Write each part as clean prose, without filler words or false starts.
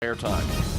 Airtime.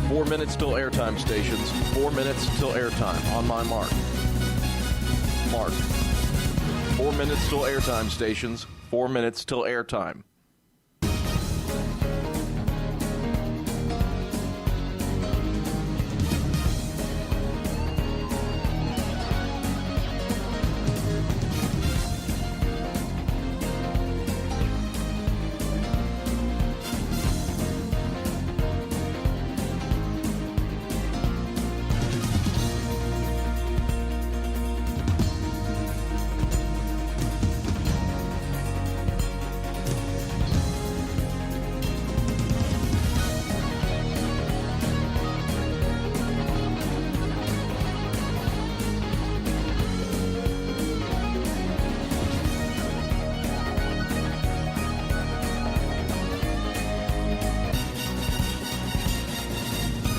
Four minutes till airtime, stations. 4 minutes till airtime. On my mark. Mark. 4 minutes till airtime, stations. 4 minutes till airtime.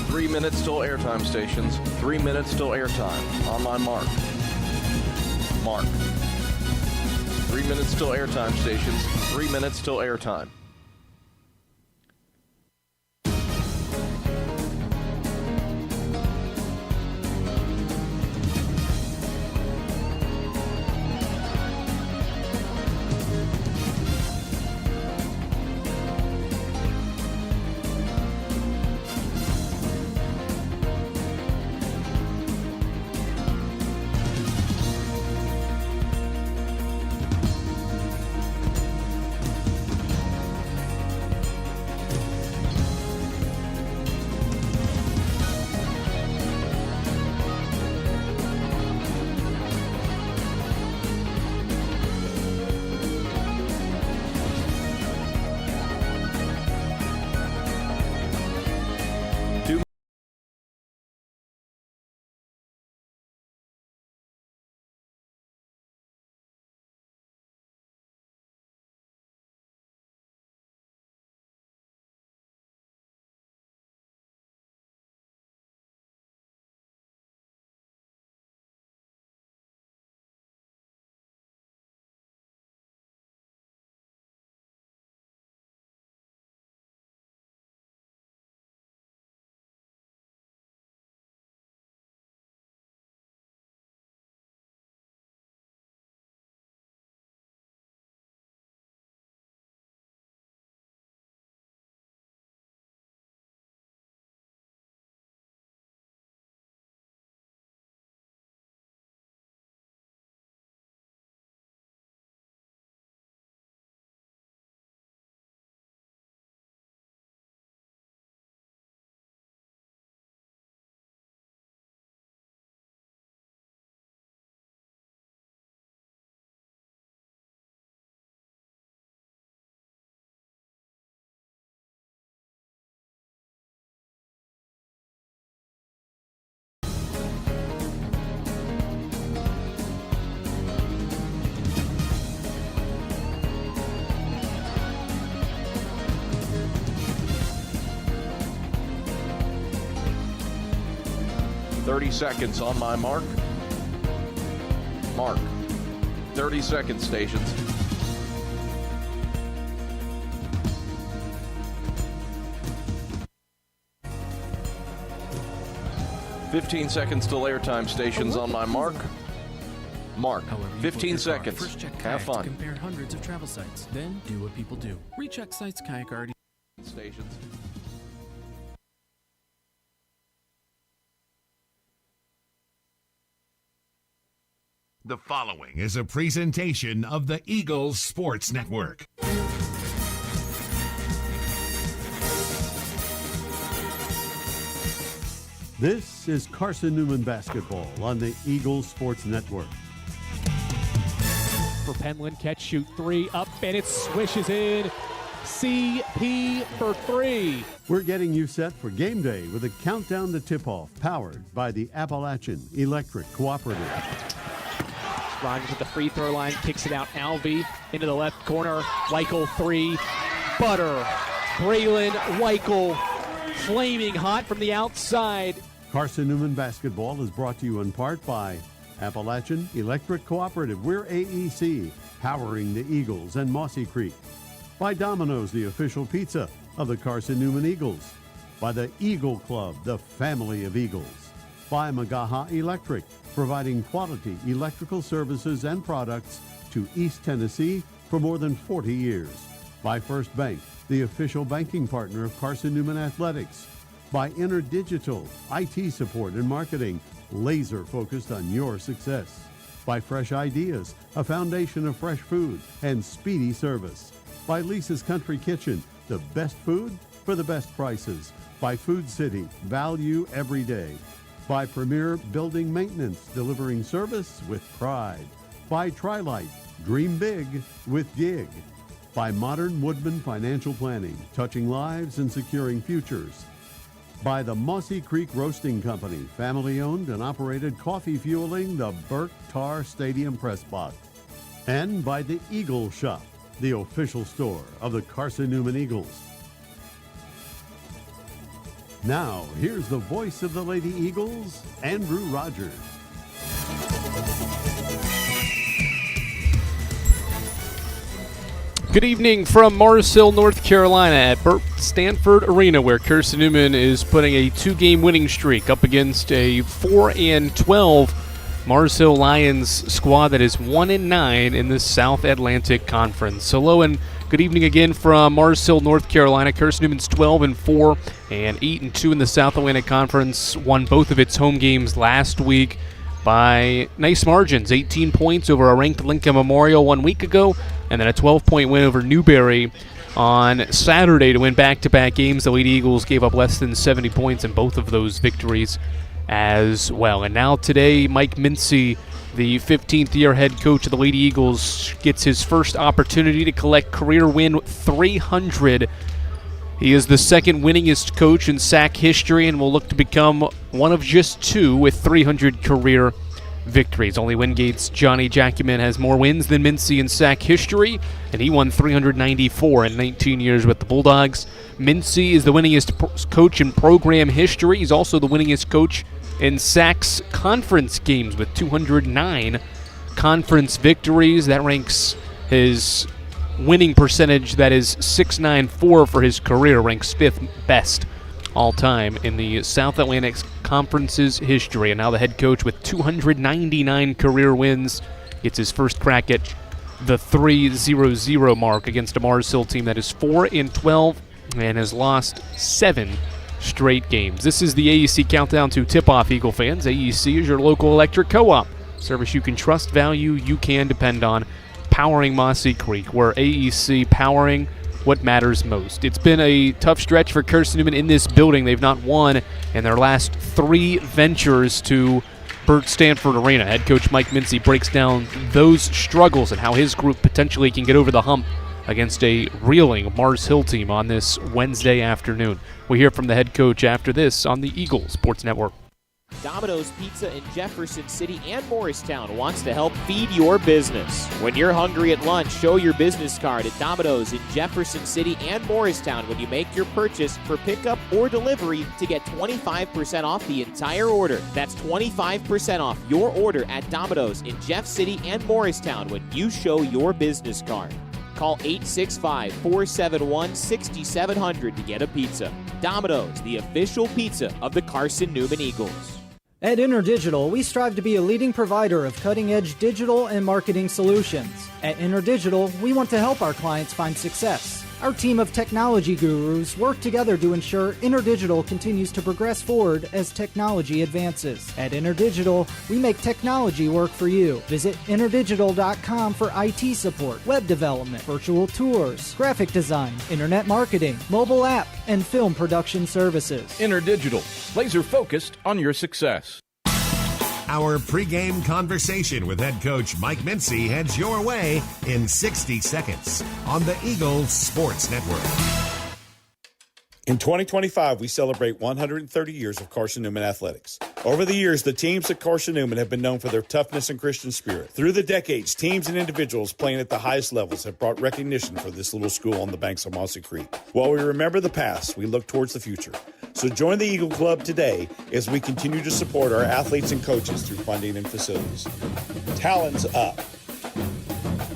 Three minutes till airtime, stations. 3 minutes till airtime. On my mark. Mark. 3 minutes till airtime, stations. 3 minutes till airtime. Thirty seconds on my mark. Mark. 30 seconds, stations. "15 seconds till airtime, stations. On my mark. Mark. 15 seconds. First check Have Kayak to fun. compare hundreds of travel sites. Then do what people do. Recheck sites Kayak already. Stations. The following is a presentation of the Eagles Sports Network. This is Carson Newman basketball on the Eagles Sports Network. For Penland, catch, shoot, three, up, and it swishes in. CP for three. We're getting you set for game day with a countdown to tip-off, powered by the Appalachian Electric Cooperative. Rogers at the free throw line, kicks it out. Alvey into the left corner. Weichel three. Butter. Braylon Weichel flaming hot from the outside. Carson Newman basketball is brought to you in part by Appalachian Electric Cooperative. We're AEC, powering the Eagles and Mossy Creek. By Domino's, the official pizza of the Carson Newman Eagles. By the Eagle Club, the family of Eagles. By Magaha Electric, providing quality electrical services and products to East Tennessee for more than 40 years. By First Bank, the official banking partner of Carson Newman Athletics. By InterDigital, IT support and marketing, laser focused on your success. By Fresh Ideas, a foundation of fresh food and speedy service. By Lisa's Country Kitchen, the best food for the best prices. By Food City, value every day. By Premier Building Maintenance, delivering service with pride. By Trilite, dream big with Gig. By Modern Woodman Financial Planning, touching lives and securing futures. By the Mossy Creek Roasting Company, family-owned and operated, coffee fueling the Burke Tar Stadium Press Box. And by the Eagle Shop, the official store of the Carson Newman Eagles. Now, here's the voice of the Lady Eagles, Andrew Rogers. Good evening from Mars Hill, North Carolina at Burt Stanford Arena, where Carson Newman is putting a two-game winning streak up against a 4-12 Mars Hill Lions squad that is 1-9 in the South Atlantic Conference. Hello and good evening again from Mars Hill, North Carolina. Carson Newman's 12-4 and 8-2 in the South Atlantic Conference. Won both of its home games last week by nice margins. 18 points over a ranked Lincoln Memorial 1 week ago, and then a 12-point win over Newberry on Saturday to win back-to-back games. The Lady Eagles gave up less than 70 points in both of those victories as well. And now today, Mike Mincy, the 15th-year head coach of the Lady Eagles, gets his first opportunity to collect career win 300. He is the second winningest coach in SAC history and will look to become one of just two with 300 career victories. Only Wingate's Johnny Jackman has more wins than Mincy in SAC history, and he won 394 in 19 years with the Bulldogs. Mincy is the winningest coach in program history. He's also the winningest coach in SAC's conference games with 209 conference victories. That ranks his winning percentage, that is .694 for his career, ranks 5th best all-time in the South Atlantic Conference's history. And now the head coach with 299 career wins gets his first crack at the 3-0-0 mark against a Mars Hill team that is 4-12 and has lost 7 straight games. This is the AEC Countdown to Tip-Off, Eagle fans. AEC is your local electric co-op. Service you can trust, value you can depend on. Powering Mossy Creek. We're AEC powering what matters most. It's been a tough stretch for Carson Newman in this building. They've not won in their last 3 ventures to Burt Stanford Arena. Head coach Mike Mincy breaks down those struggles and how his group potentially can get over the hump against a reeling Mars Hill team on this Wednesday afternoon. We'll hear from the head coach after this on the Eagles Sports Network. Domino's Pizza in Jefferson City and Morristown wants to help feed your business. When you're hungry at lunch, show your business card at Domino's in Jefferson City and Morristown when you make your purchase for pickup or delivery to get 25% off the entire order. That's 25% off your order at Domino's in Jeff City and Morristown when you show your business card. Call 865-471-6700 to get a pizza. Domino's, the official pizza of the Carson Newman Eagles. At InterDigital, we strive to be a leading provider of cutting-edge digital and marketing solutions. At InterDigital, we want to help our clients find success. Our team of technology gurus work together to ensure InterDigital continues to progress forward as technology advances. At InterDigital, we make technology work for you. Visit interdigital.com for IT support, web development, virtual tours, graphic design, internet marketing, mobile app, and film production services. InterDigital, laser focused on your success. Our pregame conversation with head coach Mike Mincy heads your way in 60 seconds on the Eagles Sports Network. In 2025, we celebrate 130 years of Carson Newman athletics. Over the years, the teams at Carson Newman have been known for their toughness and Christian spirit. Through the decades, teams and individuals playing at the highest levels have brought recognition for this little school on the banks of Mossy Creek. While we remember the past, we look towards the future. So join the Eagle Club today as we continue to support our athletes and coaches through funding and facilities. Talons up.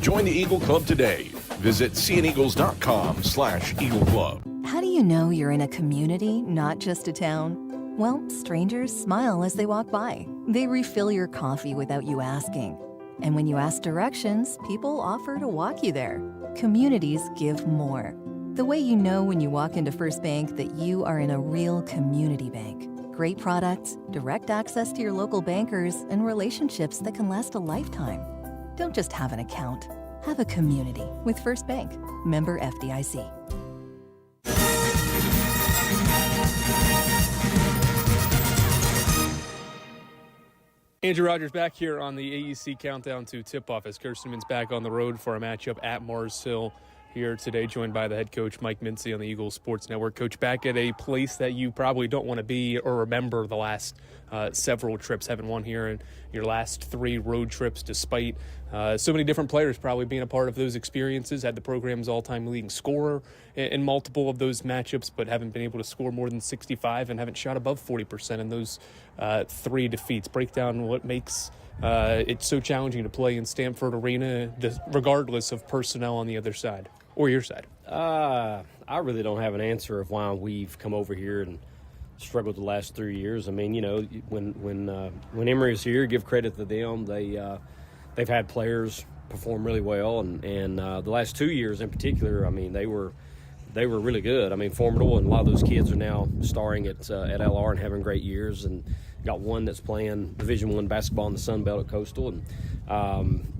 Join the Eagle Club today. Visit seeandeagles.com/Eagle Club. How do you know you're in a community, not just a town? Well, strangers smile as they walk by. They refill your coffee without you asking. And when you ask directions, people offer to walk you there. Communities give more. The way you know when you walk into First Bank that you are in a real community bank. Great products, direct access to your local bankers, and relationships that can last a lifetime. Don't just have an account. Have a community with First Bank. Member FDIC. Andrew Rogers back here on the AEC Countdown to Tip-Off as Carson Newman's back on the road for a matchup at Mars Hill here today, joined by the head coach Mike Mincy on the Eagles Sports Network. Coach, back at a place that you probably don't want to be or remember the last several trips. Haven't won here in your last 3 road trips, despite so many different players probably being a part of those experiences. Had the program's all-time leading scorer in multiple of those matchups, but haven't been able to score more than 65 and haven't shot above 40% in those 3 defeats. Break down what makes it's so challenging to play in Stanford Arena, regardless of personnel on the other side or your side. I really don't have an answer of why we've come over here and struggled the last 3 years. I mean, you know, when Emory is here, give credit to them. They've had players perform really well, and the last 2 years in particular, I mean, they were really good. I mean, formidable, and a lot of those kids are now starring at LR and having great years, and got one that's playing Division I basketball in the Sun Belt at Coastal, and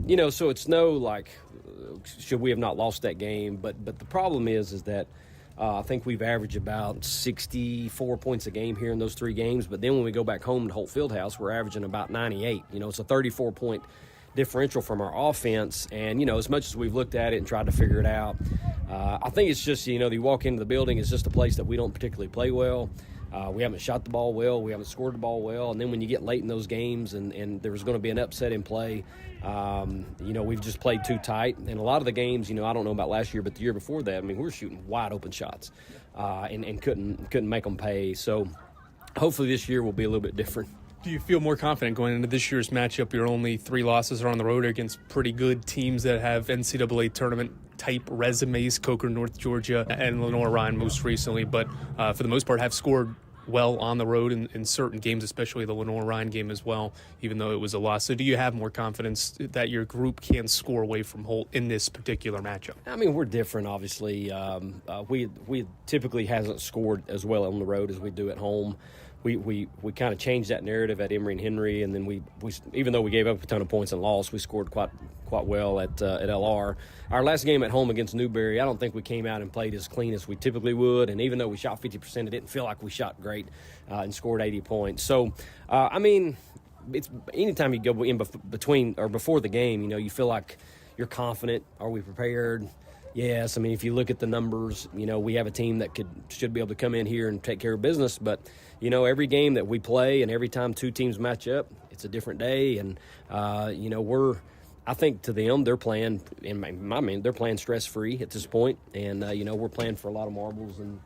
you know, so it's no like, should we have not lost that game? But the problem is that I think we've averaged about 64 points a game here in those 3 games, but then when we go back home to Holt Fieldhouse, we're averaging about 98. You know, it's a 34-point differential from our offense, and you know, as much as we've looked at it and tried to figure it out, I think it's just, you know, you walk into the building, it's just a place that we don't particularly play well. We haven't shot the ball well, we haven't scored the ball well, and then when you get late in those games and there's going to be an upset in play, you know, we've just played too tight. And a lot of the games, you know, I don't know about last year, but the year before that, I mean, we were shooting wide open shots and couldn't make them pay. So hopefully this year will be a little bit different. Do you feel more confident going into this year's matchup? Your only 3 losses are on the road against pretty good teams that have NCAA tournament type resumes, Coker, North Georgia, and Lenoir-Rhyne most recently, but for the most part have scored well on the road in certain games, especially the Lenoir-Rhyne game as well, even though it was a loss. So do you have more confidence that your group can score away from Holt in this particular matchup? I mean, we're different, obviously. We typically hasn't scored as well on the road as we do at home. We kind of changed that narrative at Emory and Henry, and then we even though we gave up a ton of points and lost, we scored quite well at LR. Our last game at home against Newberry, I don't think we came out and played as clean as we typically would, and even though we shot 50%, it didn't feel like we shot great and scored 80 points. So, I mean, it's anytime you go in between or before the game, you know, you feel like you're confident. Are we prepared? Yes. I mean, if you look at the numbers, you know, we have a team that should be able to come in here and take care of business, but you know, every game that we play and every time 2 teams match up, it's a different day. And, you know, I think to them, they're playing, in my mind, they're playing stress-free at this point. And, you know, we're playing for a lot of marbles. And,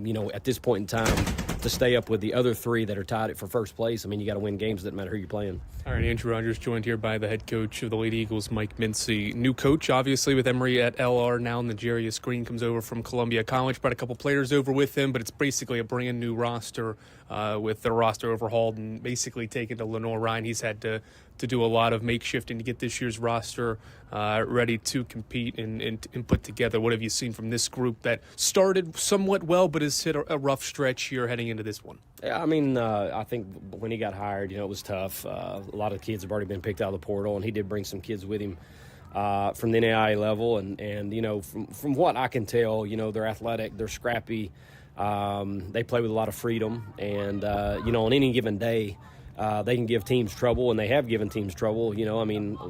you know, at this point in time, to stay up with the other 3 that are tied it for first place, I mean, you got to win games. Doesn't matter who you're playing. All right, Andrew Rogers joined here by the head coach of the Lady Eagles, Mike Mincy. New coach, obviously, with Emory at LR now. Najarius Green comes over from Columbia College. Brought a couple players over with him, but it's basically a brand new roster with their roster overhauled and basically taken to Lenoir-Rhyne. He's had to to do a lot of makeshifting to get this year's roster ready to compete and put together. What have you seen from this group that started somewhat well but has hit a rough stretch here heading into this one? Yeah, I mean, I think when he got hired, it was tough. A lot of kids have already been picked out of the portal, and he did bring some kids with him from the NAIA level. And from what I can tell, they're athletic, they're scrappy, they play with a lot of freedom. And, on any given day, they can give teams trouble, and they have given teams trouble.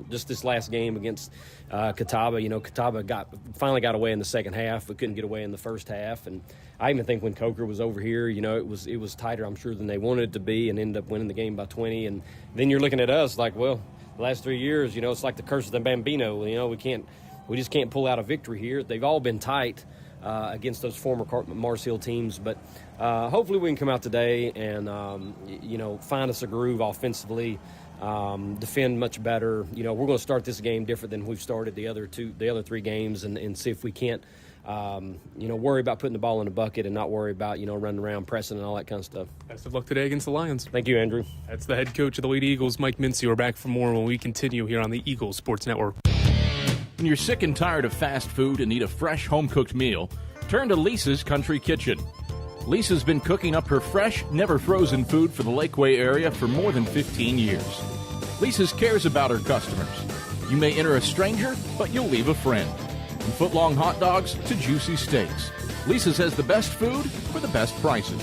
Just this last game against Catawba, Catawba finally got away in the second half, but couldn't get away in the first half. And I even think when Coker was over here, it was tighter, I'm sure, than they wanted it to be, and ended up winning the game by 20. And then you're looking at us like, well, the last 3 years, it's like the curse of the Bambino. We just can't pull out a victory here. They've all been tight against those former Mars Hill teams, but hopefully we can come out today and find us a groove offensively, defend much better. We're going to start this game different than we've started the other 3 games, and see if we can't worry about putting the ball in the bucket and not worry about running around pressing and all that kind of stuff. Best of luck today against the Lions. Thank you, Andrew. That's the head coach of the Lady Eagles, Mike Mincy. We're back for more when we continue here on the Eagles Sports Network. When you're sick and tired of fast food and need a fresh home-cooked meal, turn to Lisa's Country Kitchen. Lisa's been cooking up her fresh, never-frozen food for the Lakeway area for more than 15 years. Lisa's cares about her customers. You may enter a stranger, but you'll leave a friend. From foot-long hot dogs to juicy steaks, Lisa's has the best food for the best prices.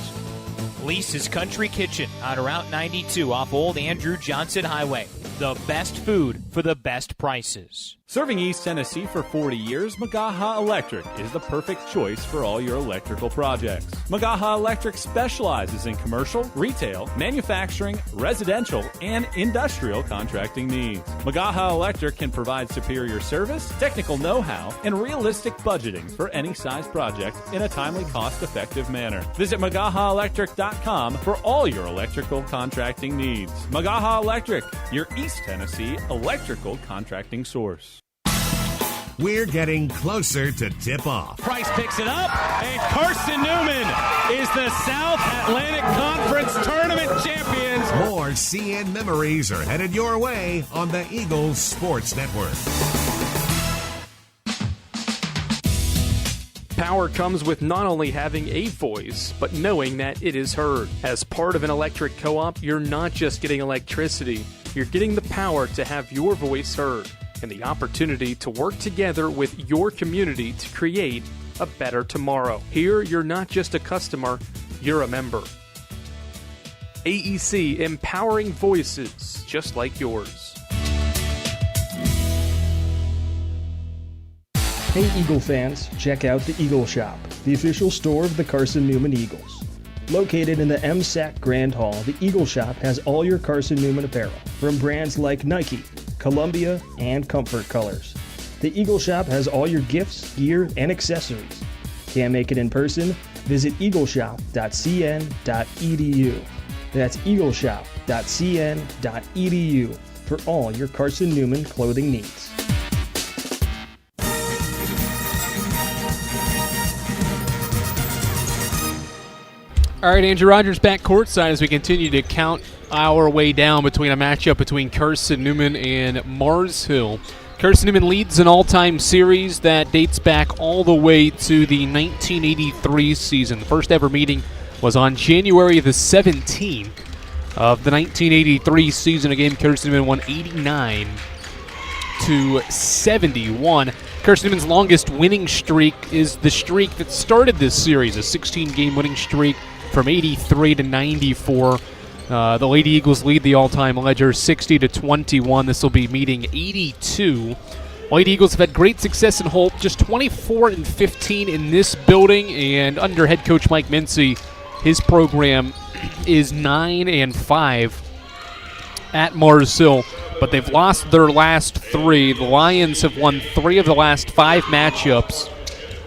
Lisa's Country Kitchen on Route 92 off Old Andrew Johnson Highway. The best food for the best prices. Serving East Tennessee for 40 years, Magaha Electric is the perfect choice for all your electrical projects. Magaha Electric specializes in commercial, retail, manufacturing, residential, and industrial contracting needs. Magaha Electric can provide superior service, technical know-how, and realistic budgeting for any size project in a timely, cost-effective manner. Visit MagahaElectric.com for all your electrical contracting needs. Magaha Electric, your East Tennessee electrical contracting source. We're getting closer to tip-off. Price picks it up, and Carson Newman is the South Atlantic Conference Tournament champions. More CN memories are headed your way on the Eagles Sports Network. Power comes with not only having a voice, but knowing that it is heard. As part of an electric co-op, you're not just getting electricity, you're getting the power to have your voice heard and the opportunity to work together with your community to create a better tomorrow. Here, you're not just a customer, you're a member. AEC, empowering voices just like yours. Hey Eagle fans, check out the Eagle Shop, the official store of the Carson Newman Eagles. Located in the MSAC Grand Hall, the Eagle Shop has all your Carson Newman apparel, from brands like Nike, Columbia, and Comfort Colors. The Eagle Shop has all your gifts, gear, and accessories. Can't make it in person? Visit eagleshop.cn.edu. That's eagleshop.cn.edu for all your Carson Newman clothing needs. All right, Andrew Rogers back courtside as we continue to count our way down between a matchup between Carson Newman and Mars Hill. Carson Newman leads an all-time series that dates back all the way to the 1983 season. The first ever meeting was on January the 17th of the 1983 season. Again, Carson Newman won 89-71. Carson Newman's longest winning streak is the streak that started this series, a 16-game winning streak from 83 to 94. The Lady Eagles lead the all-time ledger 60-21. This will be meeting 82. Lady Eagles have had great success in Holt, just 24-15 in this building, and under head coach Mike Mincy, his program is 9-5 at Mars Hill, but they've lost their last 3. The Lions have won 3 of the last 5 matchups,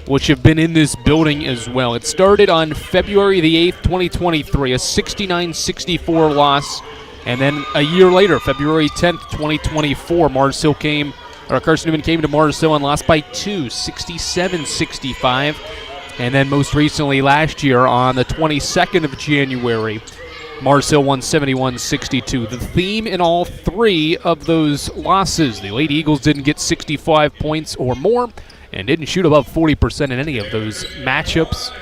which have been in this building as well. It started on February the 8th, 2023, a 69-64 loss. And then a year later, February 10th, 2024, Carson Newman came to Mars Hill and lost by 2, 67-65. And then most recently last year on the 22nd of January, Mars Hill won 71-62. The theme in all three of those losses, the Lady Eagles didn't get 65 points or more and didn't shoot above 40% in any of those matchups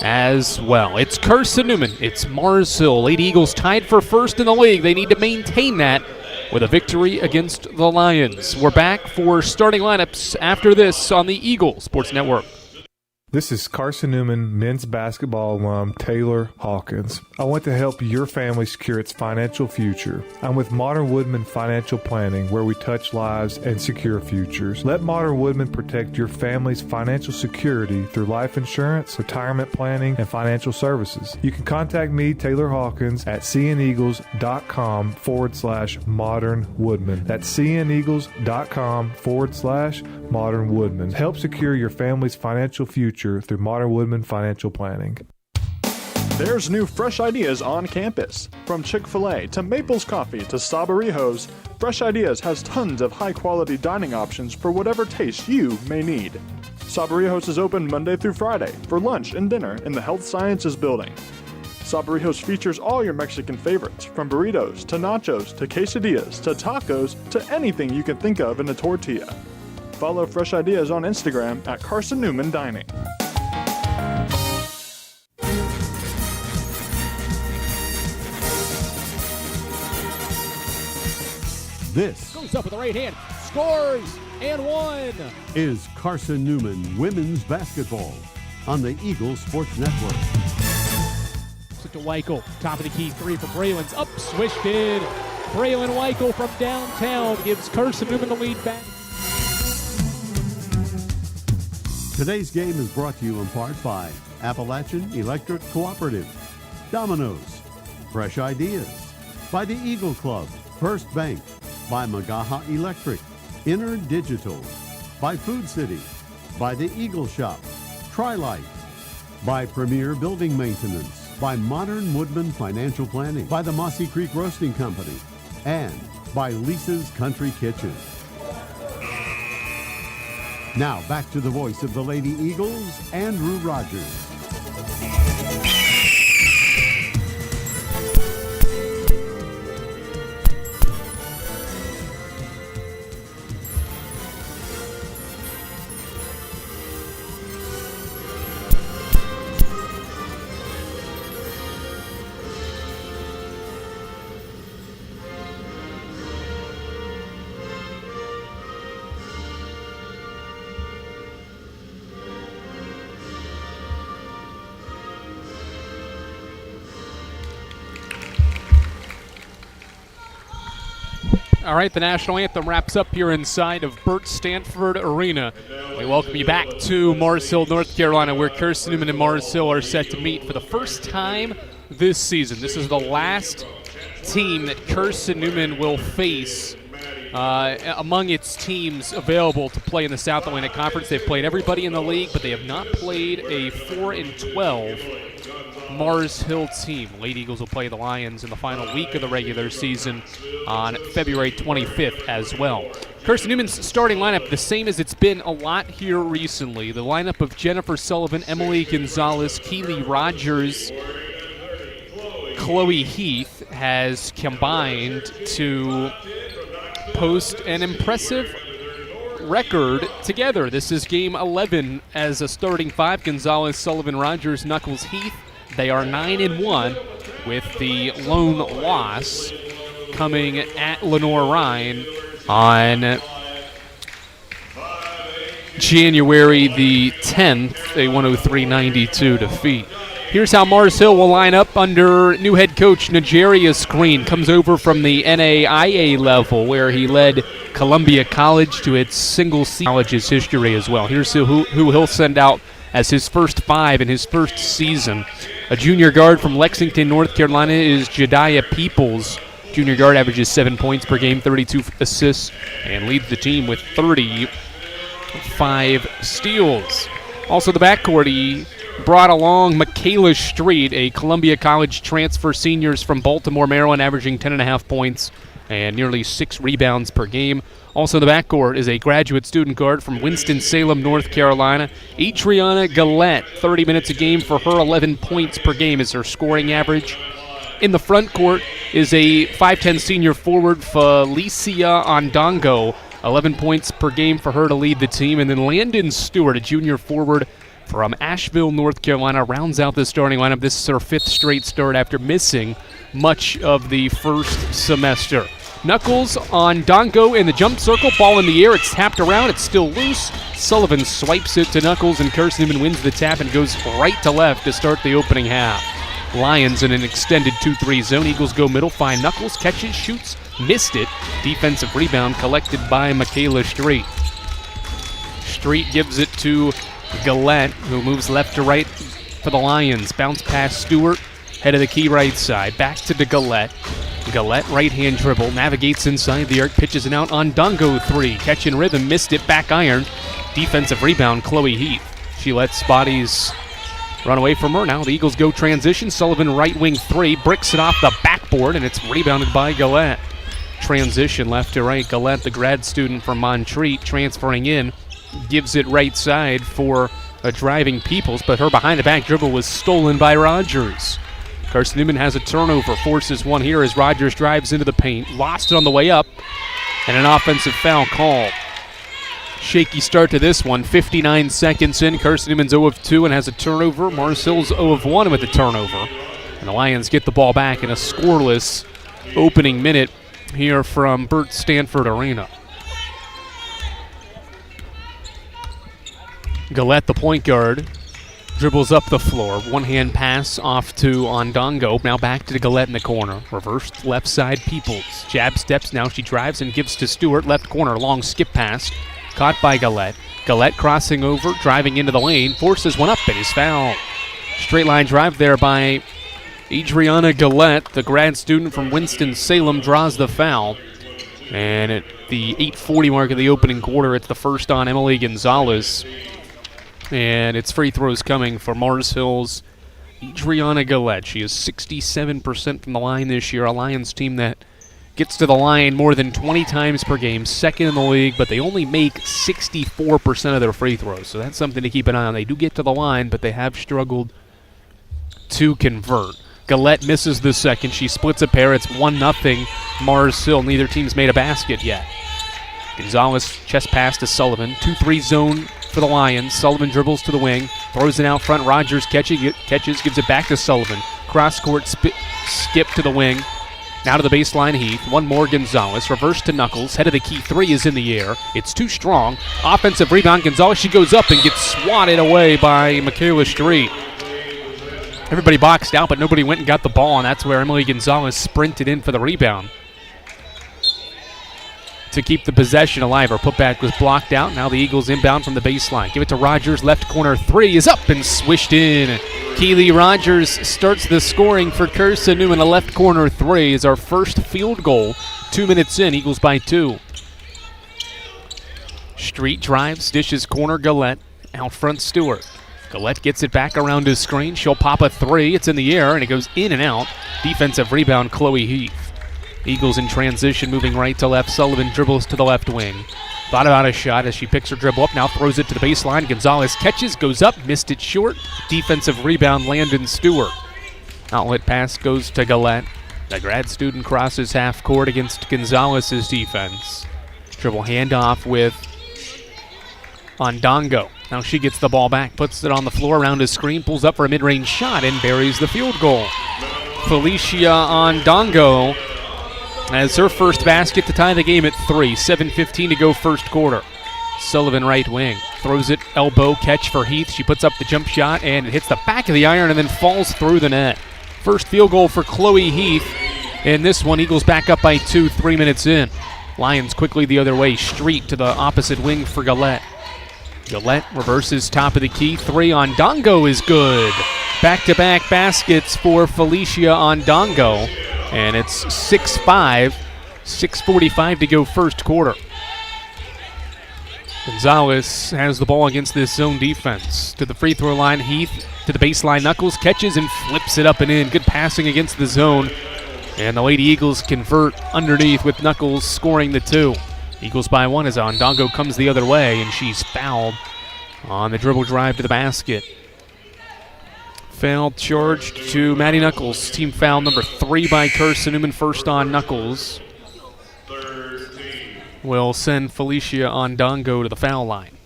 as well. It's Carson Newman. It's Mars Hill. Lady Eagles tied for first in the league. They need to maintain that with a victory against the Lions. We're back for starting lineups after this on the Eagle Sports Network. This is Carson Newman men's basketball alum Taylor Hawkins. I want to help your family secure its financial future. I'm with Modern Woodman Financial Planning, where we touch lives and secure futures. Let Modern Woodman protect your family's financial security through life insurance, retirement planning, and financial services. You can contact me, Taylor Hawkins, at cneagles.com/Modern Woodman. That's cneagles.com/Modern Woodman. Help secure your family's financial future through Modern Woodman Financial Planning. There's new fresh ideas on campus. From Chick-fil-A to Maples Coffee to Sabarijos, Fresh Ideas has tons of high-quality dining options for whatever taste you may need. Sabarijos is open Monday through Friday for lunch and dinner in the Health Sciences Building. Sabarijos features all your Mexican favorites, from burritos to nachos to quesadillas to tacos to anything you can think of in a tortilla. Follow Fresh Ideas on Instagram at Carson Newman Dining. This goes up with the right hand, scores, and one. Is Carson Newman women's basketball on the Eagle Sports Network. To Weichel, top of the key three for Braylon's up, swished in. Braylon Weichel from downtown gives Carson Newman the lead back. Today's game is brought to you in part by Appalachian Electric Cooperative, Domino's, Fresh Ideas, by the Eagle Club, First Bank, by Magaha Electric, Inner Digital, by Food City, by the Eagle Shop, Tri-Light, by Premier Building Maintenance, by Modern Woodman Financial Planning, by the Mossy Creek Roasting Company, and by Lisa's Country Kitchen. Now back to the voice of the Lady Eagles, Andrew Rogers. All right, the national anthem wraps up here inside of Burt Stanford Arena. We welcome you back to Mars Hill, North Carolina, where Carson Newman and Mars Hill are set to meet for the first time this season. This is the last team that Carson Newman will face among its teams available to play in the South Atlantic Conference. They've played everybody in the league, but they have not played a 4-12 Mars Hill team. Lady Eagles will play the Lions in the final week of the regular season on February 25th as well. Carson Newman's starting lineup, the same as it's been a lot here recently. The lineup of Jennifer Sullivan, Emily Gonzalez, Keely Rogers, Chloe Heath has combined to post an impressive record together. This is game 11 as a starting five. Gonzalez, Sullivan, Rogers, Knuckles, Heath. They are 9-1 with the lone loss coming at Lenore Ryan on January the 10th, a 103-92 defeat. Here's how Mars Hill will line up under new head coach Najarius Green. Comes over from the NAIA level where he led Columbia College to its single-season college's history as well. Here's who he'll send out as his first five in his first season. A junior guard from Lexington, North Carolina is Jediah Peoples. Junior guard averages 7 points per game, 32 assists, and leads the team with 35 steals. Also the backcourt, he brought along Michaela Street, a Columbia College transfer seniors from Baltimore, Maryland, averaging 10.5 points and nearly 6 rebounds per game. Also in the backcourt is a graduate student guard from Winston-Salem, North Carolina, Adriana Gillette. 30 minutes a game for her, 11 points per game is her scoring average. In the front court is a 5'10 senior forward, Felicia Ondongo. 11 points per game for her to lead the team. And then Landon Stewart, a junior forward from Asheville, North Carolina, rounds out the starting lineup. This is her 5th straight start after missing much of the first semester. Knuckles Ondongo in the jump circle, ball in the air, it's tapped around, it's still loose. Sullivan swipes it to Knuckles, and Carson Newman wins the tap and goes right to left to start the opening half. Lions in an extended 2-3 zone. Eagles go middle, find Knuckles, catches, shoots, missed it. Defensive rebound collected by Michaela Street. Street gives it to Gillette, who moves left to right for the Lions. Bounce pass Stewart, head of the key right side. Back to Gillette. Gillette, right-hand dribble, navigates inside the arc, pitches it out on Dongo 3. Catch in rhythm, missed it, back iron. Defensive rebound, Chloe Heath. She lets bodies run away from her. Now the Eagles go transition. Sullivan, right wing 3, bricks it off the backboard, and it's rebounded by Gillette. Transition left to right. Gillette, the grad student from Montreat, transferring in, gives it right side for a driving Peoples, but her behind-the-back dribble was stolen by Rogers. Carson Newman has a turnover, forces one here as Rogers drives into the paint. Lost it on the way up, and an offensive foul called. Shaky start to this one, 59 seconds in. Carson Newman's 0 of 2 and has a turnover. Mars Hill's 0 of 1 with a turnover. And the Lions get the ball back in a scoreless opening minute here from Burt Stanford Arena. Gillette, the point guard, dribbles up the floor. One-hand pass off to Ondongo. Now back to Gillette in the corner. Reversed left side Peoples. Jab steps. Now she drives and gives to Stewart. Left corner. Long skip pass. Caught by Gillette. Gillette crossing over. Driving into the lane. Forces one up and is fouled. Straight line drive there by Adriana Gillette. The grad student from Winston-Salem draws the foul. And at the 8:40 mark of the opening quarter, it's the first on Emily Gonzalez. And it's free throws coming for Mars Hill's Adriana Gillette. She is 67% from the line this year, a Lions team that gets to the line more than 20 times per game, second in the league, but they only make 64% of their free throws. So that's something to keep an eye on. They do get to the line, but they have struggled to convert. Gillette misses the second. She splits a pair. It's 1-0 Mars Hill. Neither team's made a basket yet. Gonzalez chest pass to Sullivan. 2-3 zone for the Lions. Sullivan dribbles to the wing, throws it out front. Rogers catches, gives it back to Sullivan. Cross-court skip to the wing. Now to the baseline, Heath. One more, Gonzalez. Reverse to Knuckles. Head of the key 3 is in the air. It's too strong. Offensive rebound. Gonzalez, she goes up and gets swatted away by Michaela Street. Everybody boxed out, but nobody went and got the ball, and that's where Emily Gonzalez sprinted in for the rebound to keep the possession alive. Her putback was blocked out. Now the Eagles inbound from the baseline. Give it to Rogers. Left corner 3 is up and swished in. Keely Rogers starts the scoring for Carson Newman. A left corner 3 is our first field goal. 2 minutes in, Eagles by 2. Street drives, dishes corner Gillette. Out front Stewart. Gillette gets it back around his screen. She'll pop a 3. It's in the air, and it goes in and out. Defensive rebound, Chloe Heath. Eagles in transition, moving right to left. Sullivan dribbles to the left wing. Thought about a shot as she picks her dribble up. Now throws it to the baseline. Gonzalez catches, goes up, missed it short. Defensive rebound, Landon Stewart. Outlet pass goes to Gillette. The grad student crosses half court against Gonzalez's defense. Dribble handoff with Ondongo. Now she gets the ball back, puts it on the floor around his screen, pulls up for a mid-range shot, and buries the field goal. Felicia Ondongo has her first basket to tie the game at 3. 7:15 to go first quarter. Sullivan right wing. Throws it, elbow catch for Heath. She puts up the jump shot, and it hits the back of the iron and then falls through the net. First field goal for Chloe Heath. And this one, Eagles back up by 2, 3 minutes in. Lions quickly the other way. Street to the opposite wing for Gillette. Gillette reverses top of the key. 3 Ondongo is good. Back-to-back baskets for Felicia Ondongo. And it's 6-5. 6:45 to go first quarter. Gonzalez has the ball against this zone defense. To the free throw line, Heath to the baseline. Knuckles catches and flips it up and in. Good passing against the zone. And the Lady Eagles convert underneath with Knuckles scoring the 2. Eagles by 1 as Ondongo comes the other way, and she's fouled on the dribble drive to the basket. Foul charged to Maddie Knuckles. Team foul number 3 by Carson Newman. First on Knuckles. Will send Felicia Ondongo to the foul line.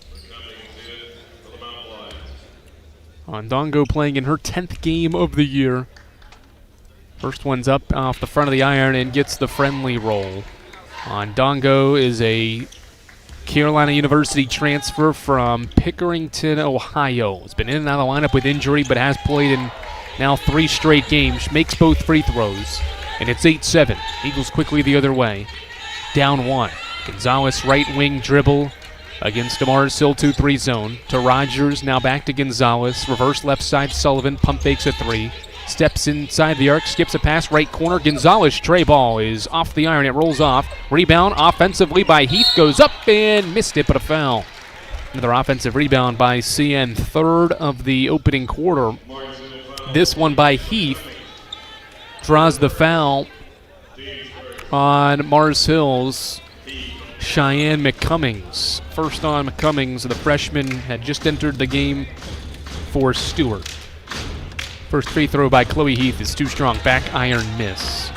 Ondongo playing in her 10th game of the year. First one's up off the front of the iron and gets the friendly roll. Ondongo is a Carolina University transfer from Pickerington, Ohio. Has been in and out of the lineup with injury, but has played in now 3 straight games. Makes both free throws, and it's 8-7. Eagles quickly the other way. Down 1. Gonzalez right wing dribble against Mars Hill 2-3 zone. To Rogers, now back to Gonzalez. Reverse left side, Sullivan. Pump fakes a 3. Steps inside the arc, skips a pass, right corner. Gonzalez tray ball is off the iron. It rolls off. Rebound offensively by Heath. Goes up and missed it, but a foul. Another offensive rebound by CN. 3rd of the opening quarter. This one by Heath. Draws the foul on Mars Hill's Cheyenne McCummings. First on McCummings, the freshman had just entered the game for Stewart. First free throw by Chloe Heath is too strong. Back iron miss.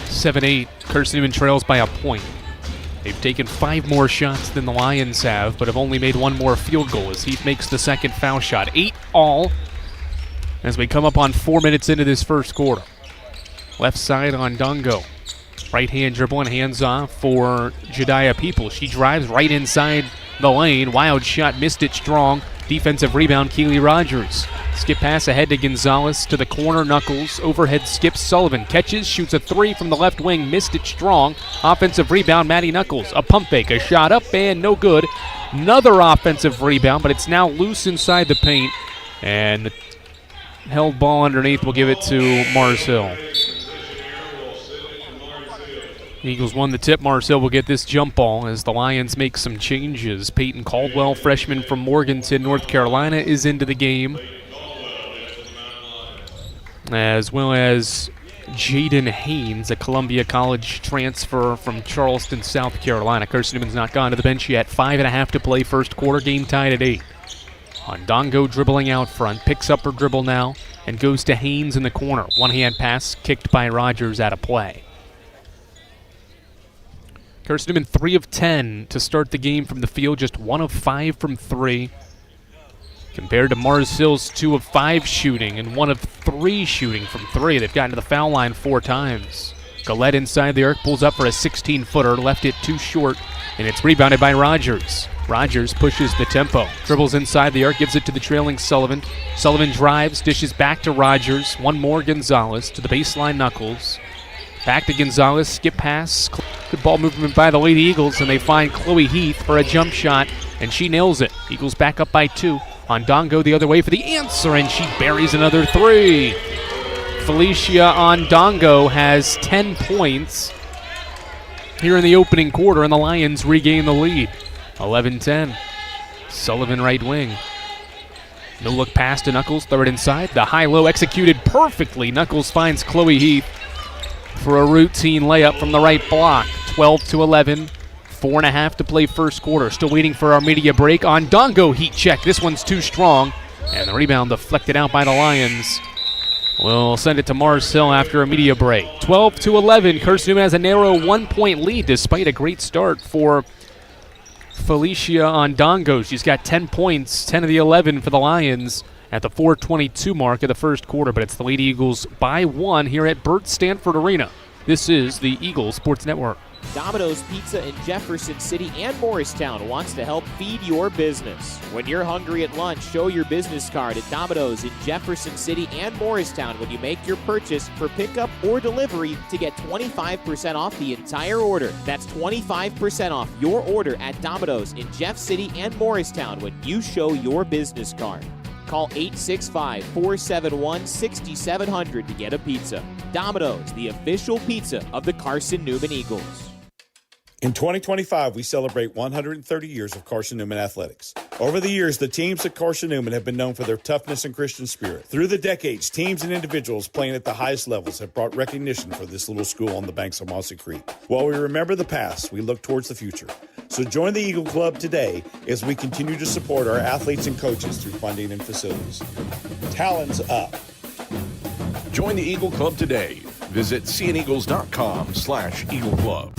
7-8. Carson Newman trails by a point. They've taken 5 more shots than the Lions have, but have only made 1 more field goal as Heath makes the second foul shot. 8 all as we come up on 4 minutes into this first quarter. Left side on Dongo. Right hand dribble and hands off for Jediah People. She drives right inside the lane. Wild shot, missed it strong. Defensive rebound, Keely Rogers. Skip pass ahead to Gonzalez to the corner. Knuckles. Overhead skip. Sullivan catches, shoots a 3 from the left wing. Missed it strong. Offensive rebound, Maddie Knuckles. A pump fake, a shot up and no good. Another offensive rebound, but it's now loose inside the paint. And the held ball underneath will give it to Mars Hill. Eagles won the tip. Mars Hill will get this jump ball as the Lions make some changes. Peyton Caldwell, freshman from Morganton, North Carolina, is into the game, as well as Jaden Haynes, a Columbia College transfer from Charleston, South Carolina. Carson Newman's not gone to the bench yet. 5.5 to play first quarter. Game tied at 8. Ondongo dribbling out front. Picks up her dribble now and goes to Haynes in the corner. One-hand pass kicked by Rogers out of play. Carson Newman 3 of 10 to start the game from the field, just 1 of 5 from 3. Compared to Mars Hill's 2 of 5 shooting and 1 of 3 shooting from 3. They've gotten to the foul line 4 times. Gillette inside the arc, pulls up for a 16-footer, left it too short, and it's rebounded by Rogers. Rogers pushes the tempo, dribbles inside the arc, gives it to the trailing Sullivan. Sullivan drives, dishes back to Rogers. One more Gonzalez to the baseline Knuckles. Back to Gonzalez, skip pass. Good ball movement by the Lady Eagles, and they find Chloe Heath for a jump shot, and she nails it. Eagles back up by 2. Ondongo the other way for the answer, and she buries another 3. Felicia Ondongo has 10 points here in the opening quarter, and the Lions regain the lead. 11-10. Sullivan right wing. No look pass to Knuckles, throw it inside. The high-low executed perfectly. Knuckles finds Chloe Heath for a routine layup from the right block. 12-11. 4.5 to play first quarter. Still waiting for our media break. Ondongo heat check. This one's too strong. And the rebound deflected out by the Lions. We'll send it to Mars Hill after a media break. 12-11. Carson Newman has a narrow 1-point lead despite a great start for Felicia Ondongo. She's got 10 points, 10 of the 11 for the Lions at the 4:22 mark of the first quarter, but it's the Lady Eagles by 1 here at Burt Stanford Arena. This is the Eagles Sports Network. Domino's Pizza in Jefferson City and Morristown wants to help feed your business. When you're hungry at lunch, show your business card at Domino's in Jefferson City and Morristown when you make your purchase for pickup or delivery to get 25% off the entire order. That's 25% off your order at Domino's in Jeff City and Morristown when you show your business card. Call 865-471-6700 to get a pizza. Domino's, the official pizza of the Carson Newman Eagles. In 2025, we celebrate 130 years of Carson Newman athletics. Over the years, the teams at Carson Newman have been known for their toughness and Christian spirit. Through the decades, teams and individuals playing at the highest levels have brought recognition for this little school on the banks of Mossy Creek. While we remember the past, we look towards the future. So join the Eagle Club today as we continue to support our athletes and coaches through funding and facilities. Talons up. Join the Eagle Club today. Visit seeandeagles.com/Eagle Club.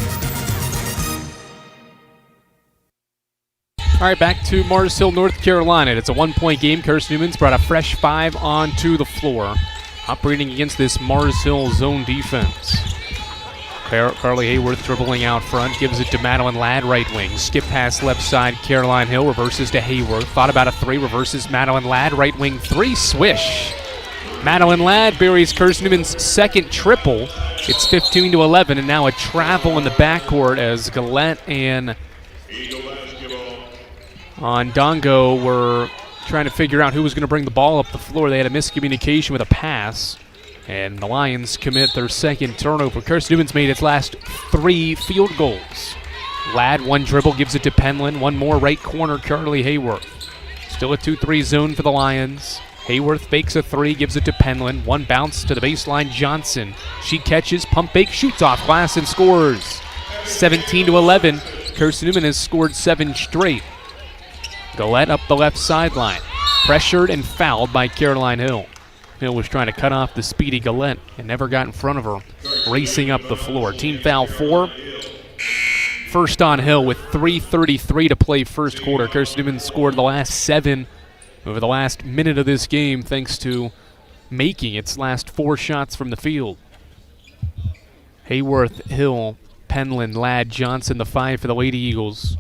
All right, back to Mars Hill, North Carolina. It's a 1-point game. Kirsten Newman's brought a fresh 5 onto the floor, operating against this Mars Hill zone defense. Carly Hayworth dribbling out front, gives it to Madeline Ladd, right wing. Skip pass left side, Caroline Hill reverses to Hayworth. Thought about a 3, reverses Madeline Ladd, right wing 3, swish. Madeline Ladd buries Kirsten Newman's second triple. It's 15-11, and now a travel in the backcourt as Galette and Ondongo were trying to figure out who was going to bring the ball up the floor. They had a miscommunication with a pass, and the Lions commit their second turnover. Kirsten Newman's made its last 3 field goals. Ladd, one dribble, gives it to Penland. One more, right corner, Carly Hayworth. Still a 2-3 zone for the Lions. Hayworth fakes a 3, gives it to Penland. One bounce to the baseline, Johnson. She catches, pump fake, shoots off glass and scores. 17-11. Kirsten Newman has scored 7 straight. Galette up the left sideline. Pressured and fouled by Caroline Hill. Hill was trying to cut off the speedy Galette and never got in front of her, racing up the floor. Team foul 4. First on Hill with 3:33 to play first quarter. Kirsten Newman scored the last 7 over the last minute of this game thanks to making its last 4 shots from the field. Hayworth, Hill, Penland, Ladd, Johnson, the 5 for the Lady Eagles.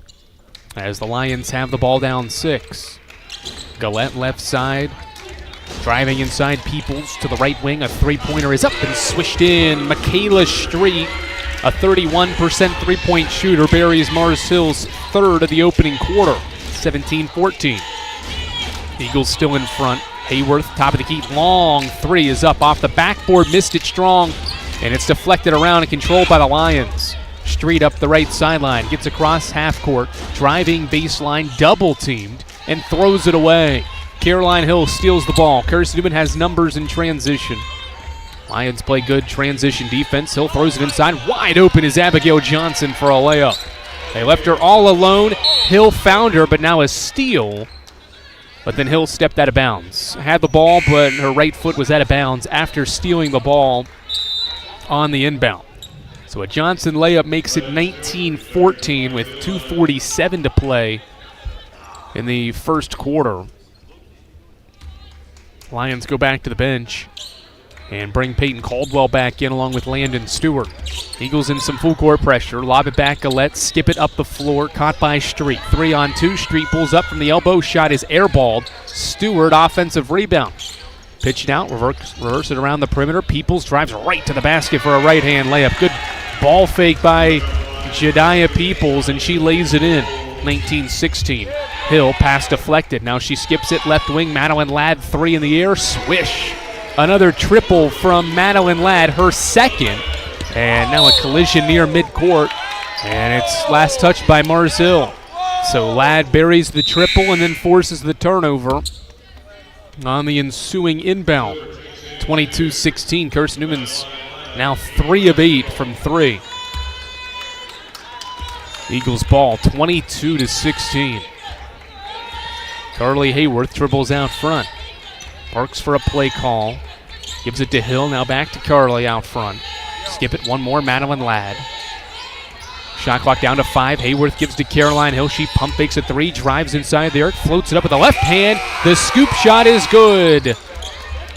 As the Lions have the ball down 6. Galette left side. Driving inside, Peoples to the right wing. A 3-pointer is up and swished in. Michaela Street, a 31% three-point shooter, buries Mars Hill's 3rd of the opening quarter. 17-14. Eagles still in front. Hayworth, top of the key, long 3 is up off the backboard, missed it strong, and it's deflected around and controlled by the Lions. Street up the right sideline, gets across half court, driving baseline, double teamed, and throws it away. Caroline Hill steals the ball. Kirsten Newman has numbers in transition. Lions play good transition defense. Hill throws it inside. Wide open is Abigail Johnson for a layup. They left her all alone. Hill found her, but now a steal. But then Hill stepped out of bounds. Had the ball, but her right foot was out of bounds after stealing the ball on the inbound. So a Johnson layup makes it 19-14 with 2:47 to play in the first quarter. Lions go back to the bench and bring Peyton Caldwell back in along with Landon Stewart. Eagles in some full court pressure. Lob it back, Galette, skip it up the floor, caught by Street. 3-on-2, Street pulls up from the elbow, shot is airballed. Stewart, offensive rebound. Pitch it out, reverse it around the perimeter. Peoples drives right to the basket for a right-hand layup. Good ball fake by Jediah Peoples, and she lays it in. 19-16. Hill, pass deflected. Now she skips it left wing. Madeline Ladd, 3 in the air. Swish. Another triple from Madeline Ladd, her second. And now a collision near midcourt. And it's last touched by Mars Hill. So Ladd buries the triple and then forces the turnover on the ensuing inbound. 22-16. Kirsten Newman's now 3 of 8 from 3. Eagles ball, 22-16. Carly Hayworth dribbles out front. Barks for a play call. Gives it to Hill, now back to Carly out front. Skip it, one more, Madeline Ladd. Shot clock down to 5. Hayworth gives to Caroline Hill. She pump fakes a 3, drives inside the arc, floats it up with the left hand. The scoop shot is good.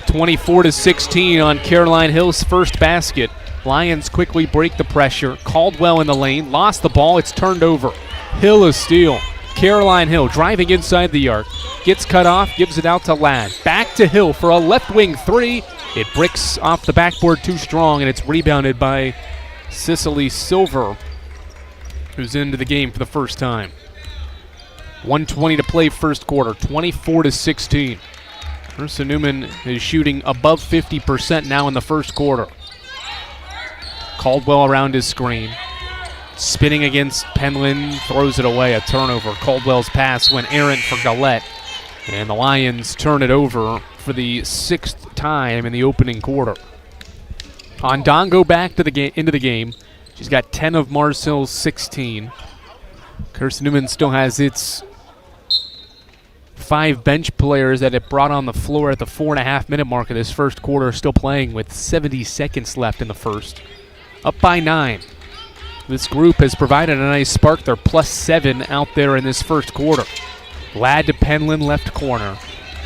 24-16 on Caroline Hill's first basket. Lions quickly break the pressure. Caldwell in the lane, lost the ball, it's turned over. Hill a steal. Caroline Hill driving inside the arc. Gets cut off, gives it out to Ladd. Back to Hill for a left wing 3. It bricks off the backboard too strong, and it's rebounded by Cicely Silver, who's into the game for the first time. 1:20 to play first quarter, 24-16. Kirsten Newman is shooting above 50% now in the first quarter. Caldwell around his screen. Spinning against Penland, throws it away, a turnover. Caldwell's pass went errant for Galette, and the Lions turn it over for the 6th time in the opening quarter. Ondongo back to the into the game. She's got 10 of Mars Hill's 16. Carson Newman still has its 5 bench players that it brought on the floor at the 4.5-minute mark of this first quarter, still playing with 70 seconds left in the first. Up by 9. This group has provided a nice spark. They're +7 out there in this first quarter. Ladd to Penland, left corner.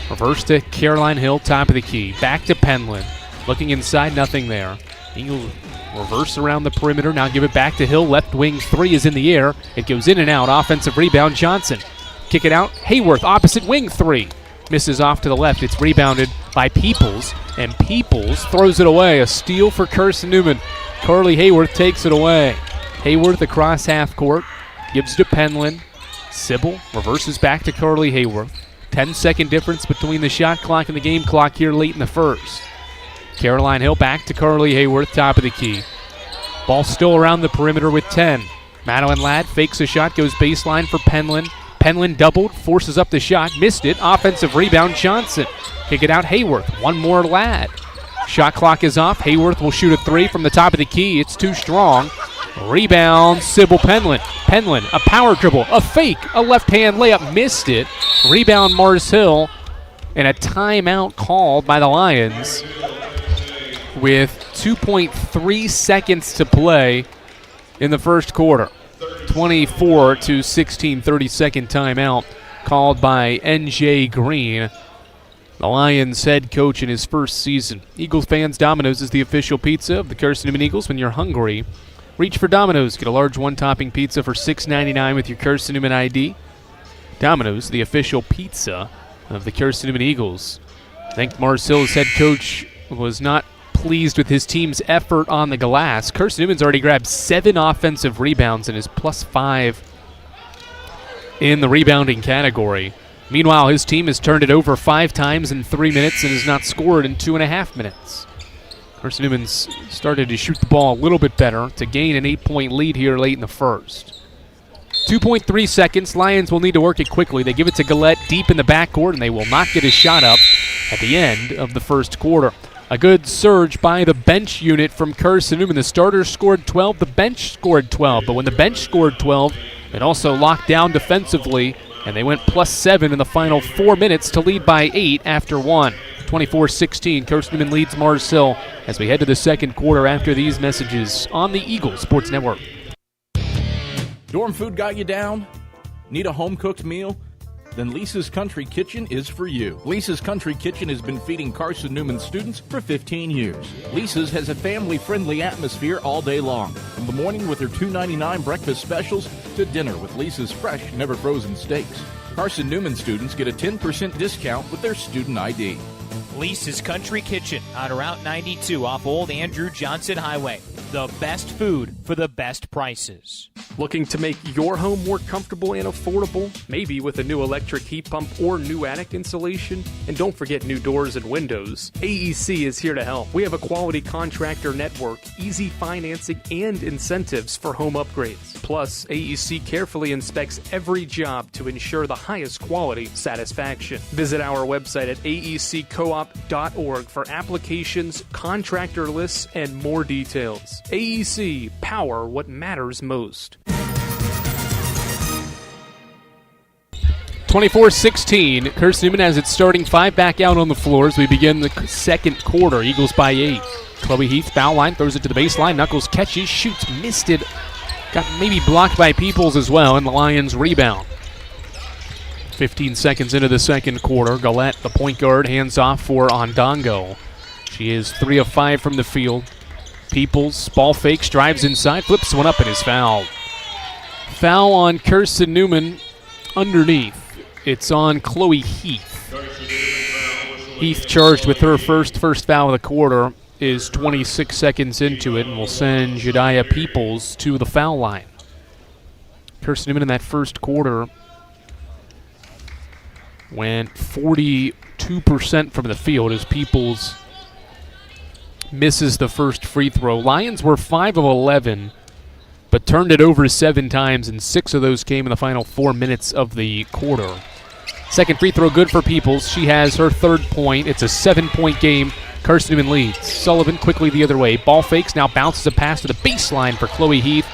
Reverse to Caroline Hill, top of the key. Back to Penland. Looking inside, nothing there. Eagles reverse around the perimeter. Now give it back to Hill. Left wing 3 is in the air. It goes in and out. Offensive rebound, Johnson. Kick it out. Hayworth, opposite wing 3. Misses off to the left. It's rebounded by Peoples. And Peoples throws it away. A steal for Carson Newman. Carly Hayworth takes it away. Hayworth across half court. Gives to Penland. Sybil reverses back to Carly Hayworth. 10-second difference between the shot clock and the game clock here late in the first. Caroline Hill back to Carly Hayworth, top of the key. Ball still around the perimeter with 10. Madeline Ladd fakes a shot, goes baseline for Penland. Penland doubled, forces up the shot, missed it. Offensive rebound, Johnson. Kick it out, Hayworth. One more Ladd. Shot clock is off. Hayworth will shoot a 3 from the top of the key. It's too strong. Rebound, Sybil Penland. Penland, a power dribble, a fake, a left-hand layup, missed it. Rebound, Mars Hill, and a timeout called by the Lions with 2.3 seconds to play in the first quarter. 24-16, 30-second timeout called by N.J. Green, the Lions head coach in his first season. Eagles fans, Domino's is the official pizza of the Carson Newman Eagles. When you're hungry, reach for Domino's. Get a large one-topping pizza for $6.99 with your Carson Newman ID. Domino's, the official pizza of the Carson Newman Eagles. I think Mars Hill's head coach was not pleased with his team's effort on the glass. Carson Newman's already grabbed 7 offensive rebounds and is +5 in the rebounding category. Meanwhile, his team has turned it over 5 times in 3 minutes and has not scored in 2.5 minutes. Carson Newman's started to shoot the ball a little bit better to gain an 8-point lead here late in the first. 2.3 seconds. Lions will need to work it quickly. They give it to Gillette deep in the backcourt, and they will not get a shot up at the end of the first quarter. A good surge by the bench unit from Carson Newman. The starters scored 12, the bench scored 12. But when the bench scored 12, it also locked down defensively, and they went +7 in the final 4 minutes to lead by 8 after 1. 24-16, Carson Newman leads Mars Hill as we head to the second quarter after these messages on the Eagles Sports Network. Dorm food got you down? Need a home-cooked meal? Then Lisa's Country Kitchen is for you. Lisa's Country Kitchen has been feeding Carson Newman students for 15 years. Lisa's has a family-friendly atmosphere all day long, from the morning with their $2.99 breakfast specials to dinner with Lisa's fresh, never-frozen steaks. Carson Newman students get a 10% discount with their student ID. Lisa's Country Kitchen on Route 92 off Old Andrew Johnson Highway. The best food for the best prices. Looking to make your home more comfortable and affordable? Maybe with a new electric heat pump or new attic insulation? And don't forget new doors and windows. AEC is here to help. We have a quality contractor network, easy financing, and incentives for home upgrades. Plus, AEC carefully inspects every job to ensure the highest quality satisfaction. Visit our website at aeccoop.org for applications, contractor lists, and more details. AEC, power what matters most. 24-16, Carson Newman has its starting 5 back out on the floor as we begin the second quarter. Eagles by 8. Chloe Heath, foul line, throws it to the baseline. Knuckles catches, shoots, missed it. Got maybe blocked by Peoples as well, and the Lions rebound. 15 seconds into the second quarter. Gillette, the point guard, hands off for Ondongo. She is 3 of 5 from the field. Peoples, ball fakes, drives inside, flips one up, and is fouled. Foul on Carson Newman underneath. It's on Chloe Heath. Heath charged with her first foul of the quarter, is 26 seconds into it, and will send Jediah Peoples to the foul line. Carson Newman in that first quarter went 42% from the field as Peoples misses the first free throw. Lions were 5 of 11, but turned it over 7 times, and 6 of those came in the final 4 minutes of the quarter. Second free throw good for Peoples. She has her 3rd point. It's a 7-point game. Carson Newman leads. Sullivan quickly the other way. Ball fakes, now bounces a pass to the baseline for Chloe Heath,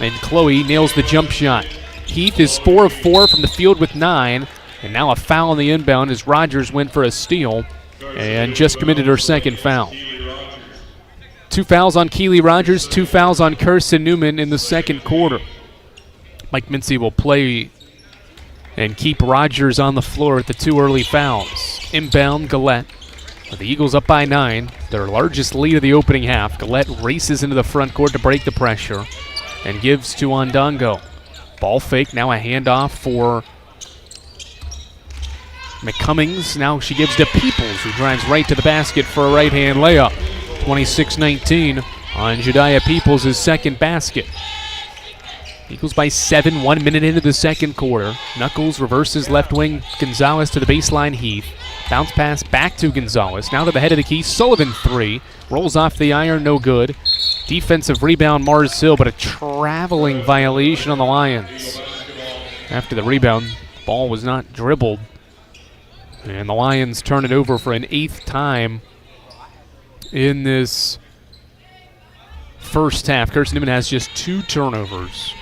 and Chloe nails the jump shot. Heath is 4 of 4 from the field with 9. And now a foul on the inbound as Rogers went for a steal and just committed her second foul. 2 fouls on Keely Rogers, 2 fouls on Kirsten Newman in the second quarter. Mike Mincy will play and keep Rogers on the floor at the 2 early fouls. Inbound, Gillette. The Eagles up by 9, their largest lead of the opening half. Gillette races into the front court to break the pressure and gives to Ondongo. Ball fake, now a handoff for McCummings. Now she gives to Peoples, who drives right to the basket for a right-hand layup. 26-19 on Jediah Peoples' second basket. Eagles by 7, 1 minute into the second quarter. Knuckles reverses left wing Gonzalez to the baseline Heath. Bounce pass back to Gonzalez. Now to the head of the key. Sullivan 3. Rolls off the iron, no good. Defensive rebound, Mars Hill, but a traveling violation on the Lions. After the rebound, ball was not dribbled. And the Lions turn it over for an 8th time in this first half. Kirsten Newman has just 2 turnovers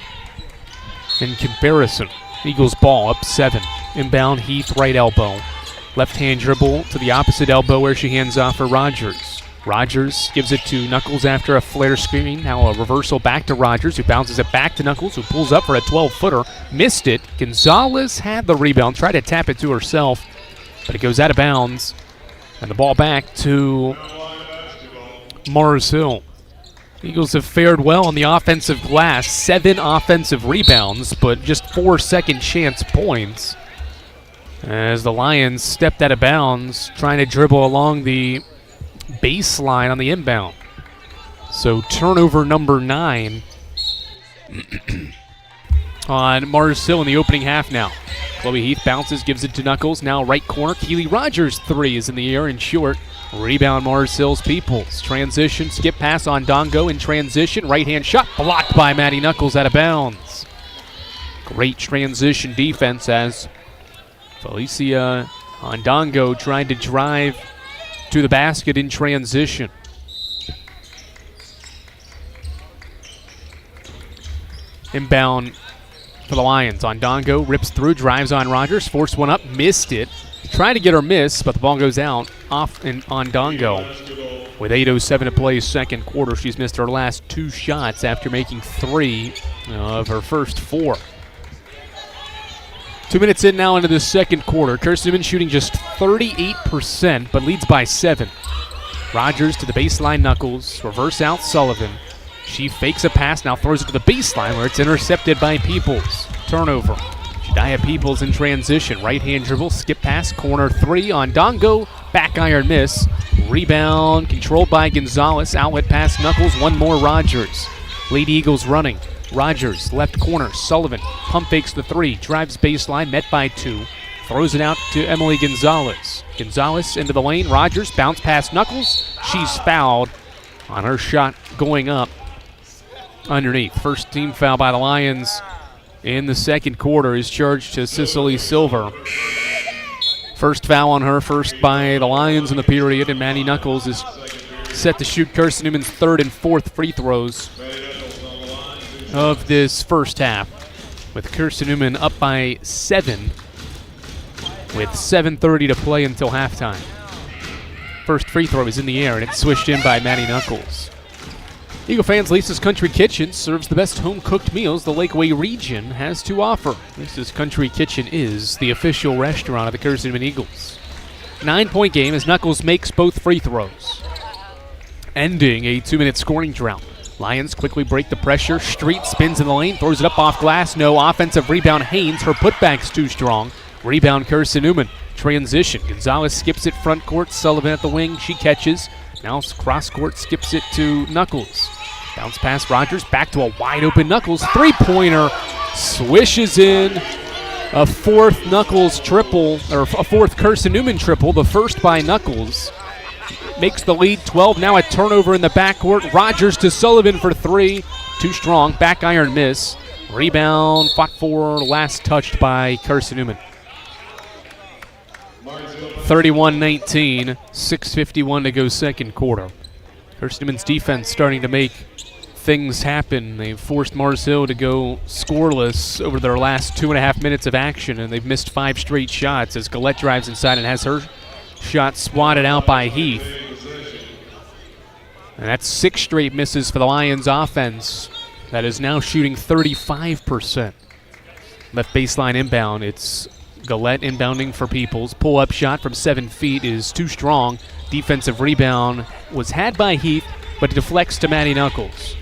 in comparison. Eagles ball up 7. Inbound, Heath, right elbow. Left-hand dribble to the opposite elbow where she hands off for Rogers. Rogers gives it to Knuckles after a flare screen. Now a reversal back to Rogers, who bounces it back to Knuckles, who pulls up for a 12-footer. Missed it. Gonzalez had the rebound, tried to tap it to herself, but it goes out of bounds. And the ball back to Mars Hill. Eagles have fared well on the offensive glass. 7 offensive rebounds, but just 4 second chance points. As the Lions stepped out of bounds, trying to dribble along the baseline on the inbound. So turnover number 9 on Mars Hill in the opening half now. Chloe Heath bounces, gives it to Knuckles. Now right corner. Keely Rogers 3 is in the air and short. Rebound Mars Hill's Peoples. Transition, skip pass on Dongo in transition. Right-hand shot blocked by Maddie Knuckles out of bounds. Great transition defense as Felicia Ondongo tried to drive to the basket in transition. Inbound for the Lions. Ondongo rips through, drives on Rogers, forced one up, missed it. Trying to get her miss, but the ball goes out off and Ondongo. With 8:07 to play second quarter, she's missed her last 2 shots after making 3 of her first 4. 2 minutes in now into the second quarter. Kirsten Newman shooting just 38%, but leads by 7. Rogers to the baseline, Knuckles. Reverse out, Sullivan. She fakes a pass, now throws it to the baseline where it's intercepted by Peoples. Turnover. Jediah Peoples in transition. Right-hand dribble, skip pass, corner 3 on Dongo. Back iron miss. Rebound controlled by Gonzalez. Outlet pass, Knuckles. One more Rogers. Lady Eagles running. Rogers, left corner, Sullivan, pump fakes the 3, drives baseline, met by 2, throws it out to Emily Gonzalez. Gonzalez into the lane, Rogers, bounce past Knuckles, she's fouled on her shot going up underneath. First team foul by the Lions in the second quarter is charged to Cicely Silver. First foul on her, first by the Lions in the period, and Maddie Knuckles is set to shoot Kirsten Newman's 3rd and 4th free throws of this first half, with Kirsten Newman up by 7 with 7:30 to play until halftime. First free throw is in the air, and it's swished in by Maddie Knuckles. Eagle fans, Lisa's Country Kitchen serves the best home-cooked meals the Lakeway region has to offer. Lisa's Country Kitchen is the official restaurant of the Kirsten Newman Eagles. 9-point game as Knuckles makes both free throws, ending a 2-minute scoring drought. Lions quickly break the pressure. Street spins in the lane, throws it up off glass. No offensive rebound. Haynes, her putback's too strong. Rebound Kirsten Newman. Transition. Gonzalez skips it front court. Sullivan at the wing. She catches. Now cross court, skips it to Knuckles. Bounce pass Rogers. Back to a wide open Knuckles. 3-pointer. Swishes in. A 4th Knuckles triple, or a 4th Kirsten Newman triple. The first by Knuckles. Makes the lead 12. Now a turnover in the backcourt. Rogers to Sullivan for 3. Too strong. Back iron miss. Rebound. Fought for. Last touched by Kirsten Newman. 31-19. 6:51 to go second quarter. Kirsten Newman's defense starting to make things happen. They've forced Mars Hill to go scoreless over their last 2.5 minutes of action, and they've missed 5 straight shots as Gillette drives inside and has her shot swatted out by Heath. And that's 6 straight misses for the Lions offense. That is now shooting 35%. Left baseline inbound. It's Gillette inbounding for Peoples. Pull-up shot from 7 feet is too strong. Defensive rebound was had by Heath, but it deflects to Maddie Knuckles.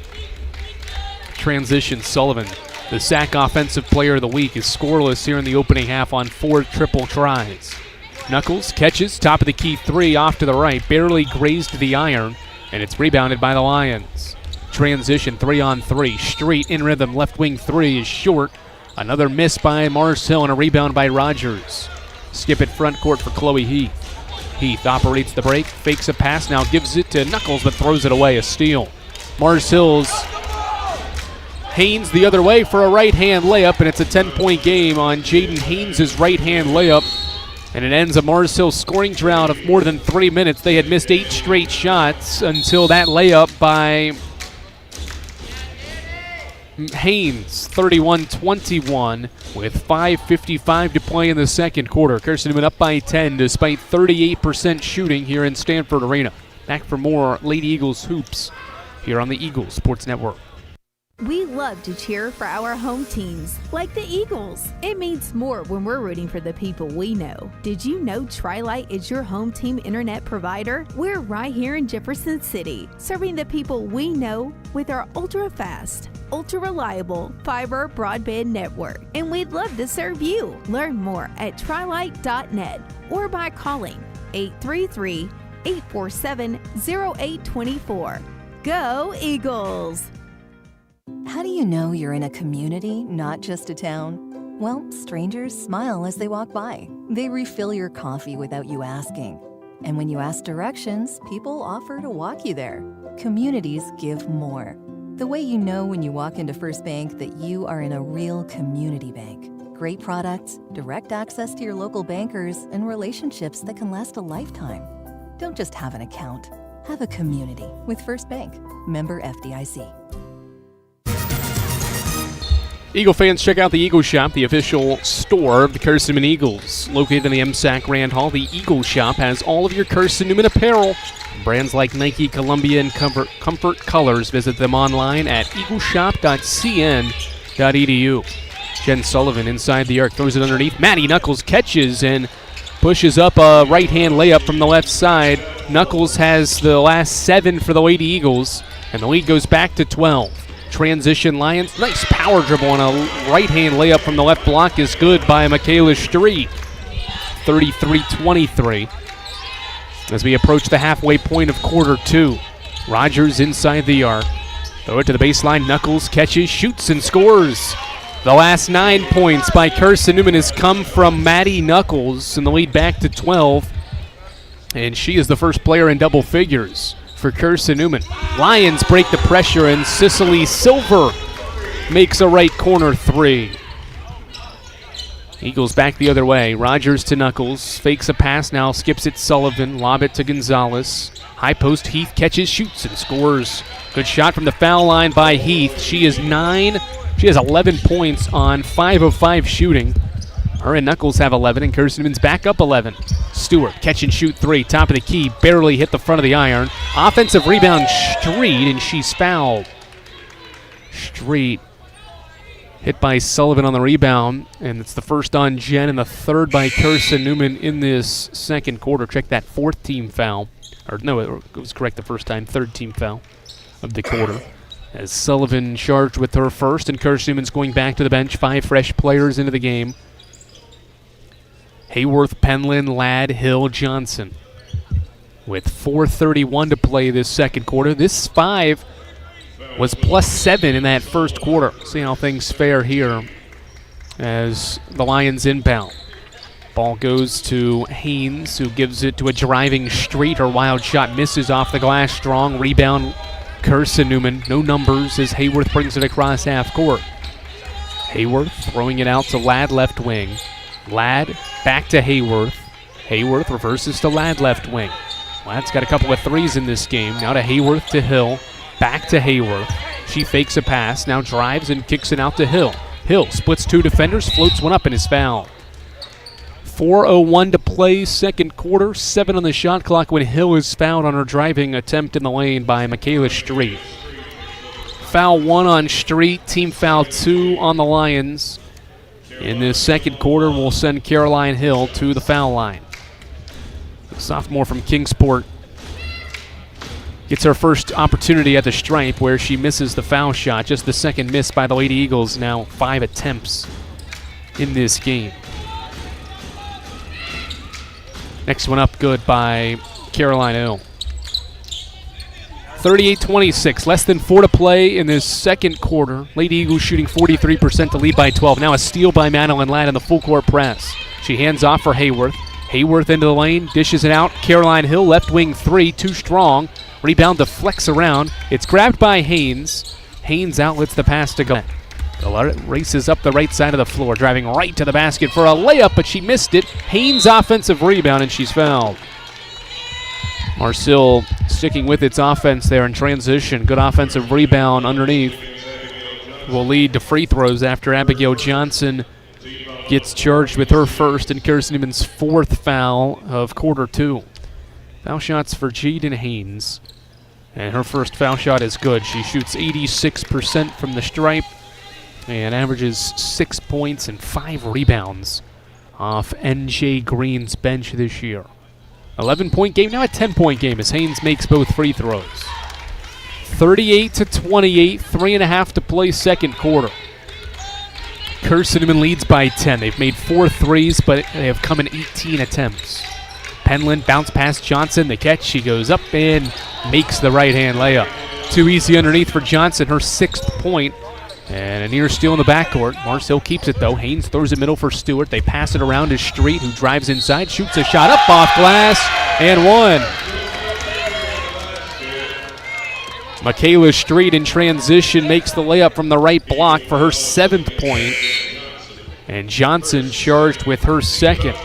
Transition, Sullivan. The SAC Offensive Player of the Week is scoreless here in the opening half on 4 triple tries. Knuckles catches, top of the key 3 off to the right, barely grazed the iron, and it's rebounded by the Lions. Transition, 3-on-3. Street in rhythm, left wing 3 is short. Another miss by Mars Hill and a rebound by Rogers. Skip it front court for Chloe Heath. Heath operates the break, fakes a pass, now gives it to Knuckles, but throws it away, a steal. Mars Hill's Haynes the other way for a right-hand layup, and it's a 10-point game on Jaden Haynes' right-hand layup. And it ends a Mars Hill scoring drought of more than 3 minutes. They had missed 8 straight shots until that layup by Haynes, 31-21, with 5:55 to play in the second quarter. Kirsten Newman up by 10 despite 38% shooting here in Stanford Arena. Back for more Lady Eagles hoops here on the Eagles Sports Network. We love to cheer for our home teams, like the Eagles. It means more when we're rooting for the people we know. Did you know Tri-Lite is your home team internet provider? We're right here in Jefferson City, serving the people we know with our ultra-fast, ultra-reliable fiber broadband network. And we'd love to serve you. Learn more at trilite.net or by calling 833-847-0824. Go Eagles! How do you know you're in a community, not just a town? Well, strangers smile as they walk by. They refill your coffee without you asking. And when you ask directions, people offer to walk you there. Communities give more. The way you know when you walk into First Bank that you are in a real community bank. Great products, direct access to your local bankers, and relationships that can last a lifetime. Don't just have an account. Have a community with First Bank. Member FDIC. Eagle fans, check out the Eagle Shop, the official store of the Carson Newman Eagles. Located in the MSAC Grand Hall, the Eagle Shop has all of your Carson Newman apparel. Brands like Nike, Columbia, and Comfort Colors. Visit them online at eagleshop.cn.edu. Jen Sullivan inside the arc, throws it underneath. Maddie Knuckles catches and pushes up a right-hand layup from the left side. Knuckles has the last 7 for the Lady Eagles, and the lead goes back to 12. Transition Lions. Nice power dribble on a right-hand layup from the left block is good by Michaela Street. 33-23. As we approach the halfway point of quarter 2. Rogers inside the arc. Throw it to the baseline. Knuckles catches, shoots, and scores. The last 9 points by Carson Newman has come from Maddie Knuckles, and the lead back to 12. And she is the first player in double figures for Carson Newman. Lions break the pressure, and Cicely Silver makes a right corner 3. Eagles back the other way. Rogers to Knuckles. Fakes a pass, now skips it Sullivan. Lob it to Gonzalez. High post, Heath catches, shoots, and scores. Good shot from the foul line by Heath. She has 11 points on 5 of 5 shooting. Her and Knuckles have 11, and Carson Newman's back up 11. Stewart, catch and shoot 3, top of the key, barely hit the front of the iron. Offensive rebound, Street, and she's fouled. Street hit by Sullivan on the rebound, and it's the first on Jen and the third by Carson Newman in this second quarter. Check that, 4th team foul. Or no, it was correct the first time, 3rd team foul of the quarter. As Sullivan charged with her first, and Carson Newman's going back to the bench. 5 fresh players into the game. Hayworth, Penland, Ladd, Hill, Johnson. With 4:31 to play this second quarter. This 5 was +7 in that first quarter. See how things fare here as the Lions inbound. Ball goes to Haynes, who gives it to a driving Street. Her wild shot misses off the glass. Strong rebound, Carson Newman. No numbers as Hayworth brings it across half court. Hayworth throwing it out to Ladd, left wing. Ladd back to Hayworth. Hayworth reverses to Ladd, left wing. Ladd's got a couple of threes in this game. Now to Hayworth to Hill. Back to Hayworth. She fakes a pass, now drives and kicks it out to Hill. Hill splits 2 defenders, floats one up and is fouled. 4:01 to play, second quarter. 7 on the shot clock when Hill is fouled on her driving attempt in the lane by Michaela Street. Foul 1 on Street, team foul 2 on the Lions. In this second quarter, we'll send Caroline Hill to the foul line. The sophomore from Kingsport gets her first opportunity at the stripe where she misses the foul shot. Just the second miss by the Lady Eagles, now 5 attempts in this game. Next one up good by Caroline Hill. 38-26, less than 4 to play in this second quarter. Lady Eagles shooting 43% to lead by 12. Now a steal by Madeline Ladd in the full court press. She hands off for Hayworth. Hayworth into the lane, dishes it out. Caroline Hill, left wing 3, too strong. Rebound deflects around. It's grabbed by Haynes. Haynes outlets the pass to go. Races up the right side of the floor, driving right to the basket for a layup, but she missed it. Haynes offensive rebound, and she's fouled. Marcille sticking with its offense there in transition. Good offensive rebound underneath. Will lead to free throws after Abigail Johnson gets charged with her first and Kirsten Newman's 4th foul of quarter 2. Foul shots for Jaden Haynes. And her first foul shot is good. She shoots 86% from the stripe and averages 6 points and 5 rebounds off NJ Green's bench this year. 11-point game, now a 10-point game as Haynes makes both free throws. 38-28, 3.5 to play second quarter. Kirsten Newman leads by 10. They've made 4 threes, but they have come in 18 attempts. Penland bounce past Johnson. The catch, she goes up and makes the right-hand layup. Too easy underneath for Johnson, her 6th point. And a near steal in the backcourt. Marcille keeps it, though. Haynes throws it middle for Stewart. They pass it around to Street, who drives inside, shoots a shot up off glass, and one. Michaela Street in transition makes the layup from the right block for her 7th point. And Johnson charged with her 2nd.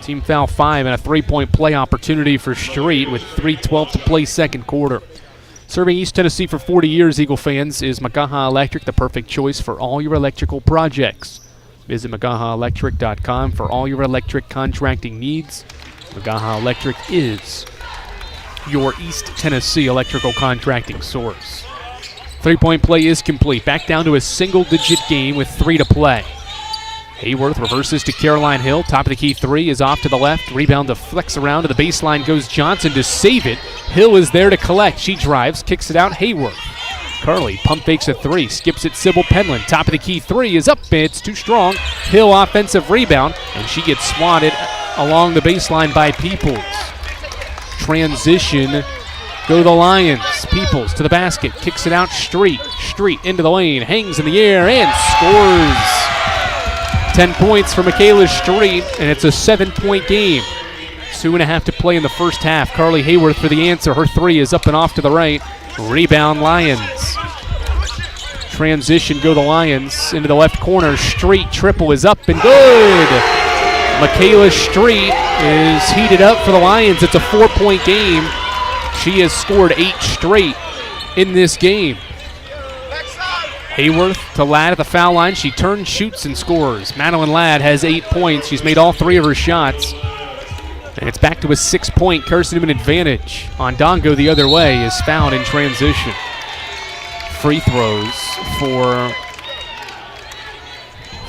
Team foul 5 and a 3-point play opportunity for Street with 3:12 to play second quarter. Serving East Tennessee for 40 years, Eagle fans, is McGaha Electric, the perfect choice for all your electrical projects. Visit McGahaElectric.com for all your electric contracting needs. McGaha Electric is your East Tennessee electrical contracting source. 3-point play is complete. Back down to a single-digit game with 3 to play. Hayworth reverses to Caroline Hill. Top of the key 3 is off to the left. Rebound deflects around to the baseline. Goes Johnson to save it. Hill is there to collect. She drives, kicks it out. Hayworth. Carly pump fakes a 3. Skips it Sybil Penland. Top of the key 3 is up. It's too strong. Hill offensive rebound. And she gets swatted along the baseline by Peoples. Transition. Go the Lions. Peoples to the basket. Kicks it out. Street. Street into the lane. Hangs in the air and scores. 10 points for Michaela Street, and it's a 7-point game. 2.5 to play in the first half. Carly Hayworth for the answer. Her 3 is up and off to the right. Rebound Lions. Transition, go the Lions. Into the left corner. Street triple is up and good. Michaela Street is heated up for the Lions. It's a 4-point game. She has scored 8 straight in this game. Hayworth to Ladd at the foul line. She turns, shoots, and scores. Madeline Ladd has 8 points. She's made all 3 of her shots. And it's back to a 6-point Kirsten Newman advantage. Ondongo the other way is fouled in transition. Free throws for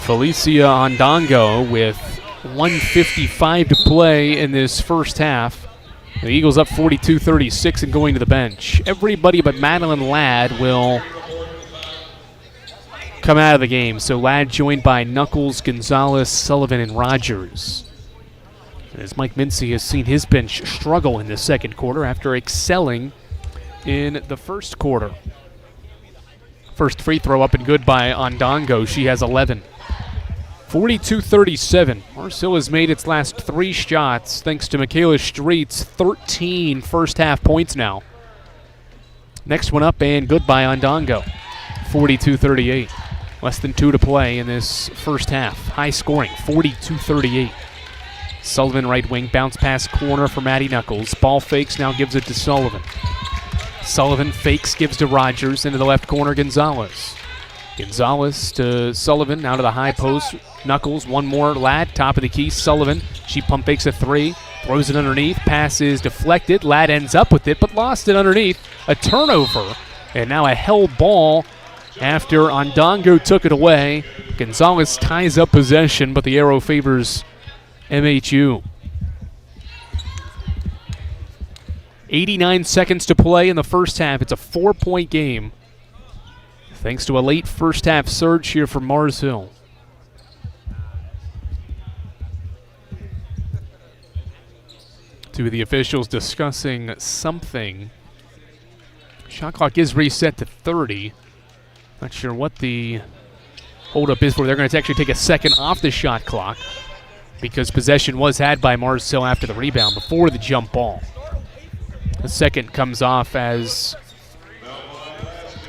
Felicia Ondongo with 1:55 to play in this first half. The Eagles up 42-36 and going to the bench. Everybody but Madeline Ladd will come out of the game. So Ladd joined by Knuckles, Gonzalez, Sullivan, and Rogers. As Mike Mincy has seen his bench struggle in the second quarter after excelling in the first quarter. First free throw up and good by Ondongo. She has 11. 42-37. Marcille has made its last 3 shots thanks to Michaela Street's 13 first half points now. Next one up and good by Ondongo. 42-38. Less than 2 to play in this first half. High scoring, 42-38. Sullivan right wing, bounce pass corner for Maddie Knuckles. Ball fakes, now gives it to Sullivan. Sullivan fakes, gives to Rogers, into the left corner, Gonzalez. Gonzalez to Sullivan, now to the high post. Knuckles, one more. Ladd, top of the key. Sullivan, she pump fakes a three, throws it underneath. Pass is deflected. Ladd ends up with it, but lost it underneath. A turnover, and now a held ball after Ondongo took it away. Gonzalez ties up possession, but the arrow favors MHU. 89 seconds to play in the first half. It's a 4-point game, thanks to a late first half surge here from Mars Hill. Two of the officials discussing something. Shot clock is reset to 30. Not sure what the holdup is for. They're going to actually take a second off the shot clock because possession was had by Mars Hill after the rebound before the jump ball. The second comes off as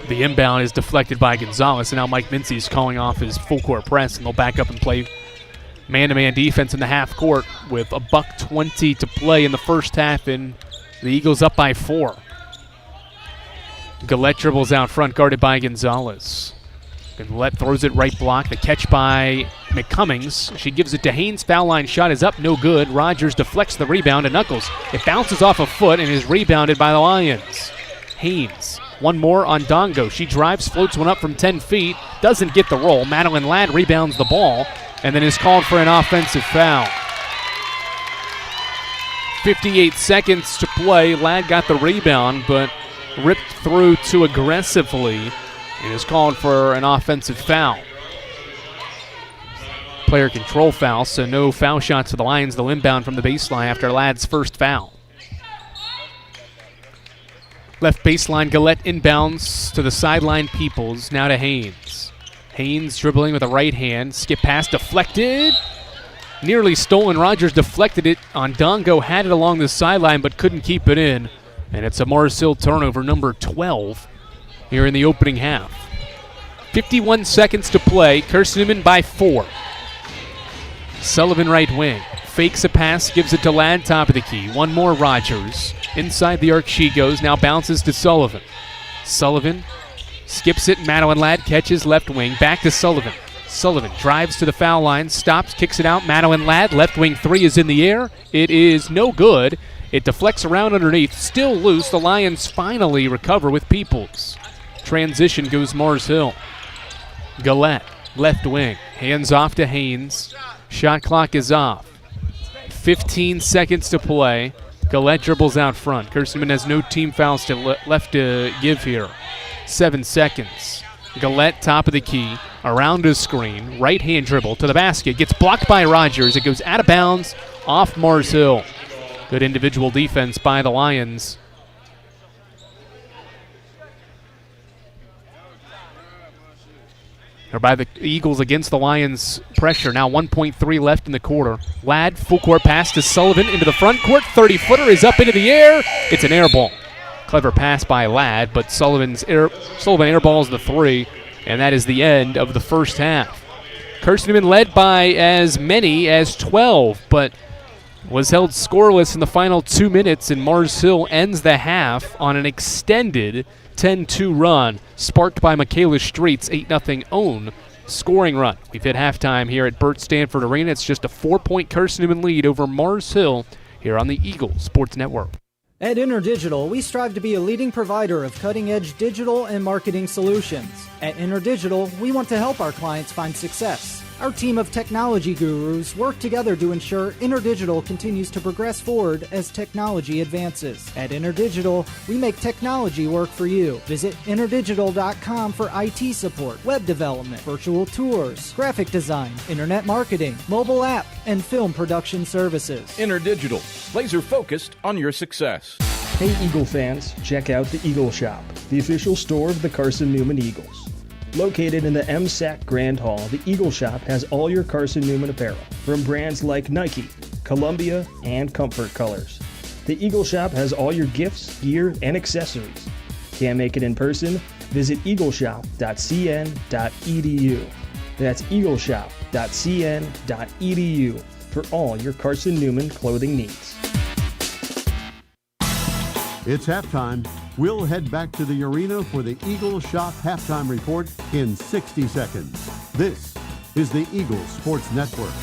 the inbound is deflected by Gonzalez, and now Mike Mincy's calling off his full court press, and they'll back up and play man-to-man defense in the half court with a $1:20 to play in the first half, and the Eagles up by 4. Gillette dribbles out front, guarded by Gonzalez. Gillette throws it right block. The catch by McCummings. She gives it to Haynes. Foul line shot is up, no good. Rogers deflects the rebound to Knuckles. It bounces off a foot and is rebounded by the Lions. Haynes, one more on Dongo. She drives, floats one up from 10 feet, doesn't get the roll. Madeline Ladd rebounds the ball and then is called for an offensive foul. 58 seconds to play. Ladd got the rebound, but ripped through too aggressively and is called for an offensive foul. Player control foul, so no foul shots for the Lions. They'll inbound from the baseline after Ladd's first foul. Left baseline, Gillette inbounds to the sideline. Peoples, now to Haynes. Haynes dribbling with a right hand. Skip pass deflected. Nearly stolen. Rogers deflected it. Ondongo had it along the sideline but couldn't keep it in. And it's a Mars Hill turnover, number 12, here in the opening half. 51 seconds to play. Kirsten Newman by 4. Sullivan right wing. Fakes a pass, gives it to Ladd, top of the key. One more Rogers. Inside the arc she goes, now bounces to Sullivan. Sullivan skips it, Madeline Ladd catches left wing, back to Sullivan. Sullivan drives to the foul line, stops, kicks it out. Madeline Ladd, left wing three is in the air. It is no good. It deflects around underneath, still loose. The Lions finally recover with Peoples. Transition goes Mars Hill. Gillette, left wing, hands off to Haynes. Shot clock is off. 15 seconds to play. Gillette dribbles out front. Kirstenman has no team fouls left to give here. 7 seconds. Gillette, top of the key, around his screen, right hand dribble to the basket. Gets blocked by Rogers. It goes out of bounds off Mars Hill. Good individual defense by the Lions. Or by the Eagles against the Lions' pressure. Now 1.3 left in the quarter. Ladd, full court pass to Sullivan into the front court. 30-footer is up into the air. It's an air ball. Clever pass by Ladd, but Sullivan airballs the three, and that is the end of the first half. Kirstenman led by as many as 12, but was held scoreless in the final 2 minutes, and Mars Hill ends the half on an extended 10-2 run, sparked by Michaela Street's 8-0 own scoring run. We've hit halftime here at Burt Stanford Arena. It's just a 4-point Kirstenman lead over Mars Hill here on the Eagle Sports Network. At InterDigital, we strive to be a leading provider of cutting-edge digital and marketing solutions. At InterDigital, we want to help our clients find success. Our team of technology gurus work together to ensure InterDigital continues to progress forward as technology advances. At InterDigital, we make technology work for you. Visit interdigital.com for IT support, web development, virtual tours, graphic design, internet marketing, mobile app, and film production services. InterDigital, laser focused on your success. Hey Eagle fans, check out the Eagle Shop, the official store of the Carson Newman Eagles. Located in the MSAC Grand Hall, the Eagle Shop has all your Carson Newman apparel, from brands like Nike, Columbia, and Comfort Colors. The Eagle Shop has all your gifts, gear, and accessories. Can't make it in person? Visit eagleshop.cn.edu. That's eagleshop.cn.edu for all your Carson Newman clothing needs. It's halftime. We'll head back to the arena for the Eagles Shop halftime report in 60 seconds. This is the Eagles Sports Network.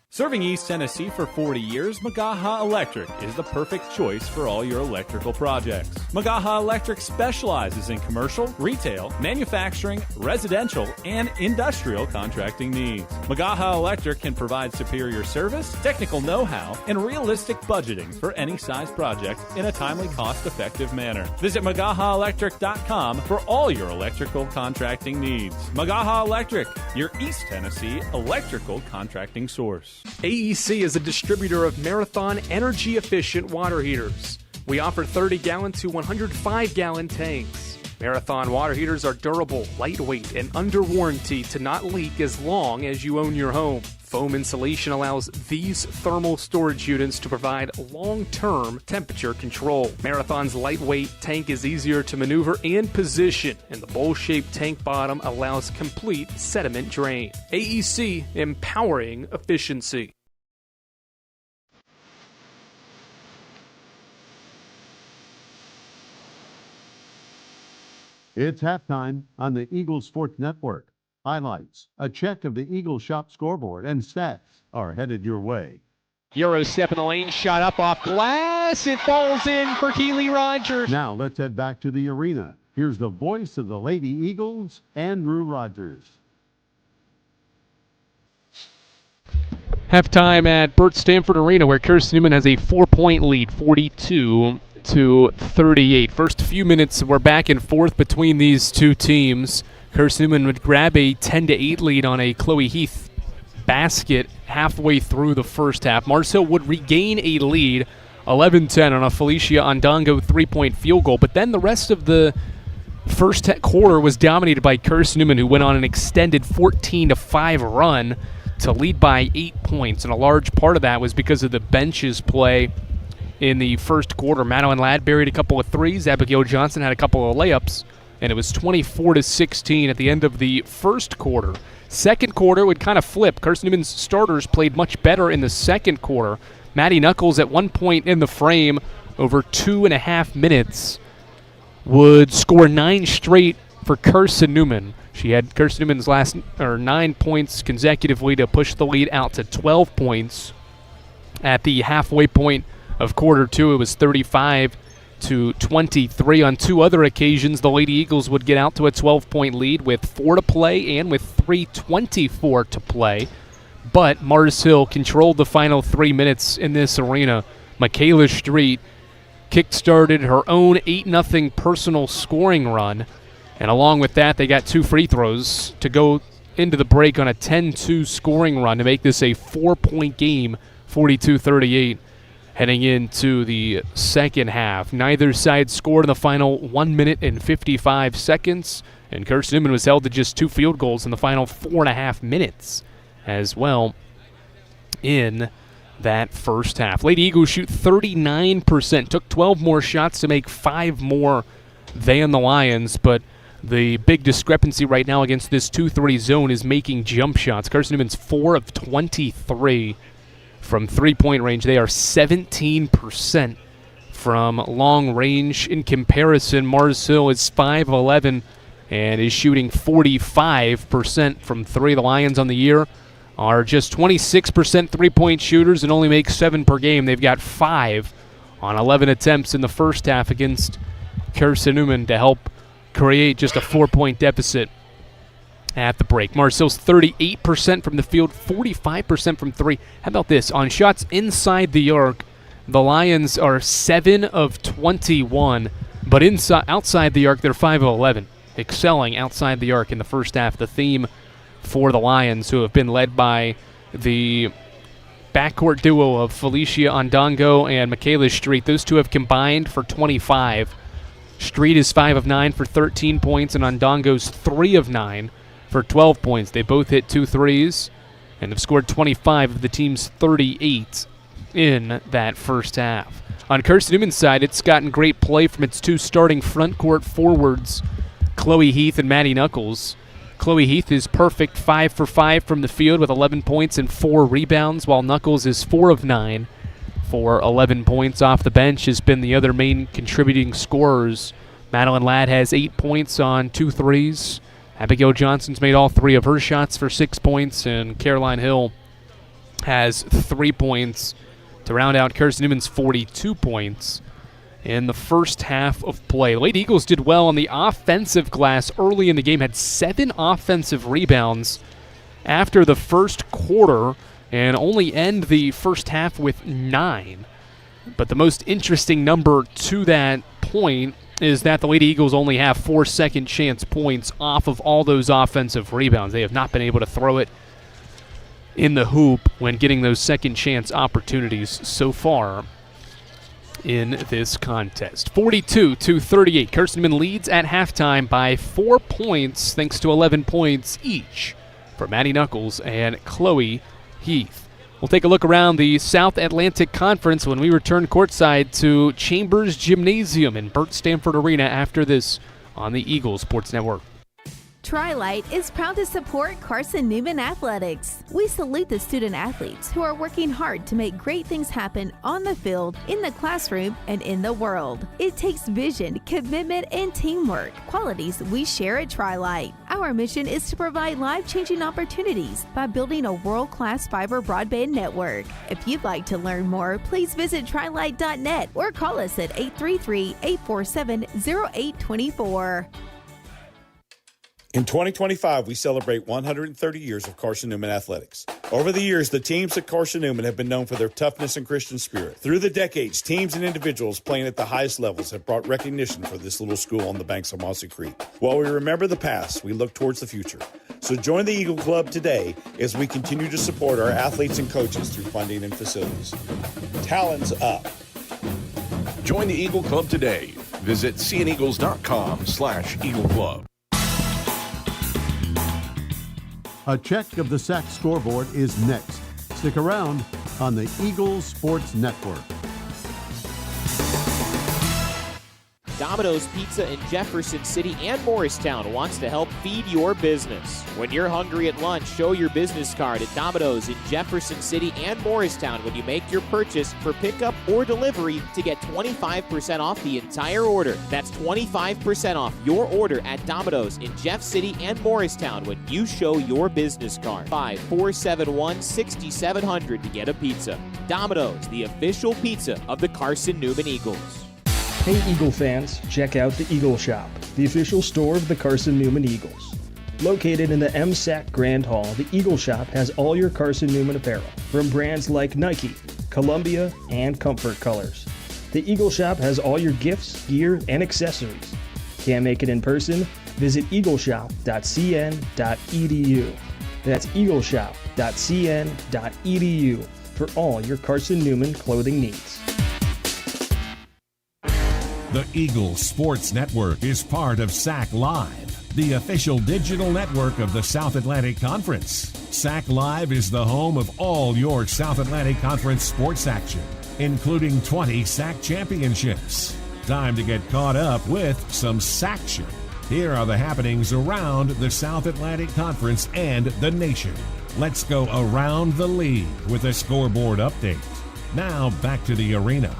Serving East Tennessee for 40 years, Magaha Electric is the perfect choice for all your electrical projects. Magaha Electric specializes in commercial, retail, manufacturing, residential, and industrial contracting needs. Magaha Electric can provide superior service, technical know-how, and realistic budgeting for any size project in a timely, cost-effective manner. Visit MagahaElectric.com for all your electrical contracting needs. Magaha Electric, your East Tennessee electrical contracting source. AEC is a distributor of Marathon energy-efficient water heaters. We offer 30-gallon to 105-gallon tanks. Marathon water heaters are durable, lightweight, and under warranty to not leak as long as you own your home. Foam insulation allows these thermal storage units to provide long-term temperature control. Marathon's lightweight tank is easier to maneuver and position, and the bowl-shaped tank bottom allows complete sediment drain. AEC, empowering efficiency. It's halftime on the Eagles Sports Network. Highlights, a check of the Eagles Shop scoreboard, and stats are headed your way. Euro step in the lane, shot up off glass. It falls in for Keely Rogers. Now let's head back to the arena. Here's the voice of the Lady Eagles, Andrew Rogers. Halftime at Burt Stanford Arena, where Kirsten Newman has a 4-point lead, 42-38. First few minutes were back and forth between these two teams. Kirsten Newman would grab a 10-8 lead on a Chloe Heath basket halfway through the first half. Mars Hill would regain a lead, 11-10 on a Felicia Ondongo 3-point field goal. But then the rest of the first quarter was dominated by Kirsten Newman, who went on an extended 14-5 run to lead by 8 points. And a large part of that was because of the bench's play in the first quarter. Madeline Ladd buried a couple of threes. Abigail Johnson had a couple of layups. And it was 24-16 at the end of the first quarter. Second quarter would kind of flip. Kirsten Newman's starters played much better in the second quarter. Maddie Knuckles at one point in the frame, over 2.5 minutes, would score 9 straight for Kirsten Newman. She had Kirsten Newman's last 9 points consecutively to push the lead out to 12 points. At the halfway point of quarter two, it was 35-23. On two other occasions, the Lady Eagles would get out to a 12-point lead with 4 to play and with 3:24 to play. But Mars Hill controlled the final 3 minutes in this arena. Michaela Street kick-started her own 8-0 personal scoring run. And along with that, they got 2 free throws to go into the break on a 10-2 scoring run to make this a 4-point game, 42-38. Heading into the second half, neither side scored in the final 1 minute and 55 seconds, and Kirsten Newman was held to just 2 field goals in the final 4.5 minutes as well in that first half. Lady Eagles shoot 39%, took 12 more shots to make 5 more than the Lions, but the big discrepancy right now against this 2-3 zone is making jump shots. Kirsten Newman's 4 of 23 from three-point range. They are 17% from long range. In comparison, Mars Hill is 5 of 11 and is shooting 45% from three. The Lions on the year are just 26% three-point shooters and only make 7 per game. They've got 5 on 11 attempts in the first half against Kirsten Newman to help create just a 4-point deficit at the break. Mars Hill's 38% from the field, 45% from three. How about this? On shots inside the arc, the Lions are 7 of 21, but outside the arc, they're 5 of 11, excelling outside the arc in the first half. The theme for the Lions, who have been led by the backcourt duo of Felicia Ondongo and Michaela Street. Those two have combined for 25. Street is 5 of 9 for 13 points, and Ondongo's 3 of 9 for 12 points. They both hit 2 threes and have scored 25 of the team's 38 in that first half. On Kirsten Newman's side, it's gotten great play from its 2 starting front court forwards, Chloe Heath and Maddie Knuckles. Chloe Heath is perfect, 5 for 5 from the field with 11 points and 4 rebounds, while Knuckles is 4 of 9 for 11 points off the bench has been the other main contributing scorers. Madeline Ladd has 8 points on 2 threes. Abigail Johnson's made all 3 of her shots for 6 points, and Caroline Hill has 3 points to round out Carson Newman's 42 points in the first half of play. The Lady Eagles did well on the offensive glass early in the game, had 7 offensive rebounds after the first quarter, and only end the first half with 9. But the most interesting number to that point is that the Lady Eagles only have 4 second chance points off of all those offensive rebounds. They have not been able to throw it in the hoop when getting those second chance opportunities so far in this contest. 42-38. Carson Newman leads at halftime by 4 points thanks to 11 points each for Maddie Knuckles and Chloe Heath. We'll take a look around the South Atlantic Conference when we return courtside to Chambers Gymnasium in Burt Stanford Arena after this on the Eagle Sports Network. Tri-Light is proud to support Carson Newman Athletics. We salute the student athletes who are working hard to make great things happen on the field, in the classroom, and in the world. It takes vision, commitment, and teamwork, qualities we share at Tri-Light. Our mission is to provide life-changing opportunities by building a world-class fiber broadband network. If you'd like to learn more, please visit trilight.net or call us at 833-847-0824. In 2025, we celebrate 130 years of Carson Newman Athletics. Over the years, the teams at Carson Newman have been known for their toughness and Christian spirit. Through the decades, teams and individuals playing at the highest levels have brought recognition for this little school on the banks of Mossy Creek. While we remember the past, we look towards the future. So join the Eagle Club today as we continue to support our athletes and coaches through funding and facilities. Talons up. Join the Eagle Club today. Visit cneagles.com/Eagle Club. A check of the SAC scoreboard is next. Stick around on the Eagle Sports Network. Domino's Pizza in Jefferson City and Morristown wants to help feed your business. When you're hungry at lunch, show your business card at Domino's in Jefferson City and Morristown when you make your purchase for pickup or delivery to get 25% off the entire order. That's 25% off your order at Domino's in Jeff City and Morristown when you show your business card. 5-471-6700 to get a pizza. Domino's, the official pizza of the Carson Newman Eagles. Hey Eagle fans, check out the Eagle Shop, the official store of the Carson Newman Eagles. Located in the MSAC Grand Hall, the Eagle Shop has all your Carson Newman apparel, from brands like Nike, Columbia, and Comfort Colors. The Eagle Shop has all your gifts, gear, and accessories. Can't make it in person? Visit eagleshop.cn.edu. That's eagleshop.cn.edu for all your Carson Newman clothing needs. The Eagle Sports Network is part of SAC Live, the official digital network of the South Atlantic Conference. SAC Live is the home of all your South Atlantic Conference sports action, including 20 SAC championships. Time to get caught up with some SACtion. Here are the happenings around the South Atlantic Conference and the nation. Let's go around the league with a scoreboard update. Now back to the arena.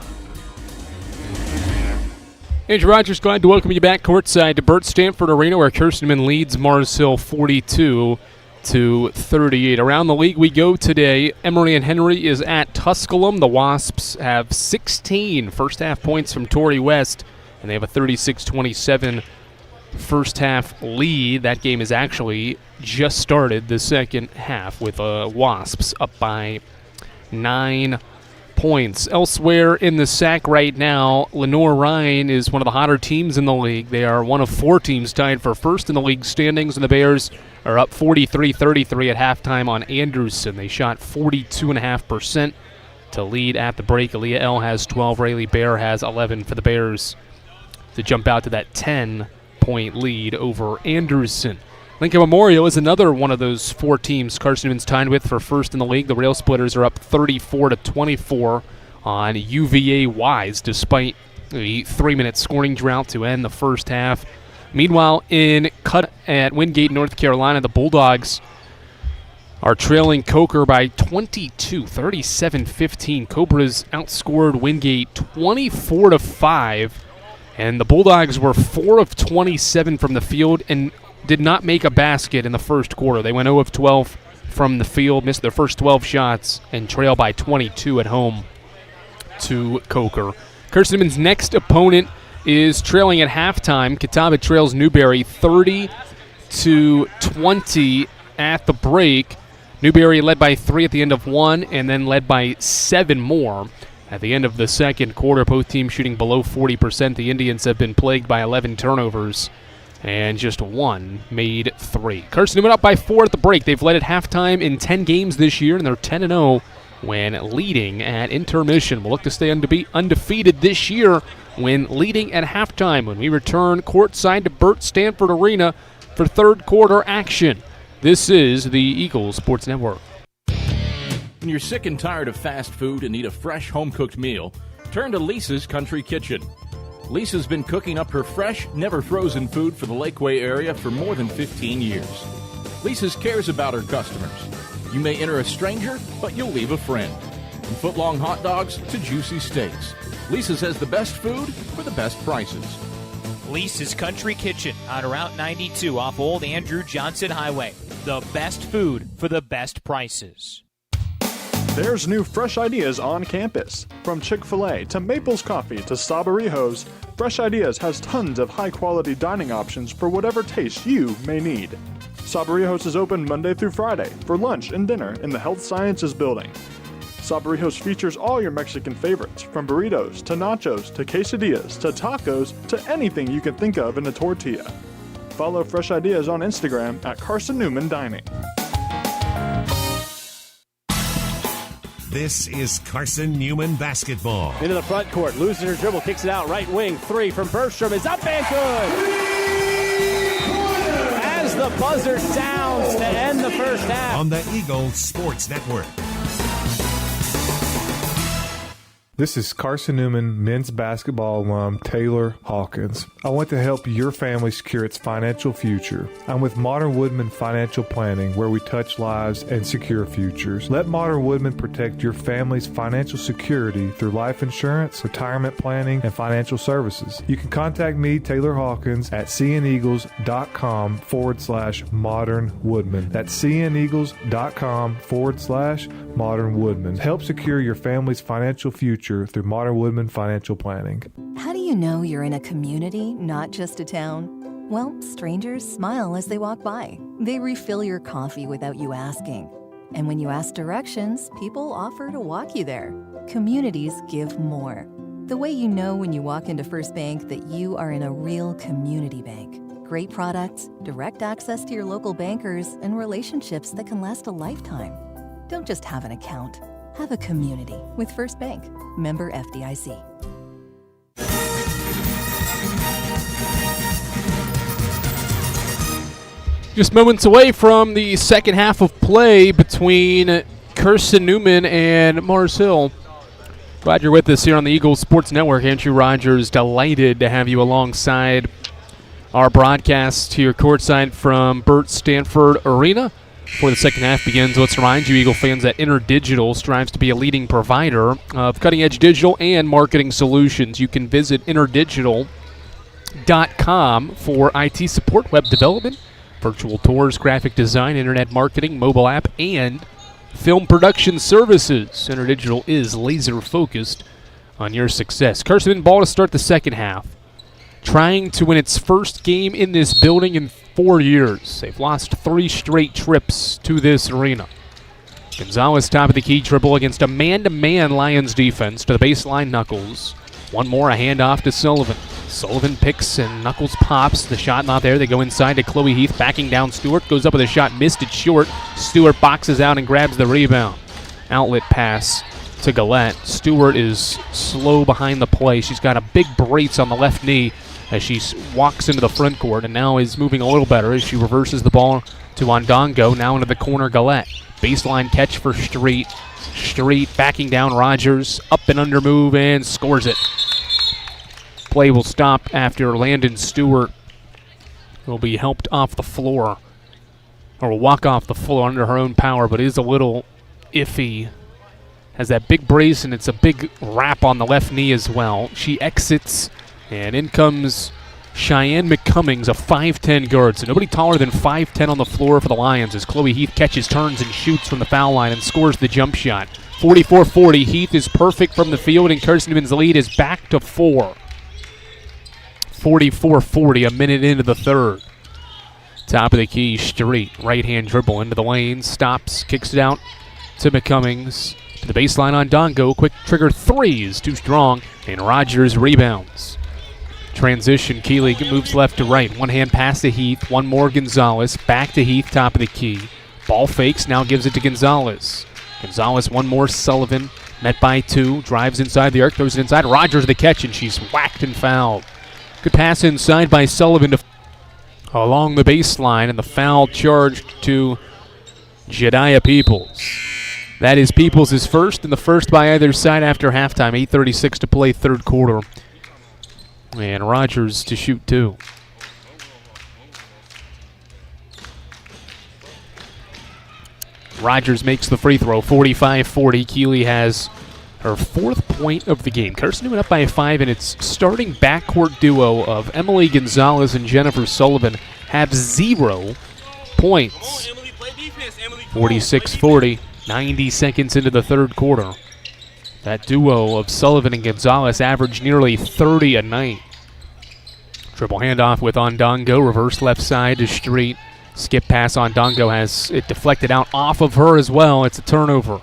Andrew Rogers, glad to welcome you back courtside to Burt Stanford Arena, where Carson Newman leads Mars Hill 42-38. Around the league we go today. Emory and Henry is at Tusculum. The Wasps have 16 first-half points from Torrey West, and they have a 36-27 first-half lead. That game is actually just started the second half with Wasps up by 9 points. Elsewhere in the SAC right now, Lenoir-Rhyne is one of the hotter teams in the league. They are one of 4 teams tied for first in the league standings, and the Bears are up 43-33 at halftime on Anderson. They shot 42.5% to lead at the break. Aaliyah L. has 12. Rayleigh Bear has 11 for the Bears to jump out to that 10-point lead over Anderson. Lincoln Memorial is another one of those 4 teams Carson Newman's tied with for first in the league. The Rail Splitters are up 34-24 on UVA Wise, despite a 3-minute scoring drought to end the first half. Meanwhile, in Cut at Wingate, North Carolina, the Bulldogs are trailing Coker by 22, 37-15. Cobras outscored Wingate 24-5, and the Bulldogs were 4 of 27 from the field and did not make a basket in the first quarter. They went 0 of 12 from the field, missed their first 12 shots, and trail by 22 at home to Coker. Carson Newman's next opponent is trailing at halftime. Catawba trails Newberry 30-20 at the break. Newberry led by 3 at the end of 1 and then led by 7 more at the end of the second quarter. Both teams shooting below 40%. The Indians have been plagued by 11 turnovers and just 1 made 3. Carson Newman up by 4 at the break. They've led at halftime in 10 games this year, and they're 10-0 when leading at intermission. We'll look to stay undefeated this year when leading at halftime when we return courtside to Burt Stanford Arena for third quarter action. This is the Eagles Sports Network. When you're sick and tired of fast food and need a fresh home-cooked meal, turn to Lisa's Country Kitchen. Lisa's been cooking up her fresh, never-frozen food for the Lakeway area for more than 15 years. Lisa's cares about her customers. You may enter a stranger, but you'll leave a friend. From foot-long hot dogs to juicy steaks, Lisa's has the best food for the best prices. Lisa's Country Kitchen on Route 92 off Old Andrew Johnson Highway. The best food for the best prices. There's new fresh ideas on campus. From Chick-fil-A to Maples Coffee to Sabarijos, Fresh Ideas has tons of high-quality dining options for whatever taste you may need. Sabarijos is open Monday through Friday for lunch and dinner in the Health Sciences Building. Sabarijos features all your Mexican favorites, from burritos to nachos to quesadillas to tacos to anything you can think of in a tortilla. Follow Fresh Ideas on Instagram at Carson Newman Dining. This is Carson Newman basketball. Into the front court, loses her dribble, kicks it out, right wing, 3 from Bergstrom is up and good! As the buzzer sounds to end the first half. On the Eagles Sports Network. This is Carson Newman men's basketball alum Taylor Hawkins. I want to help your family secure its financial future. I'm with Modern Woodman Financial Planning, where we touch lives and secure futures. Let Modern Woodman protect your family's financial security through life insurance, retirement planning, and financial services. You can contact me, Taylor Hawkins, at cneagles.com/Modern Woodman. That's cneagles.com/Modern Woodman. Help secure your family's financial future through Modern Woodman Financial Planning. How do you know you're in a community, not just a town? Well, strangers smile as they walk by. They refill your coffee without you asking. And when you ask directions, people offer to walk you there. Communities give more. The way you know when you walk into First Bank that you are in a real community bank. Great products, direct access to your local bankers, and relationships that can last a lifetime. Don't just have an account. Have a community with First Bank. Member FDIC. Just moments away from the second half of play between Carson Newman and Mars Hill. Glad you're with us here on the Eagles Sports Network. Andrew Rogers, delighted to have you alongside our broadcast here courtside from Burt Stanford Arena. Before the second half begins, let's remind you, Eagle fans, that InterDigital strives to be a leading provider of cutting-edge digital and marketing solutions. You can visit InterDigital.com for IT support, web development, virtual tours, graphic design, internet marketing, mobile app, and film production services. InterDigital is laser-focused on your success. Carson ball to start the second half, trying to win its first game in this building in 4 years. They've lost 3 straight trips to this arena. Gonzalez top of the key dribble against a man-to-man Lions defense to the baseline. Knuckles. One more, a handoff to Sullivan. Sullivan picks and Knuckles pops. The shot not there. They go inside to Chloe Heath, backing down Stewart. Goes up with a shot, missed it short. Stewart boxes out and grabs the rebound. Outlet pass to Gillette. Stewart is slow behind the play. She's got a big brace on the left knee as she walks into the front court, and now is moving a little better as she reverses the ball to Ondongo, now into the corner. Gillette. Baseline catch for Street. Street backing down Rogers. Up and under move and scores it. Play will stop after Landon Stewart will be helped off the floor or will walk off the floor under her own power, but is a little iffy. Has that big brace, and it's a big wrap on the left knee as well. She exits, and in comes Cheyenne McCummings, a 5'10 guard. So nobody taller than 5'10 on the floor for the Lions as Chloe Heath catches, turns, and shoots from the foul line and scores the jump shot. 44-40. Heath is perfect from the field, and Kirsten Newman's lead is back to 4. 44-40, a minute into the third. Top of the key, Street. Right-hand dribble into the lane. Stops, kicks it out to McCummings. To the baseline on Dongo. Quick trigger three is too strong, and Rogers rebounds. Transition, Keeley moves left to right. One hand pass to Heath. One more Gonzalez. Back to Heath, top of the key. Ball fakes, now gives it to Gonzalez. Gonzalez, one more. Sullivan, met by two. Drives inside the arc, throws it inside. Rogers the catch, and she's whacked and fouled. Good pass inside by Sullivan to along the baseline, and the foul charged to Jediah Peoples. That is Peoples' first, and the first by either side after halftime. 8:36 to play, third quarter. And Rogers to shoot two. Rogers makes the free throw, 45-40. Keeley has her fourth point of the game. Kirsten Newman up by 5, and its starting backcourt duo of Emily Gonzalez and Jennifer Sullivan have 0 points. 46-40, 90 seconds into the third quarter. That duo of Sullivan and Gonzalez averaged nearly 30 a night. Triple handoff with Ondongo, reverse left side to Street. Skip pass on Dongo has it deflected out off of her as well. It's a turnover.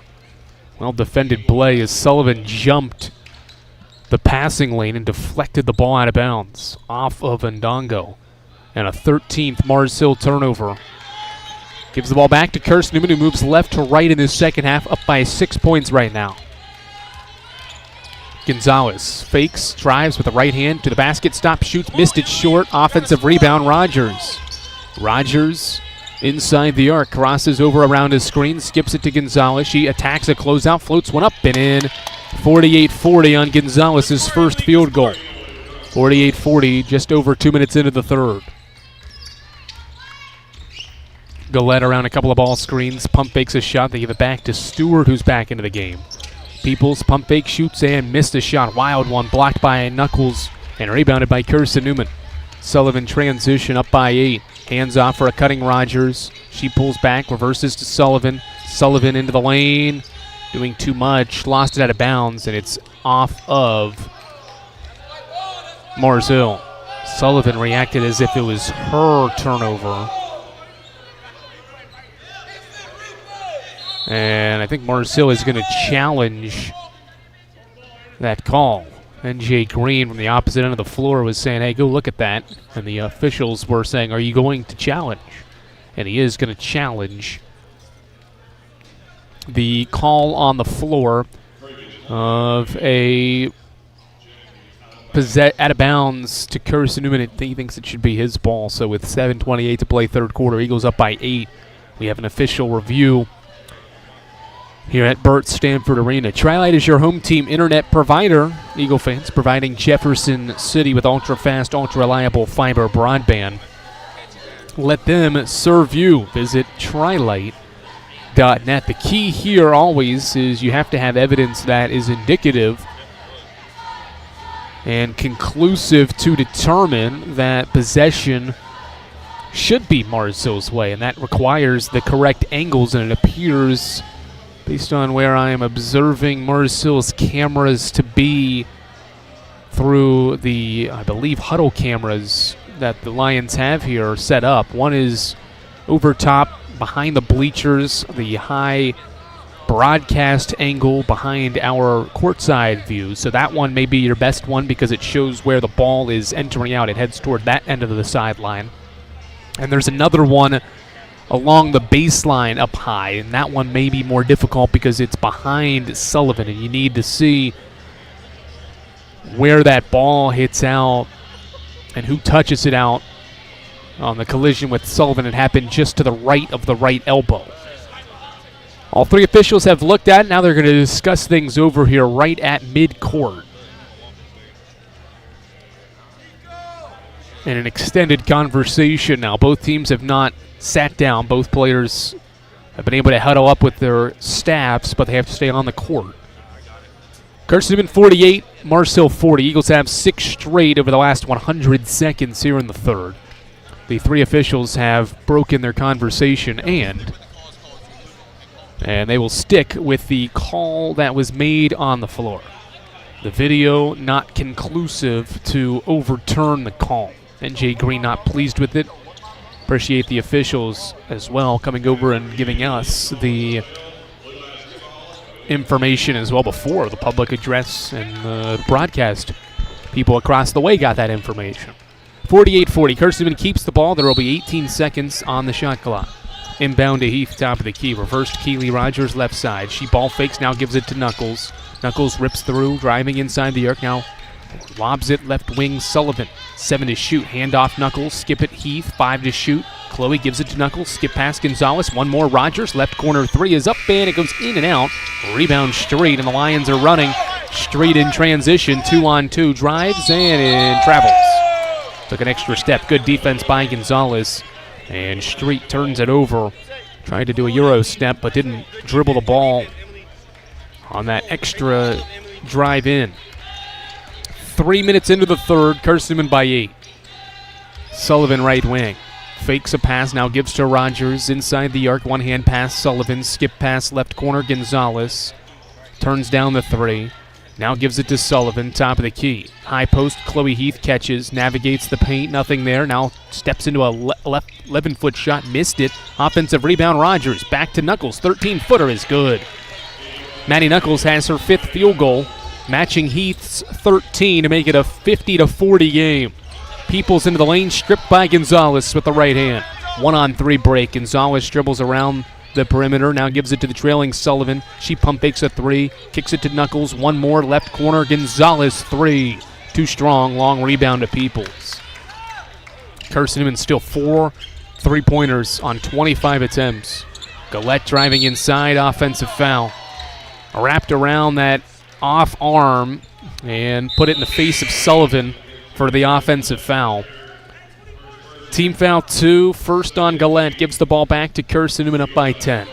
Well defended play as Sullivan jumped the passing lane and deflected the ball out of bounds off of Ondongo. And a 13th Mars Hill turnover. Gives the ball back to Kirsten Newman, who moves left to right in this second half, up by 6 points right now. Gonzalez fakes, drives with the right hand to the basket, stops, shoots, missed it short. Offensive rebound, Rogers. Rogers inside the arc, crosses over around his screen, skips it to Gonzalez. She attacks a closeout, floats one up and in. 48-40 on Gonzalez's first field goal. 48-40, just over 2 minutes into the third. Gillette around a couple of ball screens, pump fakes a shot. They give it back to Stewart, who's back into the game. Peoples, pump fake, shoots and missed a shot. Wild one, blocked by Knuckles and rebounded by Kirsten Newman. Sullivan transition up by 8. Hands off for a cutting Rogers. She pulls back, reverses to Sullivan. Sullivan into the lane, doing too much. Lost it out of bounds, and it's off of Mars Hill. Sullivan reacted as if it was her turnover. And I think Mars Hill is going to challenge that call. NJ Green from the opposite end of the floor was saying, hey, go look at that. And the officials were saying, are you going to challenge? And he is going to challenge the call on the floor of a out of bounds to Kirsten Newman. He thinks it should be his ball. So with 7:28 to play third quarter, Eagles up by 8. We have an official review here at Burt Stanford Arena. Tri-Lite is your home team internet provider. Eagle fans, providing Jefferson City with ultra-fast, ultra-reliable fiber broadband. Let them serve you. Visit trilite.net. The key here always is you have to have evidence that is indicative and conclusive to determine that possession should be Mars Hill's way, and that requires the correct angles, and it appears, based on where I am observing Mars Hill's cameras, to be through the, I believe, huddle cameras that the Lions have here set up. One is over top behind the bleachers, the high broadcast angle behind our courtside view. So that one may be your best one because it shows where the ball is entering out. It heads toward that end of the sideline. And there's another one along the baseline up high, and that one may be more difficult because it's behind Sullivan, and you need to see where that ball hits out and who touches it out. On the collision with Sullivan, it happened just to the right of the right elbow. All three officials have looked at it. Now they're going to discuss things over here right at midcourt. in an extended conversation now. Both teams have not sat down. Both players have been able to huddle up with their staffs, but they have to stay on the court. Carson Newman 48, Mars Hill 40. Eagles have 6 straight over the last 100 seconds here in the third. The 3 officials have broken their conversation, and they will stick with the call that was made on the floor. The video not conclusive to overturn the call. NJ Green not pleased with it. Appreciate the officials as well coming over and giving us the information as well before the public address and the broadcast. People across the way got that information. 48-40. Carson Newman keeps the ball. There will be 18 seconds on the shot clock. Inbound to Heath, top of the key. Reversed Keely Rogers, left side. She ball fakes, now gives it to Knuckles. Knuckles rips through, driving inside the arc. Now lobs it, left wing, Sullivan. 7 to shoot. Hand off Knuckles. Skip it, Heath. 5 to shoot. Chloe gives it to Knuckles. Skip past Gonzalez. One more, Rogers. Left corner 3 is up, and it goes in and out. Rebound Street, and the Lions are running. Street in transition. 2-on-2. Drives, and it travels. Took an extra step. Good defense by Gonzalez. And Street turns it over. Tried to do a Euro step, but didn't dribble the ball on that extra drive in. 3 minutes into the third. Carson Newman by 8. Sullivan right wing. Fakes a pass, now gives to Rogers. Inside the arc, one-hand pass. Sullivan. Skip pass, left corner. Gonzalez. Turns down the 3. Now gives it to Sullivan, top of the key. High post, Chloe Heath catches, navigates the paint, nothing there. Now steps into a left 11-foot shot, missed it. Offensive rebound, Rogers. Back to Knuckles, 13-footer is good. Maddie Knuckles has her 5th field goal, matching Heath's 13 to make it a 50-40 game. Peoples into the lane, stripped by Gonzalez with the right hand. 1-on-3 break. Gonzalez dribbles around the perimeter, now gives it to the trailing Sullivan. She pump fakes a 3, kicks it to Knuckles. One more, left corner, Gonzalez 3. Too strong, long rebound to Peoples. Carson Newman still 4 3-pointers on 25 attempts. Gillette driving inside, offensive foul. Wrapped around that off arm and put it in the face of Sullivan for the offensive foul. Team foul 2, first on Gillette, gives the ball back to Carson Newman, up by 10.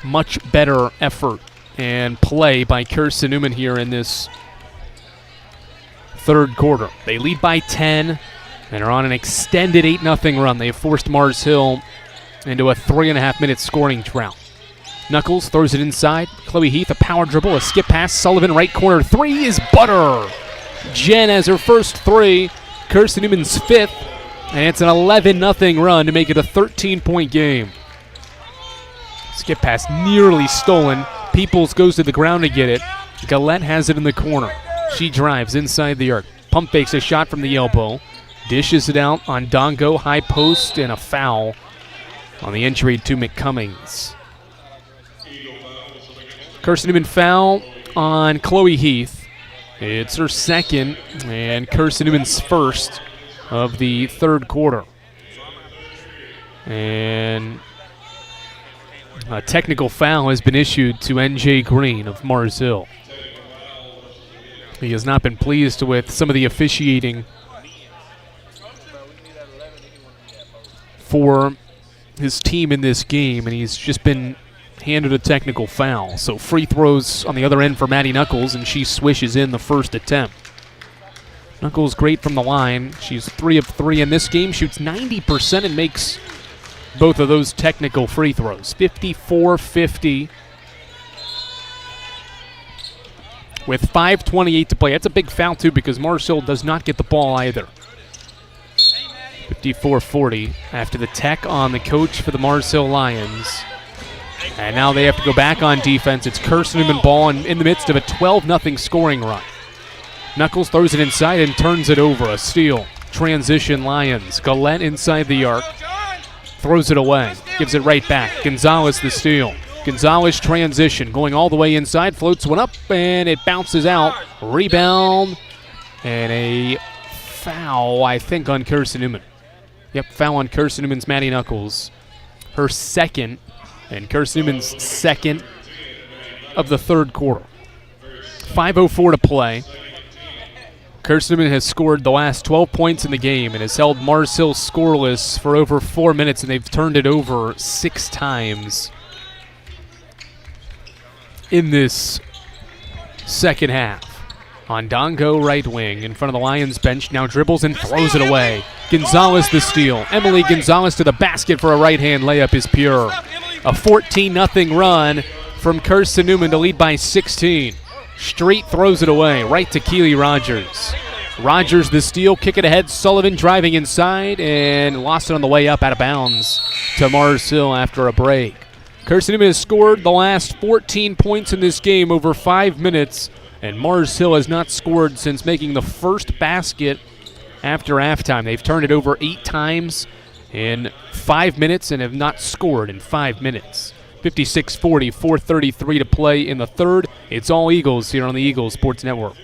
Much better effort and play by Carson Newman here in this third quarter. They lead by 10 and are on an extended 8-0 run. They have forced Mars Hill into a 3.5-minute scoring drought. Knuckles throws it inside. Chloe Heath, a power dribble, a skip pass. Sullivan, right corner 3 is butter. Jen has her first 3, Carson Newman's 5th. And it's an 11-0 run to make it a 13-point game. Skip pass nearly stolen. Peoples goes to the ground to get it. Gillette has it in the corner. She drives inside the arc. Pump fakes a shot from the elbow. Dishes it out on Dongo. High post and a foul on the entry to McCummings. Carson Newman foul on Chloe Heath. It's her second and Carson Newman's first of the third quarter. And a technical foul has been issued to NJ Green of Mars Hill. He has not been pleased with some of the officiating for his team in this game, and he's just been handed a technical foul. So free throws on the other end for Maddie Knuckles, and she swishes in the first attempt. Knuckles great from the line. She's 3 of 3 in this game, shoots 90% and makes both of those technical free throws. 54-50 with 5:28 to play. That's a big foul too because Mars Hill does not get the ball either. 54-40 after the tech on the coach for the Mars Hill Lions. And now they have to go back on defense. It's Carson Newman ball in the midst of a 12-0 scoring run. Knuckles throws it inside and turns it over. A steal. Transition Lions. Gillette inside the arc. Throws it away. Gives it right back. Gonzalez the steal. Gonzalez transition. Going all the way inside. Floats one up and it bounces out. Rebound. And a foul, I think, on Carson Newman. Yep, foul on Carson Newman's Maddie Knuckles. Her second. And Carson Newman's second of the third quarter. 5:04 to play. Carson Newman has scored the last 12 points in the game and has held Mars Hill scoreless for over 4 minutes, and they've turned it over 6 times in this second half. Ondongo right wing in front of the Lions bench, now dribbles and throws it away. Gonzalez the steal. Emily Gonzalez to the basket for a right-hand layup is pure. A 14-0 run from Carson Newman to lead by 16. Street throws it away right to Keely Rogers. Rogers the steal, kick it ahead. Sullivan driving inside and lost it on the way up out of bounds to Mars Hill after a break. Carson Newman has scored the last 14 points in this game over 5 minutes, and Mars Hill has not scored since making the first basket after halftime. They've turned it over 8 times in 5 minutes and have not scored in 5 minutes. 56-40, 4:33 to play in the third. It's all Eagles here on the Eagles Sports Network.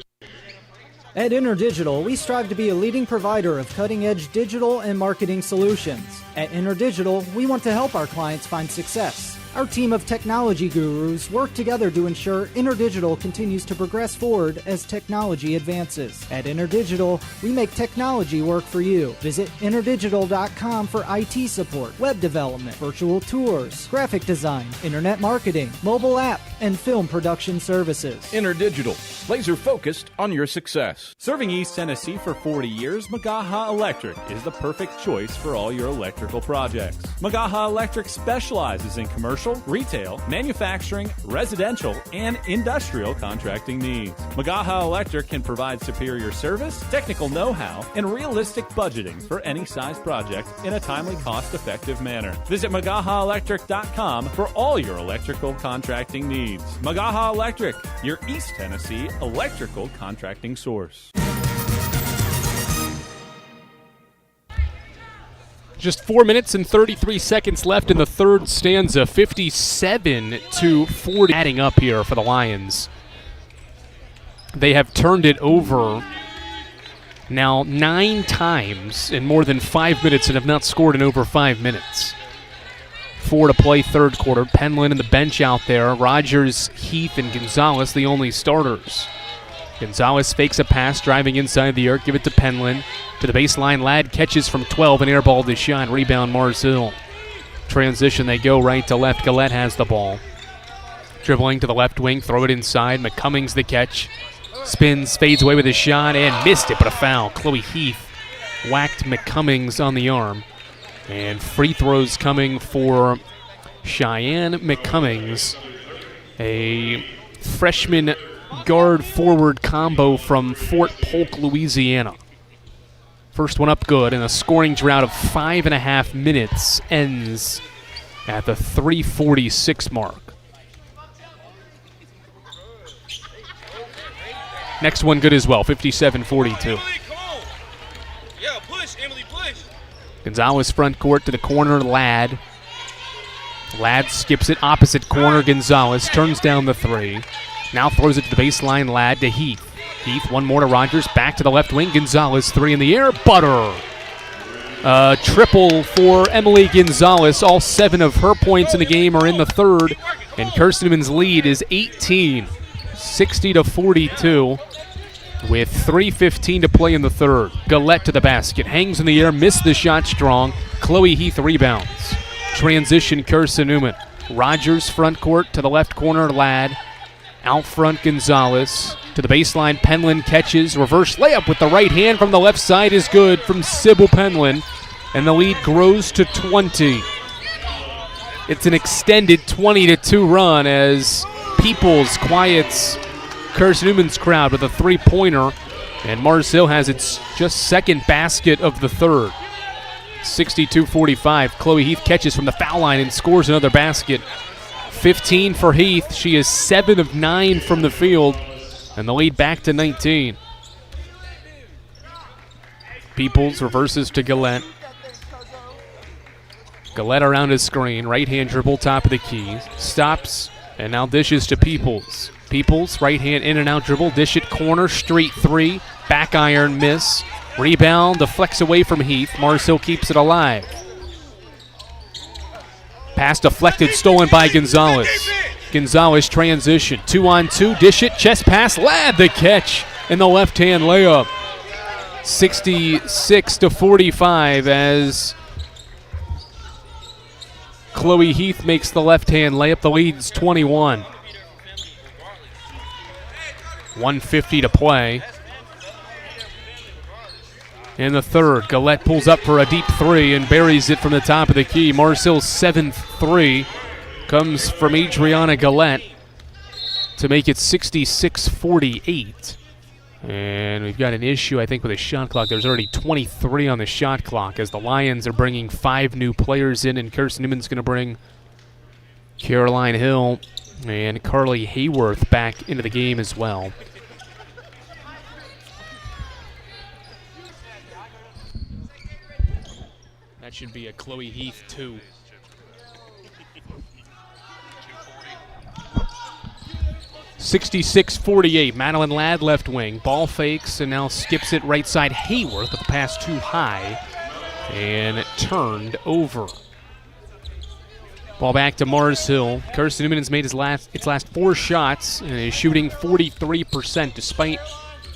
At InterDigital, we strive to be a leading provider of cutting-edge digital and marketing solutions. At InterDigital, we want to help our clients find success. Our team of technology gurus work together to ensure InterDigital continues to progress forward as technology advances. At InterDigital, we make technology work for you. Visit interdigital.com for IT support, web development, virtual tours, graphic design, internet marketing, mobile app, and film production services. InterDigital, laser focused on your success. Serving East Tennessee for 40 years, Magaha Electric is the perfect choice for all your electrical projects. Magaha Electric specializes in commercial, retail, manufacturing, residential, and industrial contracting needs. Magaha Electric can provide superior service, technical know-how, and realistic budgeting for any size project in a timely, cost-effective manner. Visit MagahaElectric.com for all your electrical contracting needs. Magaha Electric, your East Tennessee electrical contracting source. Just 4 minutes and 33 seconds left in the third stanza. 57-40 adding up here for the Lions. They have turned it over now 9 times in more than 5 minutes and have not scored in over 5 minutes. 4 to play third quarter. Penland and the bench out there. Rogers, Heath, and Gonzalez the only starters. Gonzalez fakes a pass, driving inside the arc. Give it to Penland. To the baseline, Ladd catches from 12, and airball to shot. Rebound, Mars Hill. Transition, they go right to left. Gillette has the ball. Dribbling to the left wing, throw it inside. McCummings the catch. Spins, fades away with a shot, and missed it, but a foul. Chloe Heath whacked McCummings on the arm. And free throws coming for Cheyenne McCummings. A freshman guard-forward combo from Fort Polk, Louisiana. First one up good, and a scoring drought of 5.5 minutes ends at the 3:46 mark. Next one good as well, 57-42. Gonzalez front court to the corner, Ladd. Ladd skips it, opposite corner, Gonzalez turns down the 3. Now throws it to the baseline, Ladd to Heath. Heath, one more to Rogers, back to the left wing. Gonzalez, 3 in the air, butter. Triple for Emily Gonzalez. All 7 of her points in the game are in the third, and Carson Newman's lead is 18, 60-42, with 3:15 to play in the third. Gillette to the basket, hangs in the air, missed the shot strong. Chloe Heath rebounds. Transition, Carson Newman. Rogers front court to the left corner, Ladd. Out front, Gonzalez. To the baseline, Penland catches. Reverse layup with the right hand from the left side is good from Sybil Penland. And the lead grows to 20. It's an extended 20-2 run as Peoples quiets Carson Newman's crowd with a 3-pointer. And Mars Hill has its just second basket of the third. 62-45. Chloe Heath catches from the foul line and scores another basket. 15 for Heath. She is 7 of 9 from the field, and the lead back to 19. Peoples reverses to Gillette. Gillette around his screen. Right-hand dribble, top of the key. Stops, and now dishes to Peoples. Peoples, right-hand in and out dribble. Dish it corner, Street 3. Back iron miss. Rebound, deflects away from Heath. Mars Hill keeps it alive. Pass deflected, stolen by Gonzalez. Gonzalez transition, 2-on-2, dish it, chest pass, Ladd the catch, and the left-hand layup. 66-45 as Chloe Heath makes the left-hand layup. The lead's 21. 1:50 to play. In the third, Gillette pulls up for a deep three and buries it from the top of the key. Mars Hill's 7th three comes from Adriana Gillette to make it 66-48. And we've got an issue, I think, with the shot clock. There's already 23 on the shot clock as the Lions are bringing 5 new players in, and Kirsten Newman's going to bring Caroline Hill and Carly Hayworth back into the game as well. That should be a Chloe Heath 2. (66-48). Madeline Ladd left wing. Ball fakes and now skips it right side. Hayworth with the pass too high and turned over. Ball back to Mars Hill. Kirsten Newman has made its last 4 shots and is shooting 43% despite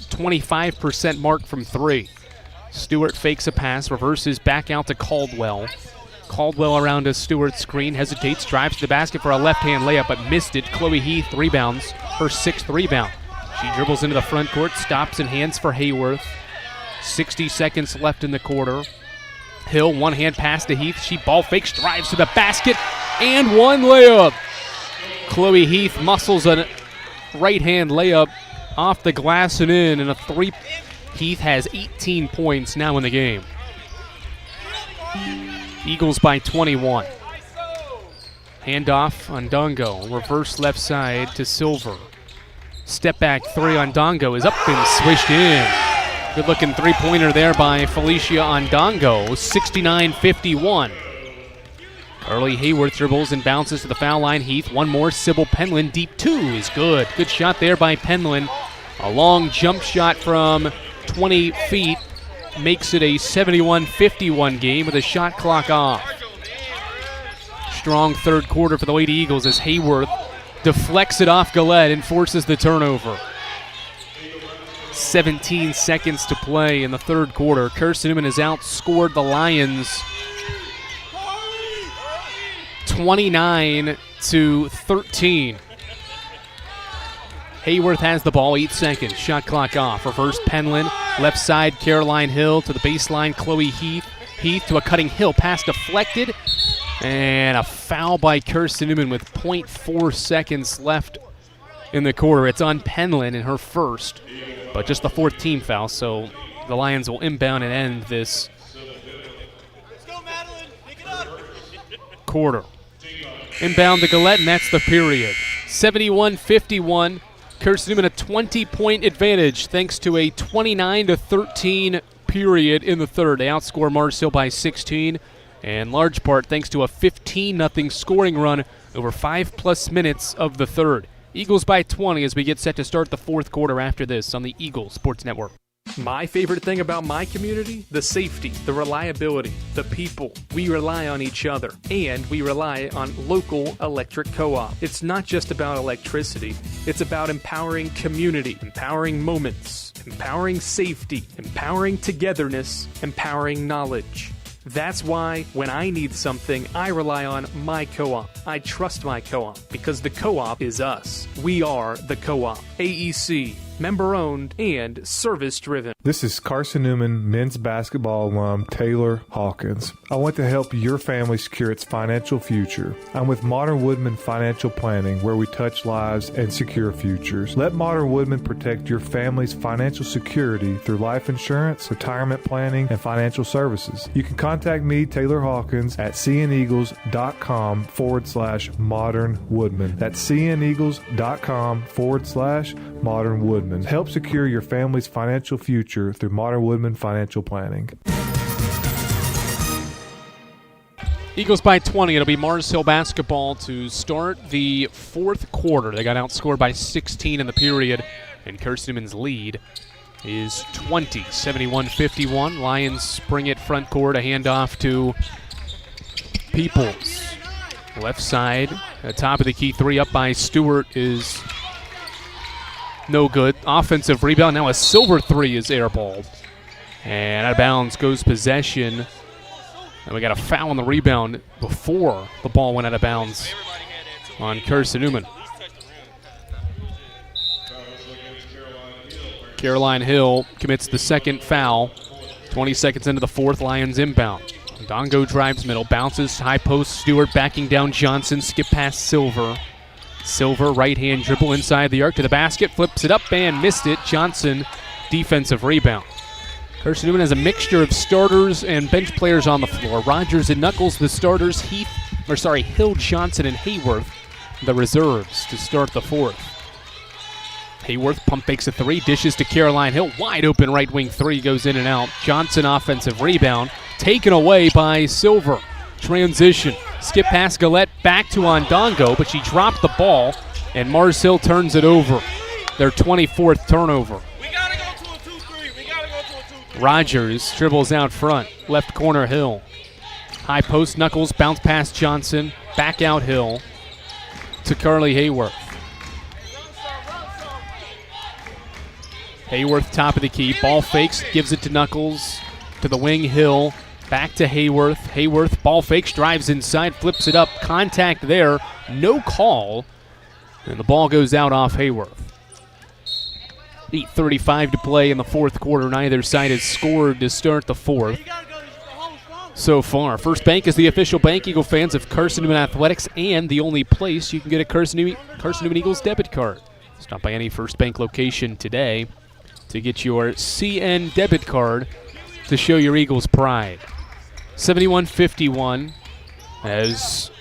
25% mark from 3. Stewart fakes a pass, reverses back out to Caldwell. Caldwell around a Stewart screen, hesitates, drives to the basket for a left-hand layup, but missed it. Chloe Heath rebounds, her 6th rebound. She dribbles into the front court, stops and hands for Hayworth. 60 seconds left in the quarter. Hill, one-hand pass to Heath. She ball fakes, drives to the basket, and 1 layup. Chloe Heath muscles a right-hand layup off the glass and in, and a 3. Heath has 18 points now in the game. Eagles by 21. Handoff on Dongo. Reverse left side to Silver. Step back 3 on Dongo is up and swished in. Good looking 3-pointer there by Felicia on Dongo. 69-51. Carly Hayworth dribbles and bounces to the foul line. Heath, one more. Sybil Penland, deep 2 is good. Good shot there by Penland. A long jump shot from 20 feet. Makes it a 71-51 game with a shot clock off. Strong third quarter for the Lady Eagles as Hayworth deflects it off Gillette and forces the turnover. 17 seconds to play in the third quarter. Kirsten Newman has outscored the Lions 29-13. Hayworth has the ball, 8 seconds. Shot clock off. Reverse Penland. Left side, Caroline Hill to the baseline, Chloe Heath. Heath to a cutting Hill. Pass deflected. And a foul by Kirsten Newman with 0.4 seconds left in the quarter. It's on Penland in her first, but just the 4th team foul, so the Lions will inbound and end this quarter. Inbound to Gillette, and that's the period. 71-51. Kirsten Newman a 20-point advantage thanks to a 29-13 period in the third. They outscore Mars Hill by 16, and large part thanks to a 15-0 scoring run over 5+ minutes of the third. Eagles by 20 as we get set to start the fourth quarter after this on the Eagles Sports Network. My favorite thing about my community? The safety, the reliability, the people. We rely on each other, and we rely on local electric co-op. It's not just about electricity. It's about empowering community, empowering moments, empowering safety, empowering togetherness, empowering knowledge. That's why when I need something, I rely on my co-op. I trust my co-op because the co-op is us. We are the co-op. AEC, member-owned and service-driven. This is Carson Newman men's basketball alum Taylor Hawkins. I want to help your family secure its financial future. I'm with Modern Woodman Financial Planning, where we touch lives and secure futures. Let Modern Woodman protect your family's financial security through life insurance, retirement planning, and financial services. You can contact me, Taylor Hawkins, at cneagles.com/Modern Woodman. That's cneagles.com/Modern Woodman. Help secure your family's financial future through Modern Woodman Financial Planning. Eagles by 20. It'll be Mars Hill basketball to start the fourth quarter. They got outscored by 16 in the period, and Kirsten Newman's lead is 20, 71-51. Lions bring it front court, a handoff to Peoples. Left side, top of the key, 3 up by Stewart is no good. Offensive rebound. Now a Silver 3 is airballed. And out of bounds goes possession. And we got a foul on the rebound before the ball went out of bounds on Kirsten Newman. Caroline Hill commits the second foul. 20 seconds into the fourth, Lions inbound. Dongo drives middle, bounces, high post, Stewart backing down Johnson, skip past Silver. Silver, right-hand dribble inside the arc to the basket, flips it up and missed it. Johnson, defensive rebound. Kirsten Newman has a mixture of starters and bench players on the floor. Rogers and Knuckles, the starters. Hill, Johnson, and Hayworth, the reserves to start the fourth. Hayworth pump fakes a three, dishes to Caroline Hill. Wide open right wing three, goes in and out. Johnson offensive rebound, taken away by Silver. Transition, skip past Gillette, back to Ondongo, but she dropped the ball, and Mars Hill turns it over. Their 24th turnover. Rogers dribbles out front, left corner Hill. High post, Knuckles, bounce past Johnson, back out Hill to Carly Hayworth. Hayworth top of the key, ball fakes, gives it to Knuckles, to the wing Hill, back to Hayworth. Hayworth ball fakes, drives inside, flips it up, contact there, no call, and the ball goes out off Hayworth. 8:35 to play in the fourth quarter. Neither side has scored to start the fourth so far. First Bank is the official bank, Eagle fans, of Carson Newman Athletics, and the only place you can get a Carson Newman Eagles debit card. Stop by any First Bank location today to get your CN debit card to show your Eagles pride. 71-51 as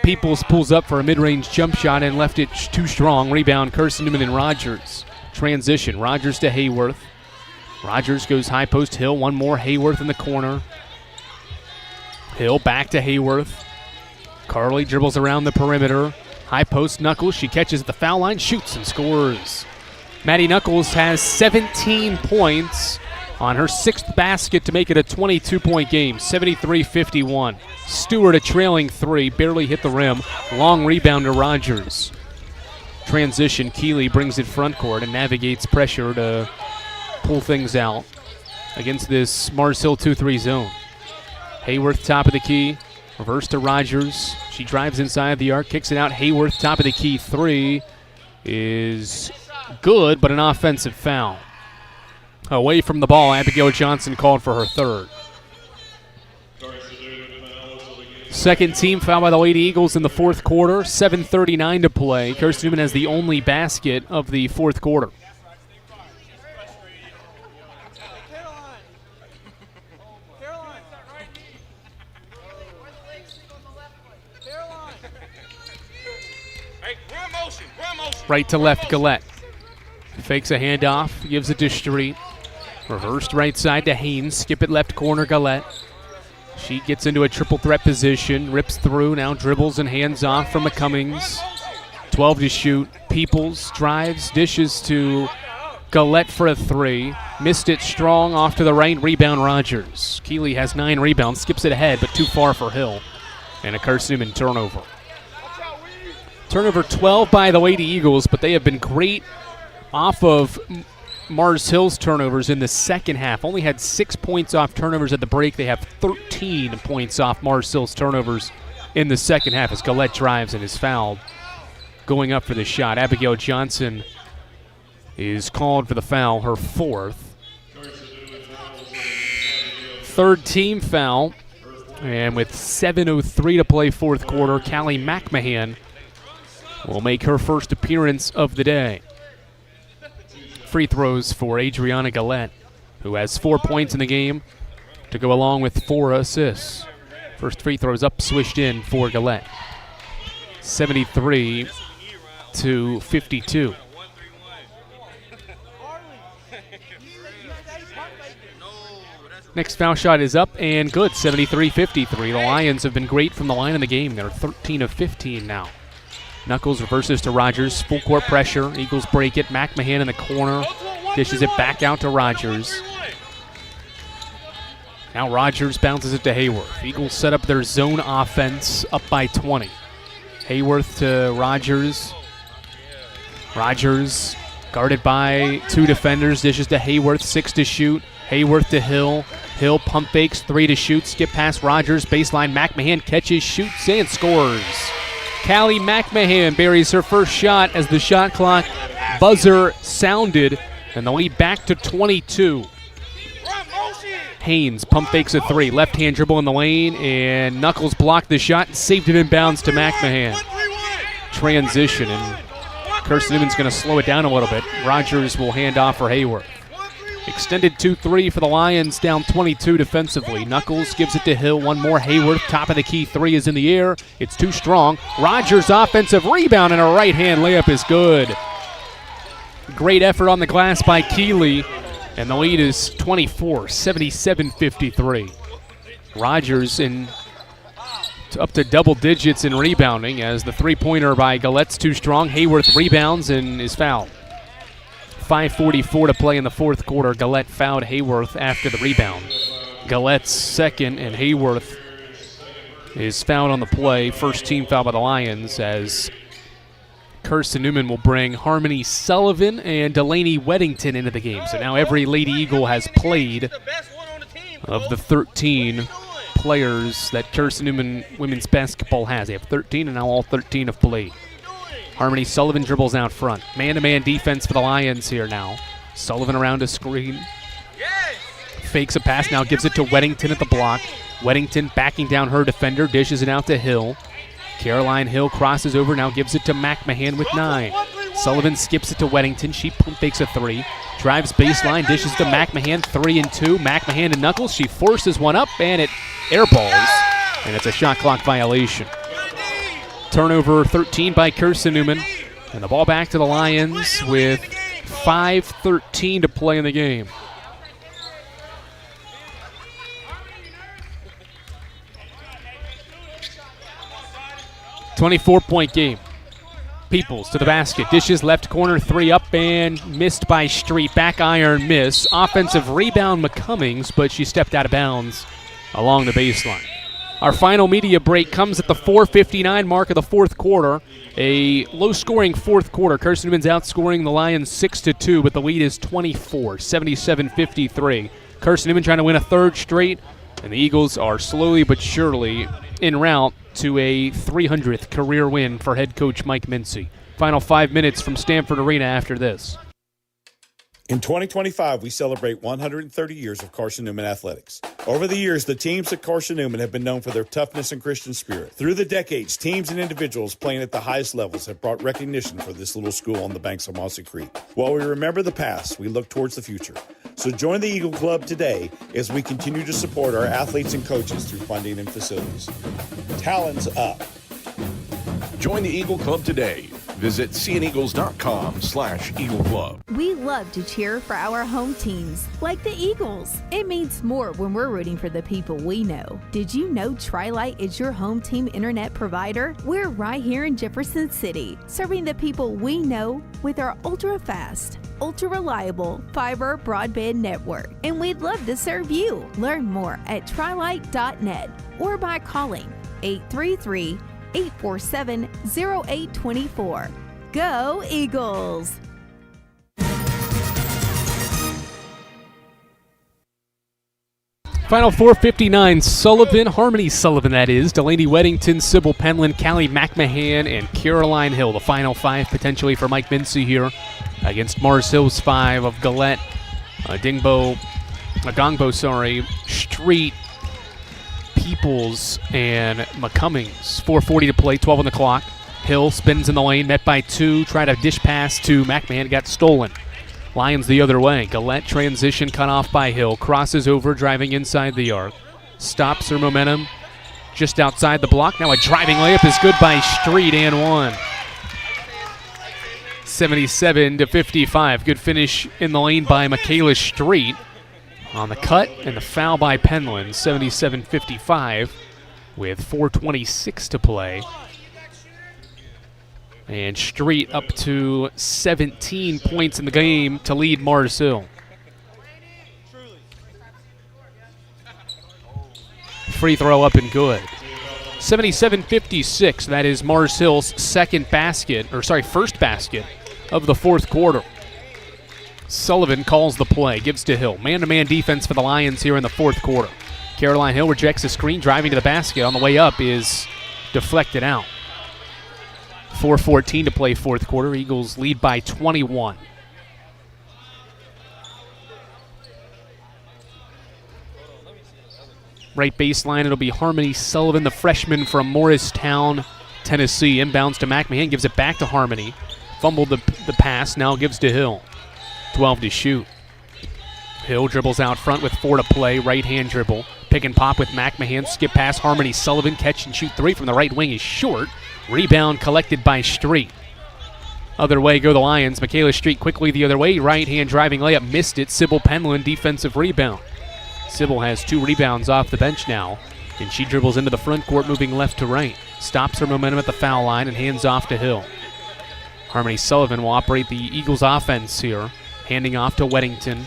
Peoples pulls up for a mid-range jump shot and left it too strong. Rebound, Kirsten Newman and Rogers. Transition, Rogers to Hayworth. Rogers goes high post, Hill, one more, Hayworth in the corner. Hill back to Hayworth. Carly dribbles around the perimeter. High post, Knuckles, she catches at the foul line, shoots and scores. Maddie Knuckles has 17 points on her sixth basket to make it a 22-point game, 73-51. Stewart a trailing three, barely hit the rim. Long rebound to Rogers. Transition, Keeley brings it front court and navigates pressure to pull things out against this Mars Hill 2-3 zone. Hayworth top of the key, reverse to Rogers. She drives inside the arc, kicks it out. Hayworth top of the key three is good, but an offensive foul. Away from the ball, Abigail Johnson called for her third. Second team foul by the Lady Eagles in the fourth quarter. 7:39 to play. Kirsten Newman has the only basket of the fourth quarter. Right to left, Gillette. Fakes a handoff, gives it to Street. Reversed right side to Haynes. Skip it left corner, Gillette. She gets into a triple threat position, rips through, now dribbles and hands off from McCummings. 12 to shoot. Peoples drives, dishes to Gillette for a three. Missed it strong, off to the right, rebound Rogers. Keeley has 9 rebounds, skips it ahead, but too far for Hill. And a Kirsten Newman turnover. Turnover 12 by the Lady Eagles, but they have been great off of Mars Hill's turnovers in the second half. Only had 6 points off turnovers at the break. They have 13 points off Mars Hill's turnovers in the second half as Gillette drives and is fouled. Going up for the shot, Abigail Johnson is called for the foul, her fourth. Third team foul, and with 7:03 to play fourth quarter, Callie McMahon will make her first appearance of the day. Free throws for Adriana Gillette, who has 4 points in the game to go along with 4 assists. First free throws up, swished in for Gillette. 73-52. Next foul shot is up and good, 73-53. The Lions have been great from the line in the game. They're 13 of 15 now. Knuckles reverses to Rogers, full court pressure. Eagles break it. McMahon in the corner, dishes it back out to Rogers. Now Rogers bounces it to Hayworth. Eagles set up their zone offense up by 20. Hayworth to Rogers. Rogers guarded by 2 defenders, dishes to Hayworth, 6 to shoot. Hayworth to Hill. Hill pump fakes, 3 to shoot, skip past Rogers, baseline, McMahon catches, shoots, and scores. Callie McMahon buries her first shot as the shot clock buzzer sounded, and the lead back to 22. Haynes pump fakes a 3, left-hand dribble in the lane, and Knuckles blocked the shot and saved it inbounds to McMahon. Transition, and Kirsten Newman's going to slow it down a little bit. Rogers will hand off for Hayworth. Extended 2-3 for the Lions, down 22 defensively. Knuckles gives it to Hill, one more. Hayworth, top of the key, 3 is in the air. It's too strong. Rogers offensive rebound, and a right-hand layup is good. Great effort on the glass by Keeley, and the lead is 24, 77-53. Rogers up to double digits in rebounding as the three-pointer by Galette's too strong. Hayworth rebounds and is fouled. 5:44 to play in the fourth quarter. Galette fouled Hayworth after the rebound. Galette's second, and Hayworth is fouled on the play. First team foul by the Lions as Kirsten Newman will bring Harmony Sullivan and Delaney Weddington into the game. So now every Lady Eagle has played of the 13 players that Kirsten Newman women's basketball has. They have 13, and now all 13 have played. Harmony Sullivan dribbles out front. Man-to-man defense for the Lions here now. Sullivan around a screen. Fakes a pass, now gives it to Weddington at the block. Weddington backing down her defender, dishes it out to Hill. Caroline Hill crosses over, now gives it to McMahon with 9. Sullivan skips it to Weddington. She pump fakes a 3. Drives baseline, dishes to McMahon, 3 and 2. McMahon to Knuckles. She forces one up, and it airballs. And it's a shot clock violation. Turnover 13 by Kirsten Newman. And the ball back to the Lions with 5:13 to play in the game. .4 game. Peoples to the basket. Dishes left corner, 3 up and missed by Street. Back iron miss. Offensive rebound McCummings, but she stepped out of bounds along the baseline. Our final media break comes at the 4:59 mark of the fourth quarter. A low-scoring fourth quarter. Kirsten Newman's outscoring the Lions 6-2, but the lead is 24, 77-53. Kirsten Newman trying to win a third straight, and the Eagles are slowly but surely en route to a 300th career win for head coach Mike Mincy. Final 5 minutes from Stanford Arena after this. In 2025, we celebrate 130 years of Carson Newman athletics. Over the years, the teams at Carson Newman have been known for their toughness and Christian spirit. Through the decades, teams and individuals playing at the highest levels have brought recognition for this little school on the banks of Mossy Creek. While we remember the past, we look towards the future. So join the Eagle Club today as we continue to support our athletes and coaches through funding and facilities. Talons up. Join the Eagle Club today. Visit cneagles.com/Eagle Club. We love to cheer for our home teams, like the Eagles. It means more when we're rooting for the people we know. Did you know Tri-Lite is your home team internet provider? We're right here in Jefferson City, serving the people we know with our ultra-fast, ultra-reliable fiber broadband network. And we'd love to serve you. Learn more at trilite.net or by calling 833-847-0824. Go Eagles! Final 4:59, Sullivan, Harmony Sullivan that is, Delaney Weddington, Sybil Penland, Callie McMahon, and Caroline Hill. The final 5 potentially for Mike Mincy here against Mars Hill's 5 of Galette, Gongbo, Street, Peoples, and McCummings. 4:40 to play, 12 on the clock. Hill spins in the lane, met by 2, tried a dish pass to McMahon, got stolen. Lions the other way. Galette transition cut off by Hill, crosses over, driving inside the arc. Stops her momentum just outside the block. Now a driving layup is good by Street and 1. 77-55. Good finish in the lane by Michaela Street. On the cut and the foul by Penland, 77-55 with 4:26 to play. And Street up to 17 points in the game to lead Mars Hill. Free throw up and good. 77-56, that is Mars Hill's first basket of the fourth quarter. Sullivan calls the play, gives to Hill. Man-to-man defense for the Lions here in the fourth quarter. Caroline Hill rejects a screen, driving to the basket. On the way up is deflected out. 4:14 to play fourth quarter. Eagles lead by 21. Right baseline, it'll be Harmony Sullivan, the freshman from Morristown, Tennessee. Inbounds to McMahon, gives it back to Harmony. Fumbled the pass, now gives to Hill. 12 to shoot. Hill dribbles out front with 4 to play, right-hand dribble. Pick and pop with McMahon, skip pass, Harmony Sullivan, catch and shoot 3 from the right wing is short. Rebound collected by Street. Other way go the Lions. Michaela Street quickly the other way, right-hand driving layup, missed it. Sybil Penland, defensive rebound. Sybil has 2 rebounds off the bench now, and she dribbles into the front court, moving left to right. Stops her momentum at the foul line and hands off to Hill. Harmony Sullivan will operate the Eagles offense here, handing off to Weddington.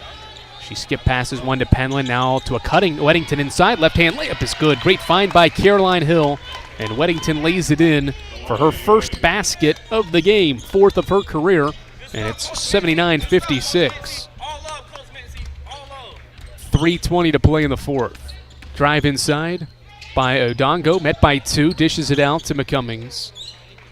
She skip passes one to Penland, now to a cutting Weddington inside. Left-hand layup is good. Great find by Caroline Hill, and Weddington lays it in for her first basket of the game, 4th of her career, and it's 79-56. 3:20 to play in the fourth. Drive inside by Odongo, met by 2, dishes it out to McCummings.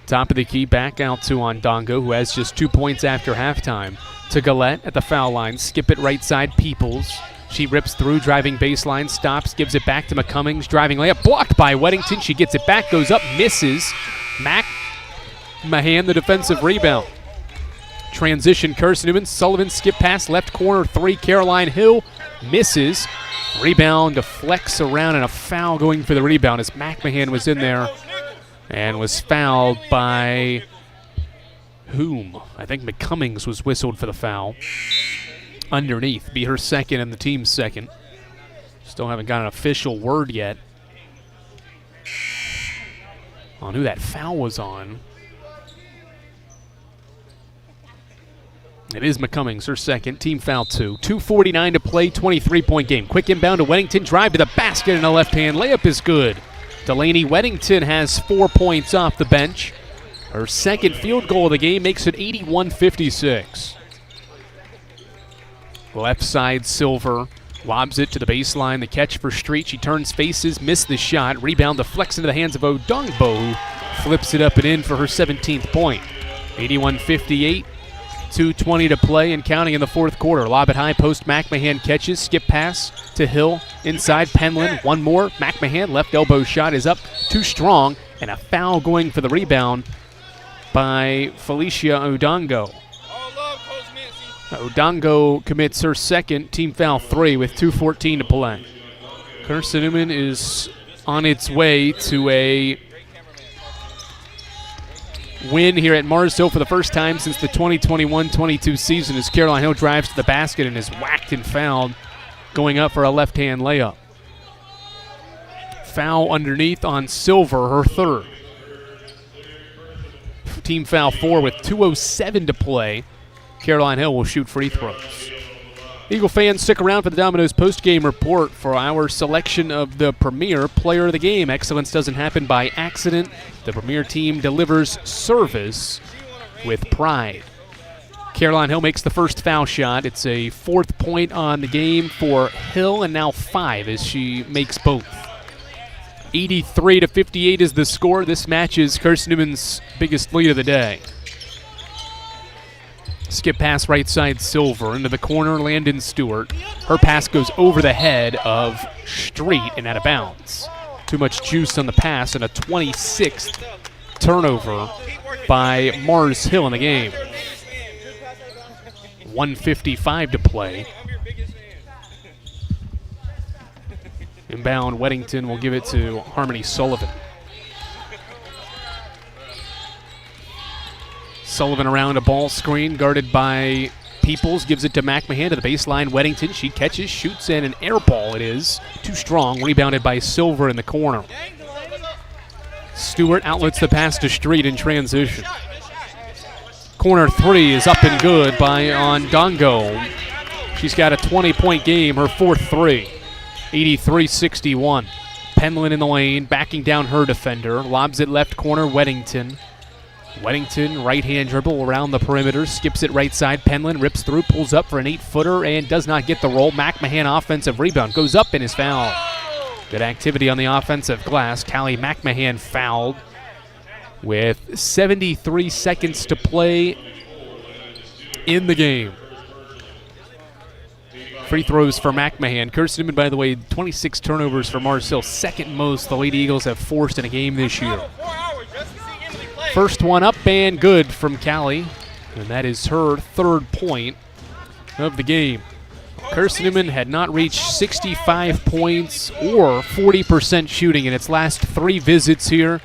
Top of the key, back out to Ondongo, who has just 2 points after halftime. To Gillette at the foul line, skip it right side, Peoples. She rips through, driving baseline, stops, gives it back to McCummings. Driving layup, blocked by Weddington. She gets it back, goes up, misses. Mahan, the defensive rebound. Transition, Kirsten Newman, Sullivan, skip pass, left corner 3, Caroline Hill, misses. Rebound deflects around, and a foul going for the rebound as McMahon was in there and was fouled by whom? I think McCummings was whistled for the foul. Underneath, be her second and the team's second. Still haven't got an official word yet on who that foul was on. It is McCummings, her second. Team foul 2. 2:49 to play, 23-point game. Quick inbound to Weddington, drive to the basket, and a left-hand layup is good. Delaney Weddington has 4 points off the bench. Her second field goal of the game makes it 81-56. Left side, Silver lobs it to the baseline. The catch for Street. She turns faces, missed the shot. Rebound deflects into the hands of Odongbo, who flips it up and in for her 17th point. 81-58. 2:20 to play and counting in the fourth quarter. Lob it high, post McMahon catches, skip pass to Hill, inside Penland, one more. McMahon, left elbow shot is up, too strong, and a foul going for the rebound by Felicia Odongo. Odongo commits her second, team foul 3 with 2:14 to play. Kirsten Newman is on its way to a win here at Mars Hill for the first time since the 2021-22 season as Caroline Hill drives to the basket and is whacked and fouled going up for a left-hand layup. Foul underneath on Silver, her third. Team foul 4 with 2:07 to play. Caroline Hill will shoot free throws. Eagle fans, stick around for the Domino's post-game report for our selection of the premier player of the game. Excellence doesn't happen by accident. The premier team delivers service with pride. Caroline Hill makes the first foul shot. It's a 4th point on the game for Hill, and now 5 as she makes both. 83-58 is the score. This matches Kirsten Newman's biggest lead of the day. Skip pass right side, Silver into the corner, Landon Stewart. Her pass goes over the head of Street and out of bounds. Too much juice on the pass, and a 26th turnover by Mars Hill in the game. 1:55 to play. Inbound, Weddington will give it to Harmony Sullivan. Sullivan around a ball screen, guarded by Peoples, gives it to McMahon to the baseline. Weddington, she catches, shoots in, an air ball it is. Too strong, rebounded by Silver in the corner. Stewart outlets the pass to Street in transition. Corner 3 is up and good by Ondongo. She's got a 20-point game, her 4th 3. 83-61. Penland in the lane, backing down her defender. Lobs it left corner, Weddington. Weddington, right-hand dribble around the perimeter, skips it right side. Penland rips through, pulls up for an 8-footer, and does not get the roll. McMahon offensive rebound, goes up and is fouled. Good activity on the offensive glass. Callie McMahon fouled with 73 seconds to play in the game. Free throws for McMahon. Kirsten Newman, by the way, 26 turnovers for Mars Hill, second most the Lady Eagles have forced in a game this year. First one up and good from Callie, and that is her third point of the game. Kirsten Newman had not reached 65 points or 40% shooting in its last 3 visits here.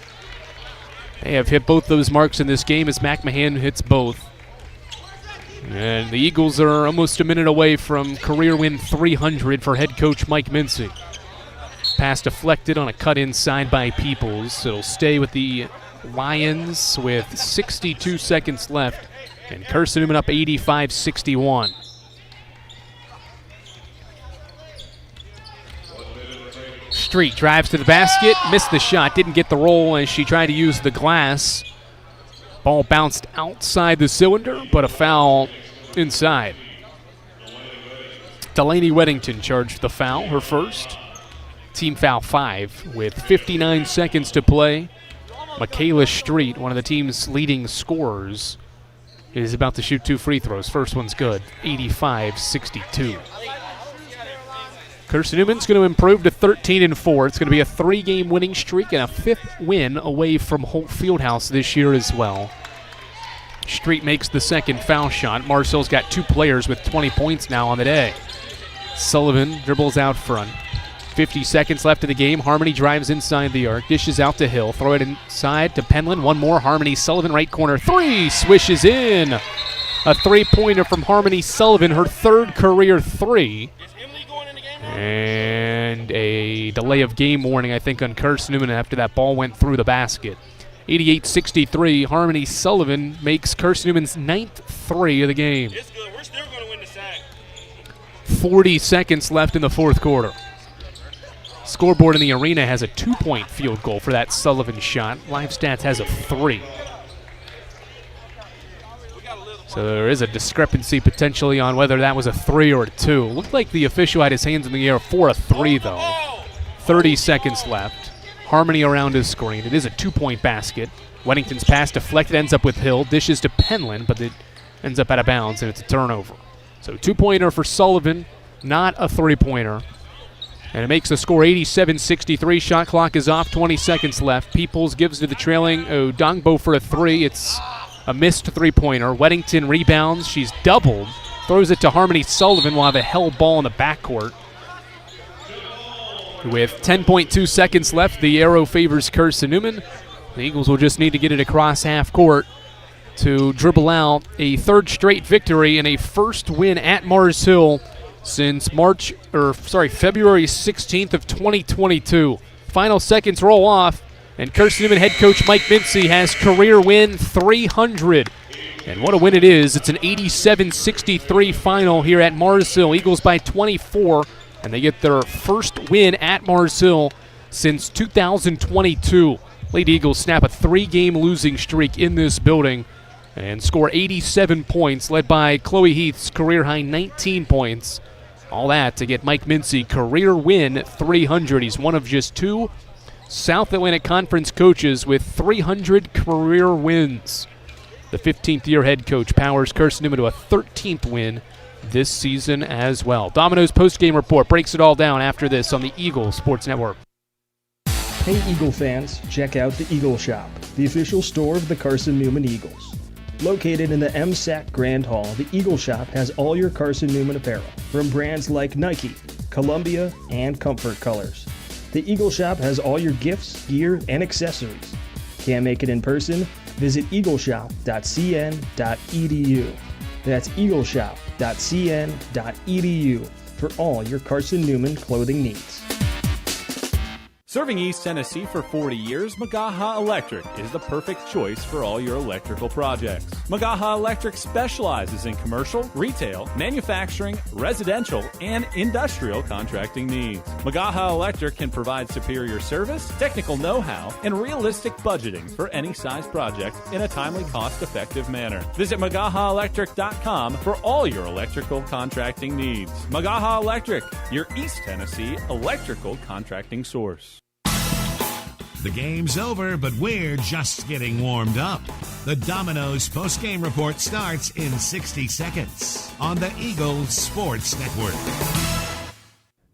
They have hit both those marks in this game as McMahon hits both. And the Eagles are almost a minute away from career win 300 for head coach Mike Mincy. Pass deflected on a cut inside by Peoples. It'll stay with the Lions with 62 seconds left. And Kirsten Newman up 85-61. Street drives to the basket, missed the shot, didn't get the roll as she tried to use the glass. Ball bounced outside the cylinder, but a foul inside. Delaney Weddington charged the foul, her first. Team foul 5 with 59 seconds to play. Michaela Street, one of the team's leading scorers, is about to shoot 2 free throws. First one's good, 85-62. Kirsten Newman's going to improve to 13-4. It's going to be a 3-game winning streak and a 5th win away from Holt Fieldhouse this year as well. Street makes the second foul shot. Mars Hill's got 2 players with 20 points now on the day. Sullivan dribbles out front. 50 seconds left of the game. Harmony drives inside the arc. Dishes out to Hill. Throw it inside to Penland. One more. Harmony Sullivan right corner. 3 swishes in. A 3-pointer from Harmony Sullivan. Her 3rd career 3. And a delay of game warning, I think, on Kirsten Newman after that ball went through the basket. 88-63, Harmony Sullivan makes Kirsten Newman's 9th 3 of the game. It's good. We're still going to win the SAC. 40 seconds left in the 4th quarter. Scoreboard in the arena has a 2-point field goal for that Sullivan shot. Live Stats has a 3. So there is a discrepancy potentially on whether that was a 3 or a 2. Looked like the official had his hands in the air for a 3, though. 30 seconds left. Harmony around his screen. It is a 2-point basket. Weddington's pass deflected, ends up with Hill. Dishes to Penland, but it ends up out of bounds, and it's a turnover. So 2-pointer for Sullivan, not a 3-pointer. And it makes the score 87-63. Shot clock is off, 20 seconds left. Peoples gives to the trailing Odongbo for a 3. It's a missed 3-pointer. Weddington rebounds. She's doubled. Throws it to Harmony Sullivan while the held ball in the backcourt. With 10.2 seconds left, the arrow favors Kirsten Newman. The Eagles will just need to get it across half court to dribble out a 3rd straight victory and a first win at Mars Hill since February 16th of 2022. Final seconds roll off, and Kirsten Newman head coach Mike Mincy has career win 300. And what a win it is. It's an 87-63 final here at Mars Hill. Eagles by 24, and they get their first win at Mars Hill since 2022. Lady Eagles snap a 3-game losing streak in this building and score 87 points, led by Chloe Heath's career-high 19 points. All that to get Mike Mincy career win 300. He's one of just 2 South Atlantic Conference coaches with 300 career wins. The 15th-year head coach powers Kirsten Newman to a 13th win this season as well. Domino's post-game report breaks it all down after this on the Eagle Sports Network. Hey Eagle fans, check out the Eagle Shop, the official store of the Carson Newman Eagles. Located in the MSAC Grand Hall, the Eagle Shop has all your Carson Newman apparel, from brands like Nike, Columbia, and Comfort Colors. The Eagle Shop has all your gifts, gear, and accessories. Can't make it in person? Visit eagleshop.cn.edu. That's eagleshop.cn.edu for all your Carson Newman clothing needs. Serving East Tennessee for 40 years, Magaha Electric is the perfect choice for all your electrical projects. Magaha Electric specializes in commercial, retail, manufacturing, residential, and industrial contracting needs. Magaha Electric can provide superior service, technical know-how, and realistic budgeting for any size project in a timely, cost-effective manner. Visit MagahaElectric.com for all your electrical contracting needs. Magaha Electric, your East Tennessee electrical contracting source. The game's over, but we're just getting warmed up. The Domino's postgame report starts in 60 seconds on the Eagles Sports Network.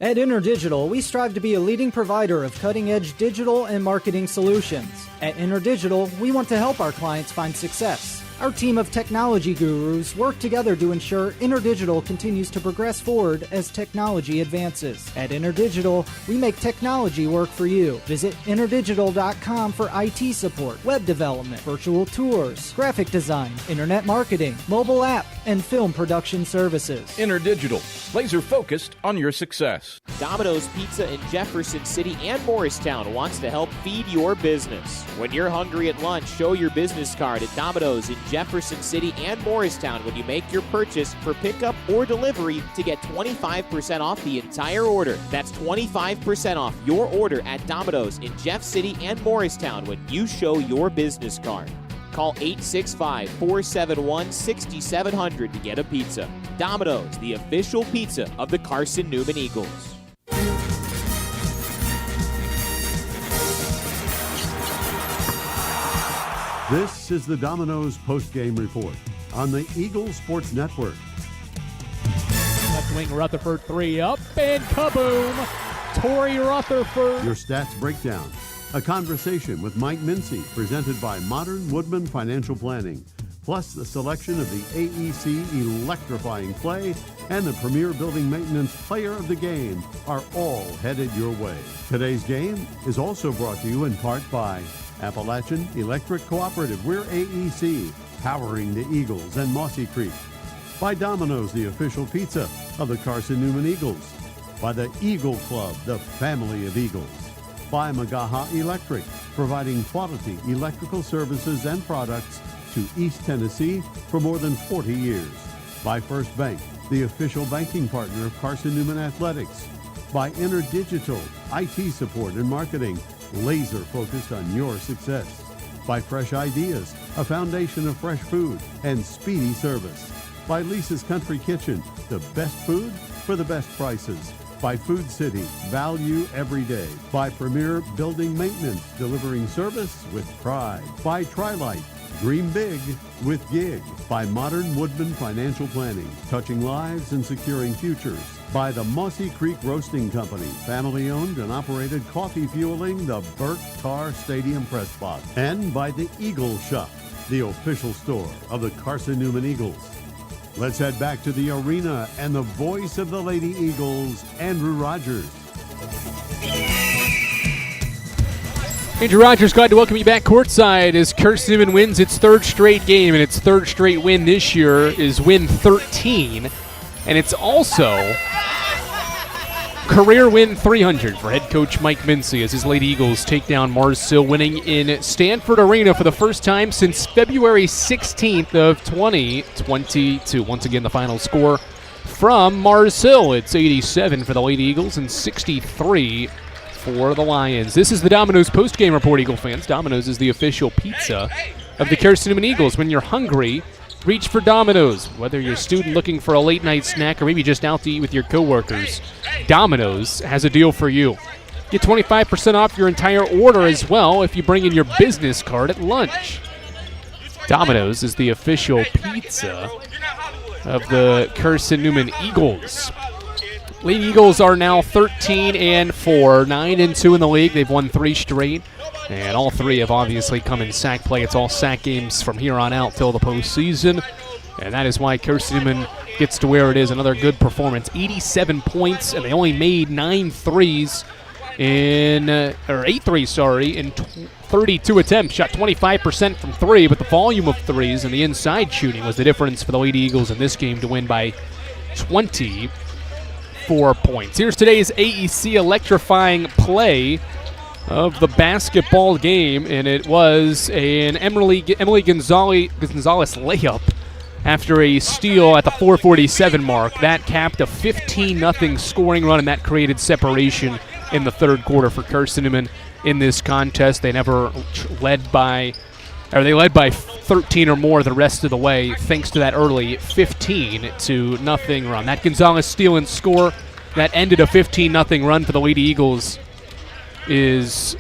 At InterDigital, we strive to be a leading provider of cutting-edge digital and marketing solutions. At InterDigital, we want to help our clients find success. Our team of technology gurus work together to ensure InterDigital continues to progress forward as technology advances. At InterDigital, we make technology work for you. Visit interdigital.com for IT support, web development, virtual tours, graphic design, internet marketing, mobile app, and film production services. InterDigital, laser focused on your success. Domino's Pizza in Jefferson City and Morristown wants to help feed your business. When you're hungry at lunch, show your business card at Domino's in Jefferson City and Morristown when you make your purchase for pickup or delivery to get 25% off the entire order. That's 25% off your order at Domino's in Jeff City and Morristown when you show your business card. Call 865-471-6700 to get a pizza. Domino's, the official pizza of the Carson Newman Eagles. This is the Domino's postgame report on the Eagles Sports Network. Left wing Rutherford, 3 up, and kaboom! Torrey Rutherford. Your stats breakdown. A conversation with Mike Mincy, presented by Modern Woodman Financial Planning. Plus the selection of the AEC Electrifying Play and the Premier Building Maintenance Player of the Game are all headed your way. Today's game is also brought to you in part by Appalachian Electric Cooperative. We're AEC, powering the Eagles and Mossy Creek. By Domino's, the official pizza of the Carson Newman Eagles. By the Eagle Club, the family of Eagles. By Magaha Electric, providing quality electrical services and products to East Tennessee for more than 40 years. By First Bank, the official banking partner of Carson Newman Athletics. By InterDigital, IT support and marketing, laser focused on your success. By Fresh Ideas, a foundation of fresh food and speedy service. By Lisa's Country Kitchen, the best food for the best prices. By Food City, value every day. By Premier Building Maintenance, delivering service with pride. By Trilite, dream big with gig. By Modern Woodman Financial Planning, touching lives and securing futures. By the Mossy Creek Roasting Company, family owned and operated, coffee fueling the Burt Tarr Stadium press box. And by the Eagle Shop, the official store of the Carson Newman Eagles. Let's head back to the arena and the voice of the Lady Eagles, Andrew Rogers. Andrew Rogers, glad to welcome you back courtside as Carson Newman wins its third straight game, and its third straight win this year is win 13. And it's also career win 300 for head coach Mike Mincy as his Lady Eagles take down Mars Hill, winning in Stanford Arena for the first time since February 16th of 2022. Once again, the final score from Mars Hill. It's 87 for the Lady Eagles and 63 for the Lions. This is the Domino's postgame report, Eagle fans. Domino's is the official pizza of the Carson Newman Eagles. When you're hungry, reach for Domino's. Whether you're a student looking for a late night snack or maybe just out to eat with your coworkers, Domino's has a deal for you. Get 25% off your entire order as well if you bring in your business card at lunch. Domino's is the official pizza of the Carson Newman Eagles. Lady Eagles are now 13-4, 9-2 in the league. They've won 3 straight. And all 3 have obviously come in sack play. It's all sack games from here on out till the postseason. And that is why Carson Newman gets to where it is. Another good performance. 87 points, and they only made 8 threes, in 32 attempts. Shot 25% from 3, but the volume of threes and the inside shooting was the difference for the Lady Eagles in this game to win by 24 points. Here's today's AEC electrifying play. of the basketball game, and it was an Emily Gonzalez layup after a steal at the 4:47 mark. That capped a 15-0 scoring run, and that created separation in the third quarter for Carson Newman in this contest. They led by 13 or more the rest of the way, thanks to that early 15-0 run. That Gonzalez steal and score that ended a 15-0 run for the Lady Eagles is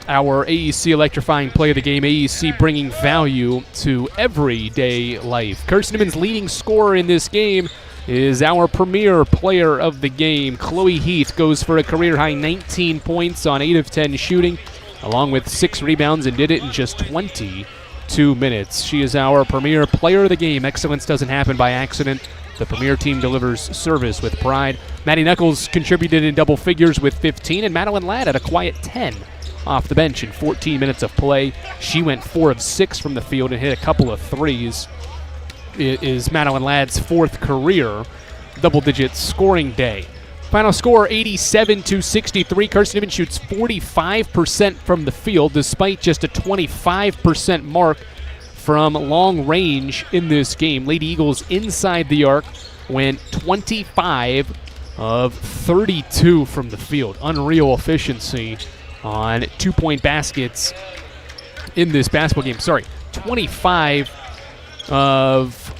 our AEC electrifying play of the game. AEC bringing value to everyday life. Carson Newman's leading scorer in this game is our premier player of the game. Chloe Heath goes for a career-high 19 points on 8 of 10 shooting, along with 6 rebounds, and did it in just 22 minutes. She is our premier player of the game. Excellence doesn't happen by accident. The premier team delivers service with pride. Maddie Knuckles contributed in double figures with 15, and Madeline Ladd had a quiet 10 off the bench in 14 minutes of play. She went 4 of 6 from the field and hit a couple of threes. It is Madeline Ladd's 4th career double-digit scoring day. Final score, 87-63. Carson Newman shoots 45% from the field, despite just a 25% mark from long range in this game. Lady Eagles inside the arc went 25 of 32 from the field. Unreal efficiency on 2-point baskets in this basketball game. 25 of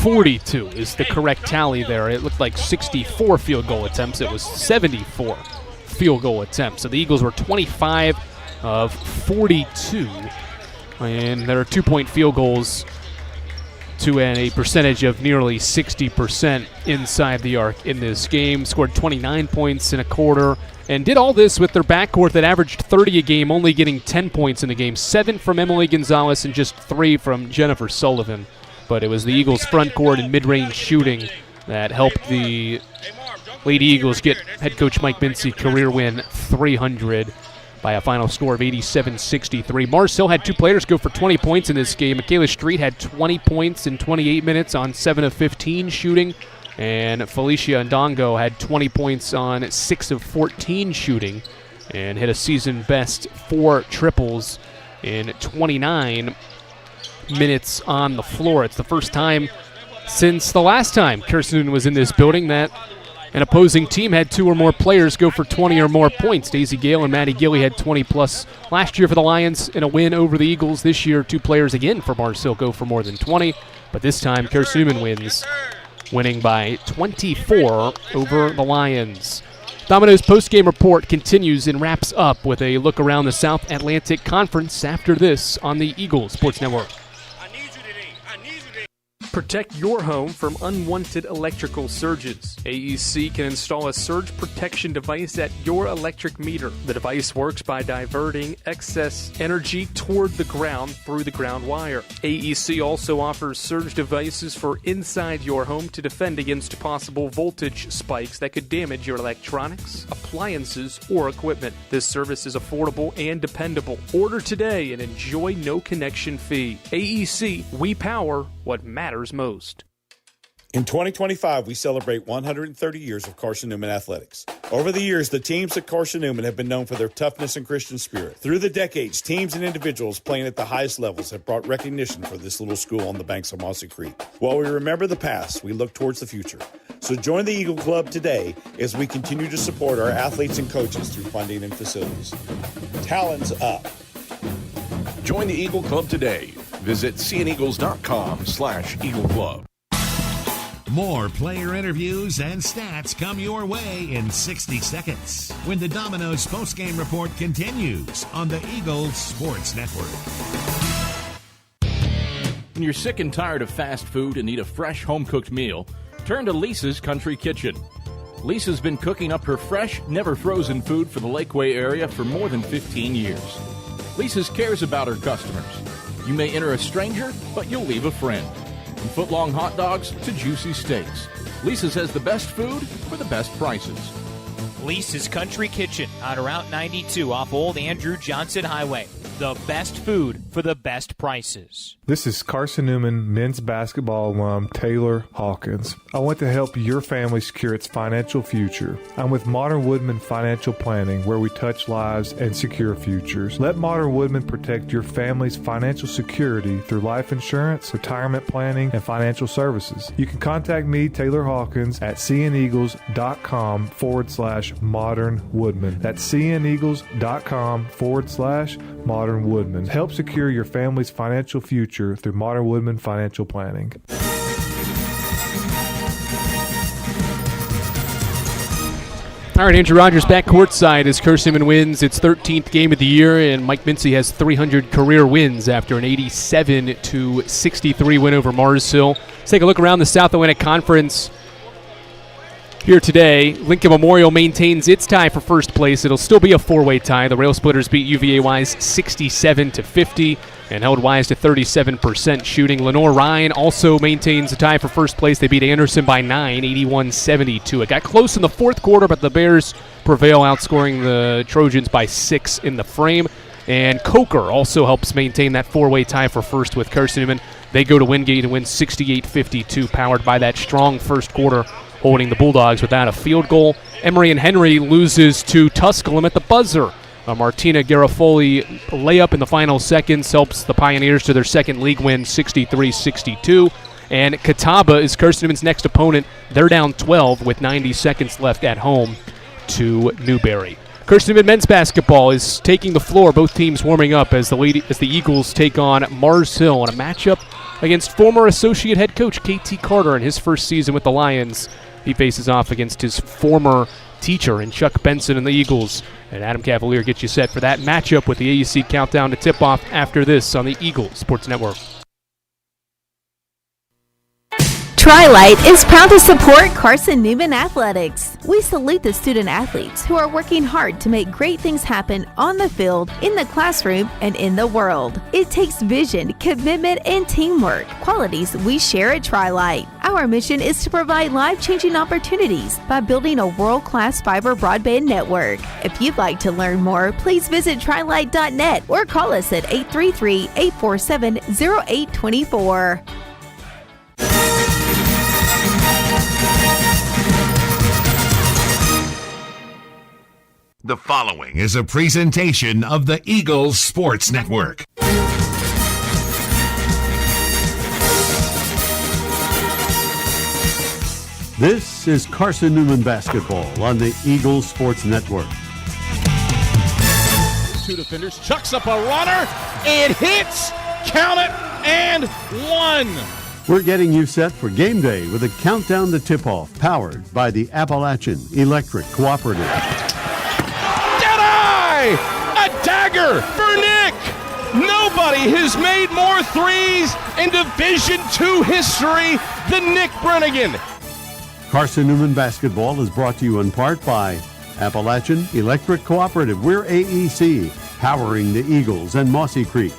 42 is the correct tally there. It looked like 64 field goal attempts. It was 74 field goal attempts. So the Eagles were 25 of 42, and there are 2-point field goals to a percentage of nearly 60% inside the arc in this game. Scored 29 points in a quarter, and did all this with their backcourt that averaged 30 a game, only getting 10 points in the game. 7 from Emily Gonzalez and just 3 from Jennifer Sullivan. But it was the Eagles' front court and mid-range shooting that helped the Lady Eagles get head coach Mike Mincy career win 300 by a final score of 87-63. Mars Hill had 2 players go for 20 points in this game. Michaela Street had 20 points in 28 minutes on 7 of 15 shooting, and Felicia Ndongo had 20 points on 6 of 14 shooting and hit a season-best 4 triples in 29 minutes on the floor. It's the first time since the last time Carson Newman was in this building that an opposing team had 2 or more players go for 20 or more points. Daisy Gale and Maddie Gilly had 20-plus last year for the Lions in a win over the Eagles. This year, 2 players again for Mars Hill go for more than 20, but this time Carson Newman wins, winning by 24 over the Lions. Domino's postgame report continues and wraps up with a look around the South Atlantic Conference after this on the Eagles Sports Network. Protect your home from unwanted electrical surges. AEC can install a surge protection device at your electric meter. The device works by diverting excess energy toward the ground through the ground wire. AEC also offers surge devices for inside your home to defend against possible voltage spikes that could damage your electronics, appliances, or equipment. This service is affordable and dependable. Order today and enjoy no connection fee. AEC, we power what matters most. In 2025, we celebrate 130 years of Carson Newman Athletics. Over the years, the teams at Carson Newman have been known for their toughness and Christian spirit. Through the decades, teams and individuals playing at the highest levels have brought recognition for this little school on the banks of Mossy Creek. While we remember the past, we look towards the future. So join the Eagle Club today as we continue to support our athletes and coaches through funding and facilities. Talons up. Join the Eagle Club today. Visit cneagles.com/Eagle Club. More player interviews and stats come your way in 60 seconds when the Domino's postgame report continues on the Eagles Sports Network. When you're sick and tired of fast food and need a fresh home-cooked meal, turn to Lisa's Country Kitchen. Lisa's been cooking up her fresh, never-frozen food for the Lakeway area for more than 15 years. Lisa's cares about her customers. You may enter a stranger, but you'll leave a friend. From foot-long hot dogs to juicy steaks, Lisa's has the best food for the best prices. Lisa's Country Kitchen on Route 92 off Old Andrew Johnson Highway. The best food for the best prices. This is Carson Newman men's basketball alum Taylor Hawkins. I want to help your family secure its financial future. I'm with Modern Woodman Financial Planning, where we touch lives and secure futures. Let Modern Woodman protect your family's financial security through life insurance, retirement planning, and financial services. You can contact me, Taylor Hawkins, at cneagles.com/Modern Woodman. That's cneagles.com/Modern Woodman. Help secure your family's financial future through Modern Woodman Financial Planning. All right, Andrew Rogers back courtside as Carson wins its 13th game of the year, and Mike Mincy has 300 career wins after an 87-63 win over Mars Hill. Let's take a look around the South Atlantic Conference. Here today, Lincoln Memorial maintains its tie for first place. It'll still be a four-way tie. The Rail Splitters beat UVA Wise 67-50 and held Wise to 37% shooting. Lenore Ryan also maintains a tie for first place. They beat Anderson by 9, 81-72. It got close in the fourth quarter, but the Bears prevail, outscoring the Trojans by 6 in the frame. And Coker also helps maintain that four-way tie for first with Carson Newman. They go to Wingate and win 68-52, powered by that strong first quarter, holding the Bulldogs without a field goal. Emory and Henry loses to Tusculum at the buzzer. A Martina Garofoli layup in the final seconds helps the Pioneers to their second league win, 63-62. And Catawba is Carson Newman's next opponent. They're down 12 with 90 seconds left at home to Newberry. Carson Newman men's basketball is taking the floor. Both teams warming up as the Eagles take on Mars Hill in a matchup against former associate head coach KT Carter in his first season with the Lions. He faces off against his former teacher in Chuck Benson and the Eagles. And Adam Cavalier gets you set for that matchup with the AEC countdown to tip-off after this on the Eagle Sports Network. Tri-Light is proud to support Carson Newman Athletics. We salute the student athletes who are working hard to make great things happen on the field, in the classroom, and in the world. It takes vision, commitment, and teamwork, qualities we share at Tri-Light. Our mission is to provide life-changing opportunities by building a world-class fiber broadband network. If you'd like to learn more, please visit trilight.net or call us at 833-847-0824. The following is a presentation of the Eagles Sports Network. This is Carson Newman basketball on the Eagles Sports Network. Two defenders, chucks up a runner, it hits, count it, and one. We're getting you set for game day with a countdown to tip-off, powered by the Appalachian Electric Cooperative. A dagger for Nick. Nobody has made more threes in Division II history than Nick Brennigan. Carson Newman basketball is brought to you in part by Appalachian Electric Cooperative. We're AEC, powering the Eagles and Mossy Creek.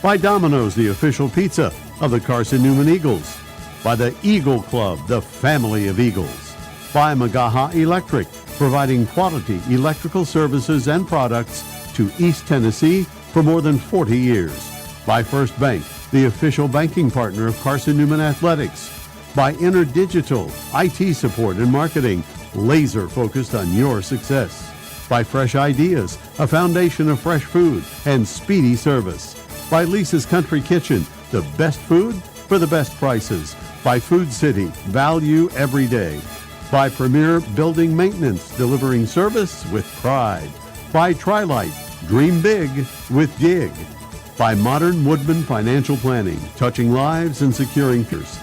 By Domino's, the official pizza of the Carson Newman Eagles. By the Eagle Club, the family of Eagles. By Magaha Electric, providing quality electrical services and products to East Tennessee for more than 40 years. By First Bank, the official banking partner of Carson Newman Athletics. By InterDigital, IT support and marketing, laser focused on your success. By Fresh Ideas, a foundation of fresh food and speedy service. By Lisa's Country Kitchen, the best food for the best prices. By Food City, value every day. By Premier Building Maintenance, delivering service with pride. By Tri-Light, dream big with Gig. By Modern Woodman Financial Planning, touching lives and securing futures.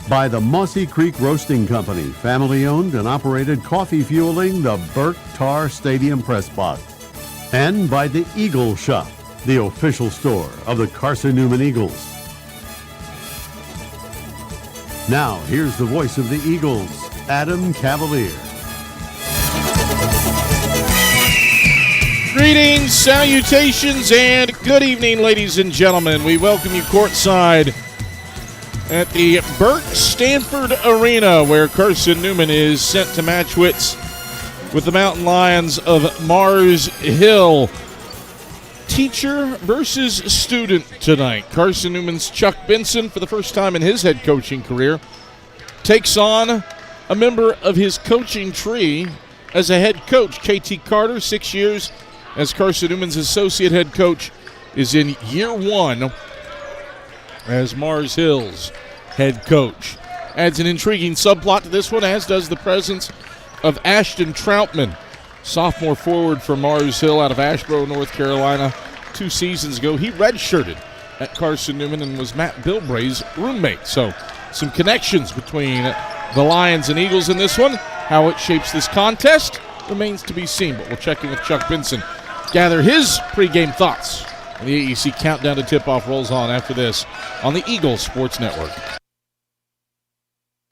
By the Mossy Creek Roasting Company, family-owned and operated, coffee fueling the Burt Tarr Stadium Press Box. And by the Eagle Shop, the official store of the Carson Newman Eagles. Now, here's the voice of the Eagles, Adam Cavalier. Greetings, salutations, and good evening, ladies and gentlemen. We welcome you courtside at the Burt Stanford Arena, where Carson Newman is sent to match wits with the Mountain Lions of Mars Hill. teacher versus student tonight. Carson Newman's Chuck Benson, for the first time in his head coaching career, takes on a member of his coaching tree as a head coach. KT Carter, 6 years as Carson Newman's associate head coach, is in year one as Mars Hill's head coach. Adds an intriguing subplot to this one, as does the presence of Ashton Troutman, sophomore forward for Mars Hill out of Asheboro, North Carolina. 2 seasons ago, he redshirted at Carson Newman and was Matt Bilbray's roommate. So some connections between the Lions and Eagles in this one. How it shapes this contest remains to be seen, but we'll check in with Chuck Benson, gather his pregame thoughts. And the AEC countdown to tip-off rolls on after this on the Eagles Sports Network.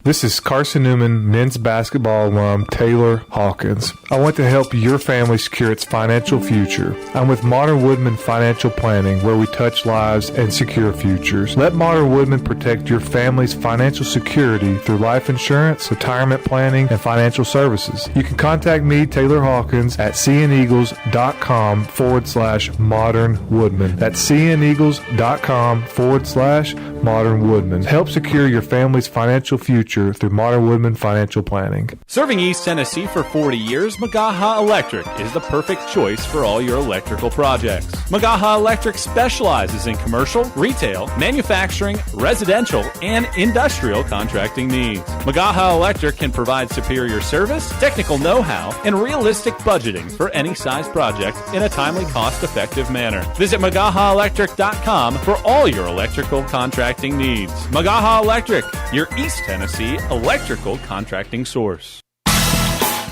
This is Carson Newman men's basketball alum Taylor Hawkins. I want to help your family secure its financial future. I'm with Modern Woodman Financial Planning, where we touch lives and secure futures. Let Modern Woodman protect your family's financial security through life insurance, retirement planning, and financial services. You can contact me, Taylor Hawkins, at cneagles.com/Modern Woodman. That's cneagles.com/Modern Woodman. Help secure your family's financial future through Modern Woodman Financial Planning. Serving East Tennessee for 40 years, Magaha Electric is the perfect choice for all your electrical projects. Magaha Electric specializes in commercial, retail, manufacturing, residential, and industrial contracting needs. Magaha Electric can provide superior service, technical know-how, and realistic budgeting for any size project in a timely, cost-effective manner. Visit MagahaElectric.com for all your electrical contracting needs. Magaha Electric, your East Tennessee electrical contracting source.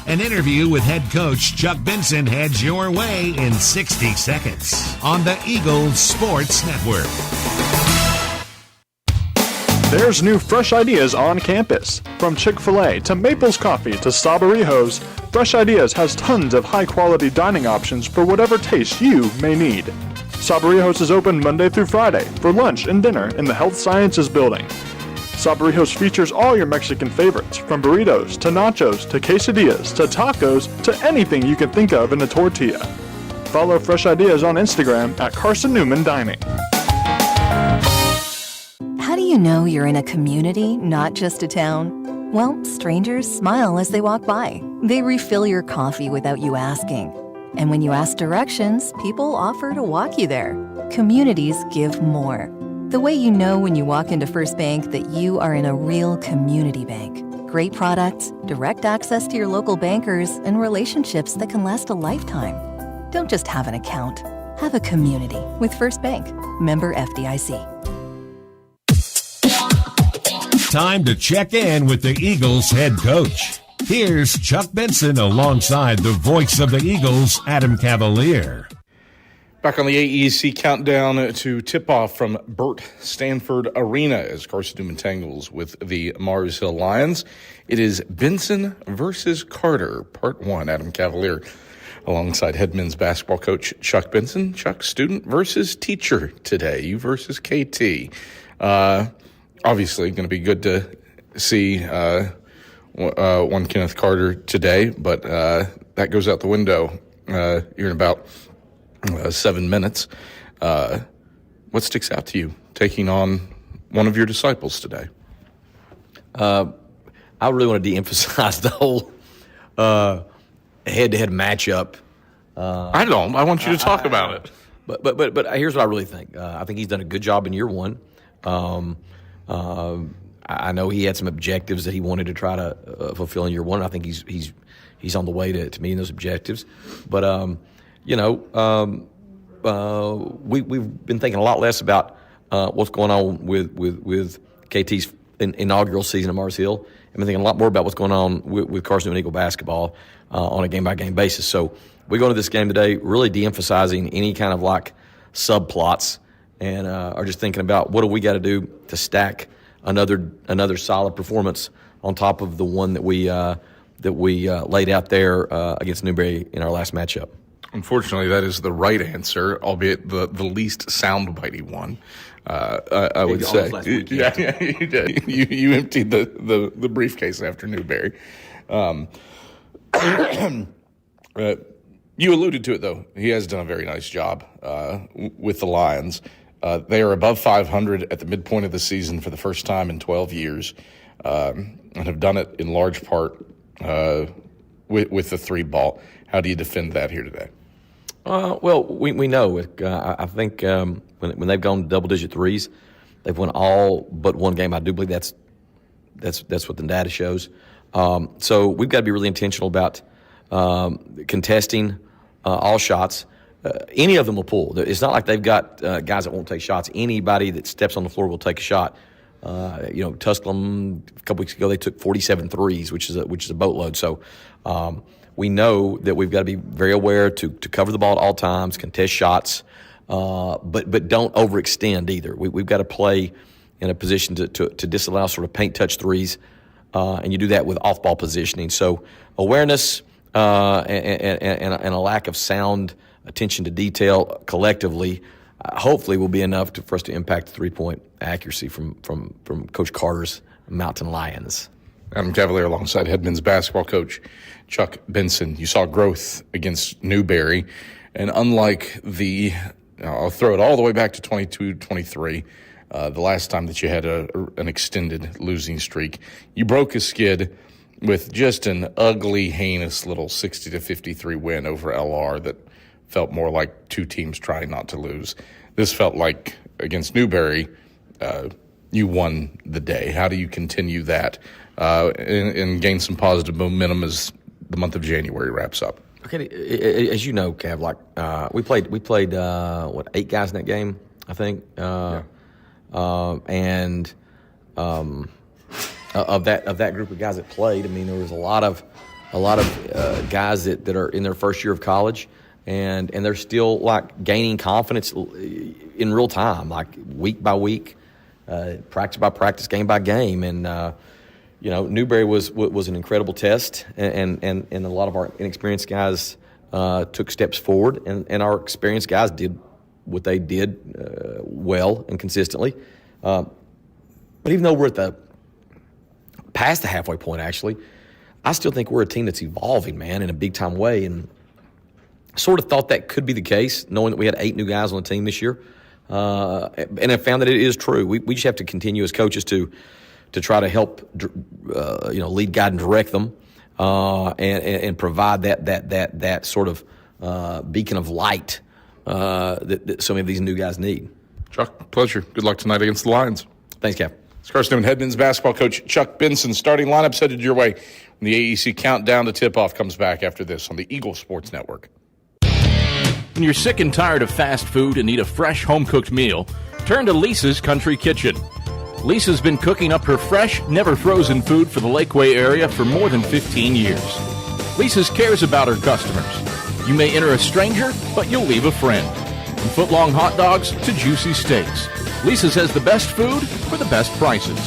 An interview with head coach Chuck Benson heads your way in 60 seconds on the Eagles Sports Network. There's new fresh ideas on campus. From Chick-fil-A to Maples Coffee to Sabarijo's, Fresh Ideas has tons of high-quality dining options for whatever taste you may need. Sabarijo's is open Monday through Friday for lunch and dinner in the Health Sciences Building. Sabarijo's features all your Mexican favorites, from burritos to nachos to quesadillas to tacos to anything you can think of in a tortilla. Follow Fresh Ideas on Instagram at Carson Newman Dining. How do you know you're in a community, not just a town? Well, strangers smile as they walk by. They refill your coffee without you asking. And when you ask directions, people offer to walk you there. Communities give more. The way you know when you walk into First Bank that you are in a real community bank. Great products, direct access to your local bankers, and relationships that can last a lifetime. Don't just have an account. Have a community with First Bank. Member FDIC. Time to check in with the Eagles head coach. Here's Chuck Benson alongside the voice of the Eagles, Adam Cavalier. Back on the AEC countdown to tip-off from Burt Stanford Arena as Carson Newman tangles with the Mars Hill Lions. It is Benson versus Carter, Part 1. Adam Cavalier alongside head men's basketball coach Chuck Benson. Chuck, student versus teacher today. You versus KT. Obviously going to be good to see one Kenneth Carter today, but that goes out the window here in about 7 minutes. What sticks out to you taking on one of your disciples today? I really want to de-emphasize the whole head-to-head matchup. I don't. I want you to talk about it. But here's what I really think. I think he's done a good job in year one. I know he had some objectives that he wanted to try to fulfill in year one. I think he's on the way to meeting those objectives. But we've been thinking a lot less about what's going on with KT's inaugural season at Mars Hill. I've been thinking a lot more about what's going on with Carson Newman Eagle basketball on a game-by-game basis. So we go into this game today really de-emphasizing any kind of like subplots and are just thinking about what do we got to do to stack another solid performance on top of the one that we laid out there against Newberry in our last matchup. Unfortunately, that is the right answer, albeit the least soundbitey one. I would say. Yeah, you did. You emptied the briefcase after Newberry. You alluded to it, though. He has done a very nice job with the Lions. They are above 500 at the midpoint of the season for the first time in 12 years, and have done it in large part with the 3 ball. How do you defend that here today? Well, we know. I think when they've gone double-digit threes, they've won all but one game. I do believe that's what the data shows. So we've got to be really intentional about contesting all shots. Any of them will pull. It's not like they've got guys that won't take shots. Anybody that steps on the floor will take a shot. Tusculum a couple weeks ago, they took 47 threes, which is a boatload. So we know that we've got to be very aware to cover the ball at all times, contest shots, but don't overextend either. We've got to play in a position to disallow sort of paint touch threes, and you do that with off-ball positioning. So awareness and a lack of sound attention to detail collectively, hopefully will be enough for us to impact the three-point accuracy from Coach Carter's Mountain Lions. Adam Cavalier alongside head men's basketball coach Chuck Benson. You saw growth against Newberry, and unlike I'll throw it all the way back to 22-23, the last time that you had an extended losing streak, you broke a skid with just an ugly, heinous little 60-53 win over LR that felt more like two teams trying not to lose. This felt like, against Newberry, you won the day. How do you continue that and gain some positive momentum as the month of January wraps up? Okay, as you know, Cav, we played 8 guys in that game, I think, and of that group of guys that played, I mean, there was a lot of guys that are in their first year of college. And they're still gaining confidence in real time, week by week, practice by practice, game by game. And Newberry was an incredible test, and a lot of our inexperienced guys took steps forward, and our experienced guys did what they did well and consistently. But even though we're past the halfway point, actually, I still think we're a team that's evolving, man, in a big time way. And sort of thought that could be the case, knowing that we had 8 new guys on the team this year, and I found that it is true. We just have to continue as coaches to try to help, lead, guide, and direct them, and provide that sort of beacon of light that so many of these new guys need. Chuck, pleasure. Good luck tonight against the Lions. Thanks, Cap. It's Carson Newman head men's basketball coach Chuck Benson. Starting lineup headed your way when the AEC countdown to tip-off comes back after this on the Eagle Sports Network. When you're sick and tired of fast food and need a fresh home-cooked meal, turn to Lisa's Country Kitchen. Lisa's been cooking up her fresh, never-frozen food for the Lakeway area for more than 15 years. Lisa's cares about her customers. You may enter a stranger, but you'll leave a friend. From foot-long hot dogs to juicy steaks, Lisa's has the best food for the best prices.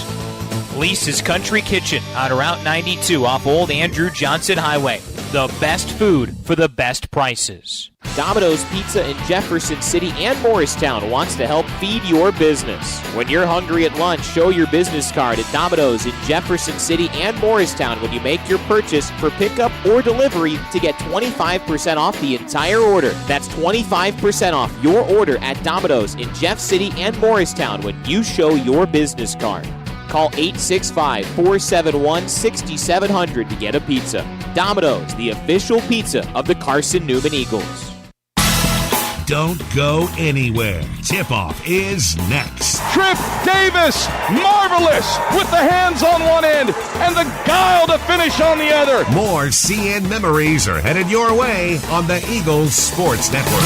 Lisa's Country Kitchen on Route 92 off Old Andrew Johnson Highway. The best food for the best prices. Domino's Pizza in Jefferson City and Morristown wants to help feed your business. When you're hungry at lunch, show your business card at Domino's in Jefferson City and Morristown when you make your purchase for pickup or delivery to get 25% off the entire order. That's 25% off your order at Domino's in Jeff City and Morristown when you show your business card. Call 865-471-6700 to get a pizza. Domino's, the official pizza of the Carson Newman Eagles. Don't go anywhere. Tip-off is next. Trip Davis, marvelous, with the hands on one end and the guile to finish on the other. More CN memories are headed your way on the Eagles Sports Network.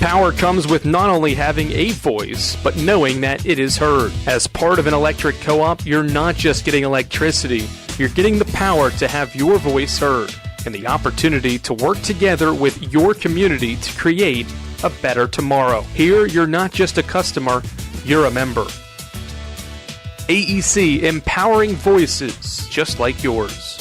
Power comes with not only having a voice, but knowing that it is heard. As part of an electric co-op, you're not just getting electricity, you're getting the power to have your voice heard and the opportunity to work together with your community to create a better tomorrow. Here, you're not just a customer, you're a member. AEC, empowering voices just like yours.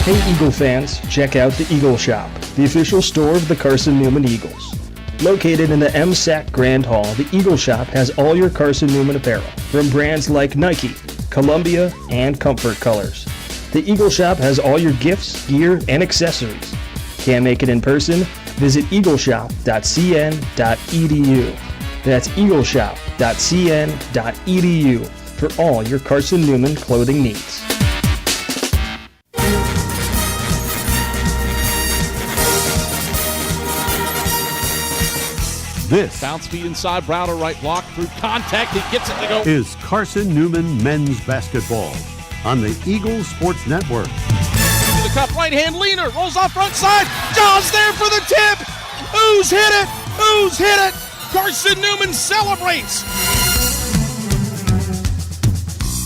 Hey Eagle fans, check out the Eagle Shop, the official store of the Carson Newman Eagles. Located in the MSAC Grand Hall, the Eagle Shop has all your Carson Newman apparel, from brands like Nike, Columbia, and Comfort colors. The Eagle Shop has all your gifts, gear, and accessories. Can't make it in person? Visit eagleshop.cn.edu. That's eagleshop.cn.edu for all your Carson Newman clothing needs. This bounce feed inside, Browder right block through contact. He gets it to go. Is Carson Newman men's basketball on the Eagle Sports Network. To the cup, right hand leaner, rolls off front side. John's there for the tip. Who's hit it? Who's hit it? Carson Newman celebrates.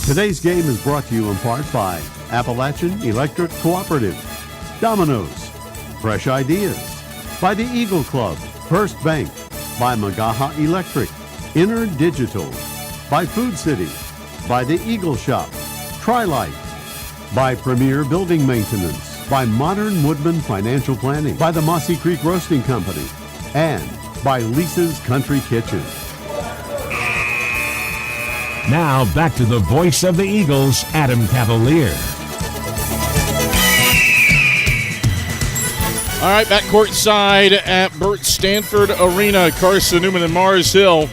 Today's game is brought to you in part by Appalachian Electric Cooperative, Domino's, Fresh Ideas, by the Eagle Club, First Bank, by Magaha Electric, Inner Digital, by Food City, by the Eagle Shop, Tri-Light, by Premier Building Maintenance, by Modern Woodman Financial Planning, by the Mossy Creek Roasting Company, and by Lisa's Country Kitchen. Now back to the voice of the Eagles, Adam Cavalier. All right, back courtside at Burt Stanford Arena. Carson Newman and Mars Hill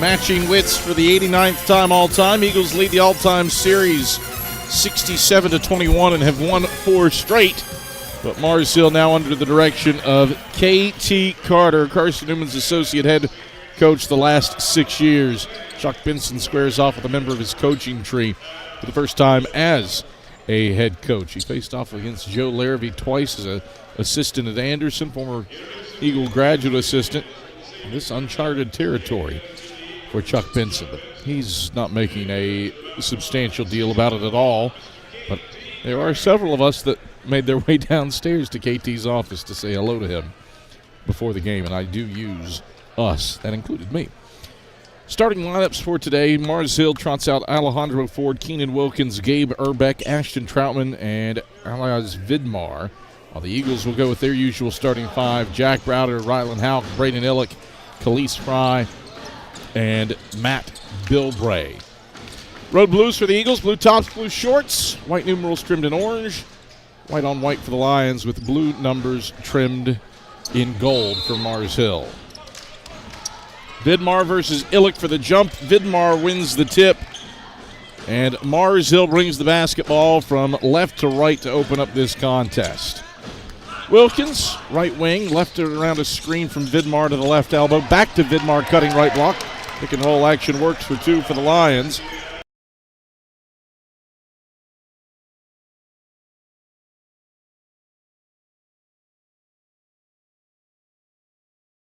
matching wits for the 89th time all-time. Eagles lead the all-time series 67-21 and have won 4 straight. But Mars Hill now under the direction of K.T. Carter, Carson Newman's associate head coach the last 6 years. Chuck Benson squares off with a member of his coaching tree for the first time as a head coach. He faced off against Joe Larrabee twice as an assistant at Anderson, former Eagle graduate assistant. This uncharted territory for Chuck Benson. But he's not making a substantial deal about it at all. But there are several of us that made their way downstairs to KT's office to say hello to him before the game, and I do use us. That included me. Starting lineups for today, Mars Hill trots out Alejandro Ford, Keenan Wilkins, Gabe Urbeck, Ashton Troutman, and Elias Vidmar. While the Eagles will go with their usual starting 5, Jack Browder, Rylan Houck, Braden Illick, Khalees Fry, and Matt Bilbray. Road blues for the Eagles, blue tops, blue shorts, white numerals trimmed in orange, white on white for the Lions with blue numbers trimmed in gold for Mars Hill. Vidmar versus Illick for the jump. Vidmar wins the tip. And Mars Hill brings the basketball from left to right to open up this contest. Wilkins, right wing, left it around a screen from Vidmar to the left elbow. Back to Vidmar, cutting right block. Pick and roll action works for 2 for the Lions.